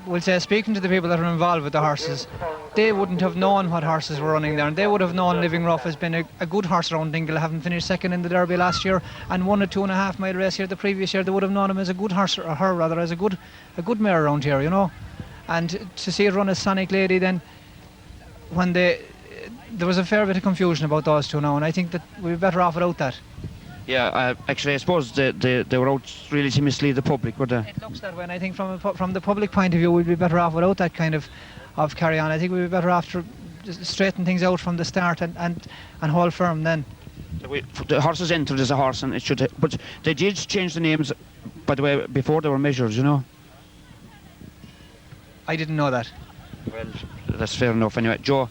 we'll say, speaking to the people that are involved with the horses, they wouldn't have known what horses were running there, and they would have known Living Rough has been a good horse around Dingle, having finished second in the Derby last year and won a 2.5 mile race here the previous year. They would have known him as a good horse, or her rather, as a good mare around here, And to see it run as Sonic Lady, then when there was a fair bit of confusion about those two now, and I think that we'd be better off without that. Yeah, actually I suppose they were out really to mislead the public, were they? It looks that way, and I think from the public point of view we'd be better off without that kind of carry on. I think we'd be better off to just straighten things out from the start and hold firm then. The horses entered as a horse, and it should. But they did change the names, by the way, before they were measured, I didn't know that. Well, that's fair enough anyway. Joe,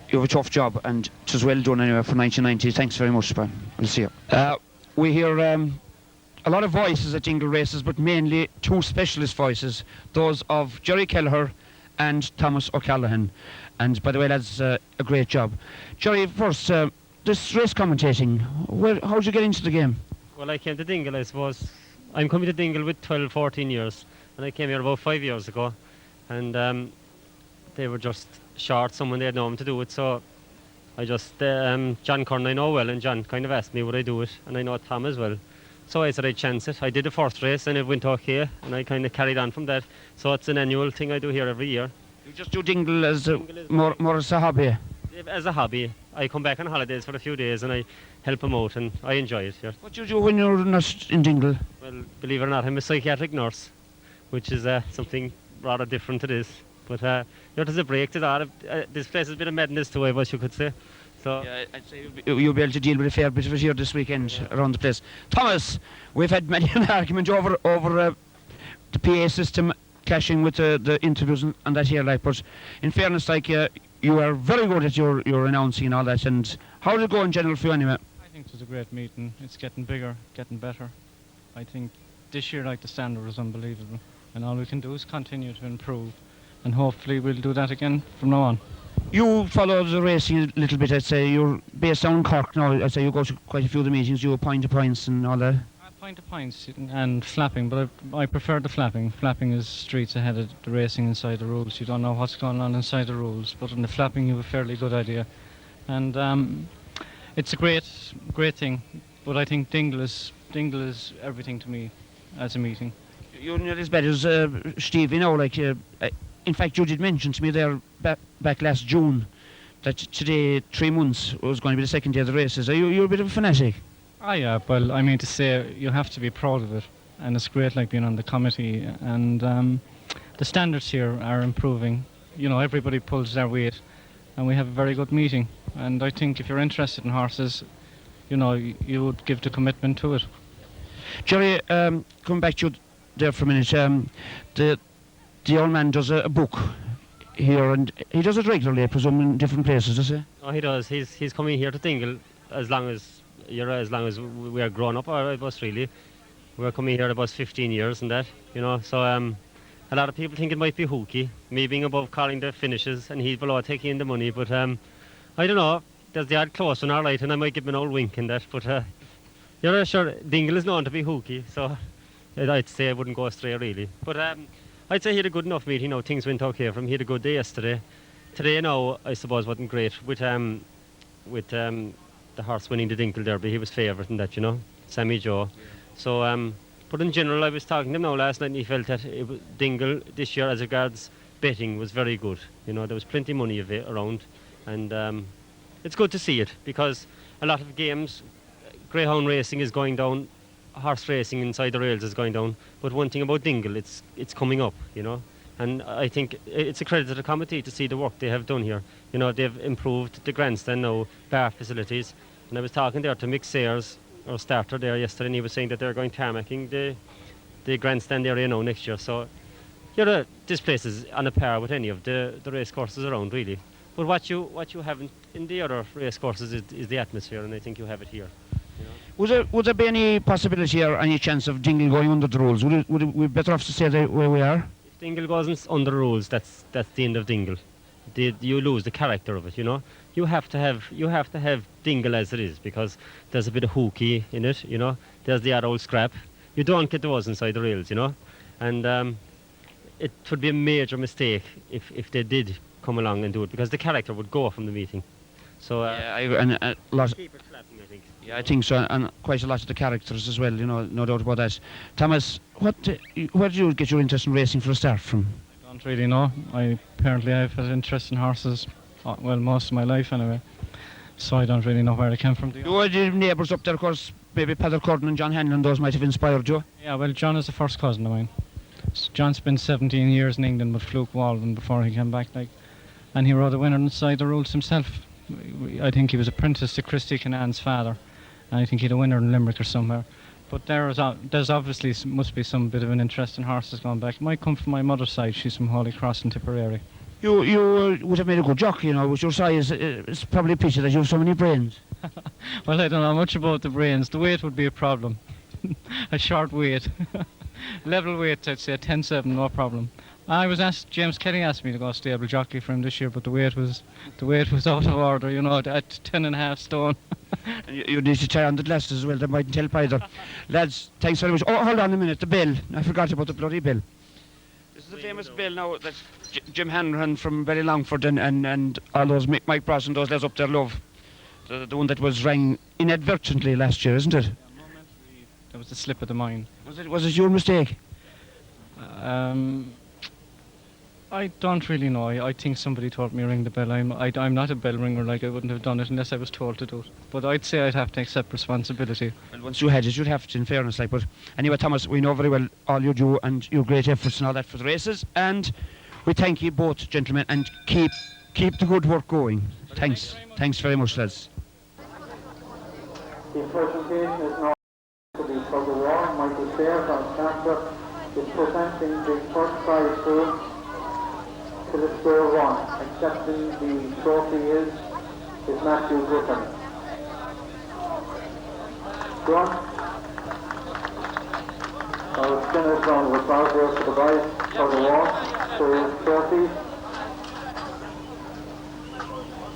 you have a tough job, and it was well done anyway for 1990. Thanks very much, man. We'll see you. We hear a lot of voices at Dingle Races, but mainly two specialist voices, those of Jerry Kelleher and Thomas O'Callaghan. And by the way, that's a great job. Jerry, first, this race commentating, how did you get into the game? Well, I came to Dingle, I suppose. I'm coming to Dingle with 12, 14 years, and I came here about 5 years ago. And they were just short someone they had known to do it, so I just John Curran I know well, and John kind of asked me would I do it, and I know Tom as well, so I said I'd chance it. I did the first race and it went okay, and I kind of carried on from that, so it's an annual thing I do here every year. You just do Dingle as more as a hobby? As a hobby. I come back on holidays for a few days and I help them out, and I enjoy it here. What do you do when you're not in Dingle? Well, believe it or not, I'm a psychiatric nurse, which is something rather different to this, but there's a break to that. This place has been a madness to, I guess you could say. So yeah, I'd say you'll be able to deal with a fair bit of it here this weekend around the place. Thomas, we've had many an argument over the PA system clashing with the interviews and that here, but in fairness, you are very good at your announcing and all that. And how did it go in general for you anyway? I think it was a great meeting. It's getting bigger, getting better. I think this year, the standard was unbelievable. And all we can do is continue to improve and hopefully we'll do that again from now on. You follow the racing a little bit, I'd say. You're based down in Cork now. I'd say you go to quite a few of the meetings, you point to points and all that. Point to points and flapping, but I prefer the flapping. Flapping is streets ahead of the racing inside the rules. You don't know what's going on inside the rules, but in the flapping you have a fairly good idea. And it's a great thing, but I think Dingle is everything to me as a meeting. You're not as bad as Steve, you know, like, in fact, you did mention to me there back last June that today, 3 months, was going to be the second day of the races. You're a bit of a fanatic. Yeah, well, I mean to say, you have to be proud of it, and it's great like being on the committee, and the standards here are improving. You know, everybody pulls their weight, and we have a very good meeting, and I think if you're interested in horses, you know, you would give the commitment to it. Jerry, coming back to you there for a minute, the old man does a book here, and he does it regularly, I presume, in different places, does he? Oh, he does. He's coming here to Dingle as long as we are grown up, or us really. We're coming here about 15 years and that, you know, so a lot of people think it might be hooky, me being above calling the finishes and he's below taking in the money, but I don't know, there's the odd close one alright, and I might give him an old wink in that, but you're sure Dingle is known to be hooky, so I'd say I wouldn't go astray really. But I'd say he had a good enough meeting, you know, things went okay for him. He had a good day yesterday. Today, now, I suppose wasn't great with the horse winning the Dingle Derby. He was favourite in that, you know, Sammy Joe. Yeah. So, but in general, I was talking to him now last night, and he felt that Dingle this year, as regards betting, was very good. You know, there was plenty of money around, and it's good to see it, because a lot of games, greyhound racing is going down, horse racing inside the rails is going down. But one thing about Dingle, it's coming up, you know. And I think it's a credit to the committee to see the work they have done here. You know, they've improved the grandstand now, bar facilities. And I was talking there to Mick Sayers, our starter there yesterday, and he was saying that they're going tarmacking the grandstand area now next year. So, you know, this place is on a par with any of the race courses around, really. But what you haven't in the other race courses is the atmosphere, and I think you have it here. You know? Would there be any possibility or any chance of Dingle going under the rules? Would we better off to stay where we are? If Dingle goes under the rules, that's the end of Dingle. You lose the character of it, you know. You have to have Dingle as it is, because there's a bit of hooky in it, you know. There's the odd old scrap. You don't get those inside the rails, you know. And it would be a major mistake if they did come along and do it, because the character would go from the meeting. So yeah, keep it flapping, I think. Yeah, I think so, and quite a lot of the characters as well, you know, no doubt about that. Thomas, where did you get your interest in racing for a start from? I don't really know. Apparently I've had interest in horses, well, most of my life anyway. So I don't really know where it came from. You had your neighbours up there, of course, maybe Padder Curtin and John Hanlon, those might have inspired you. Yeah, well, John is a first cousin of mine. John spent 17 years in England with Fluke Walden before he came back, and he rode a winner inside the rules himself. I think he was apprenticed to Christy Canan's father, and I think he had a winner in Limerick or somewhere. But there's obviously must be some bit of an interest in horses going back. It might come from my mother's side. She's from Holy Cross in Tipperary. You would have made a good jockey, you know, with your size. It's probably a pity that you have so many brains. Well, I don't know much about the brains. The weight would be a problem. A short weight. Level weight, I'd say 10-7, no problem. James Kelly asked me to go stable jockey for him this year, but the weight was out of order, you know, at 10.5 stone. You need to tie on the glasses as well, they mightn't help either. Lads, thanks very much. Oh, hold on a minute, the bell. I forgot about the bloody bell. This is the famous bell now that Jim Hanrahan from Very Longford and all those Mike Bross and those lads up there love. The one that was rang inadvertently last year, isn't it? That was a slip of the mind. Was it your mistake? I don't really know. I think somebody told me to ring the bell. I'm not a bell ringer, like I wouldn't have done it unless I was told to do it. But I'd say I'd have to accept responsibility. Well, once you had it, you'd have to, in fairness. But anyway, Thomas, we know very well all you do and your great efforts and all that for the races. And we thank you both, gentlemen, and keep the good work going. Thanks. Thanks very much, lads. The presentation is now to be for the war. Michael Sayers on Chancellor is presenting the first prize pool to the square one. Accepting the trophy is Matthew Griffin. Go on. generous round of applause there for the boys for the walk, for his trophies.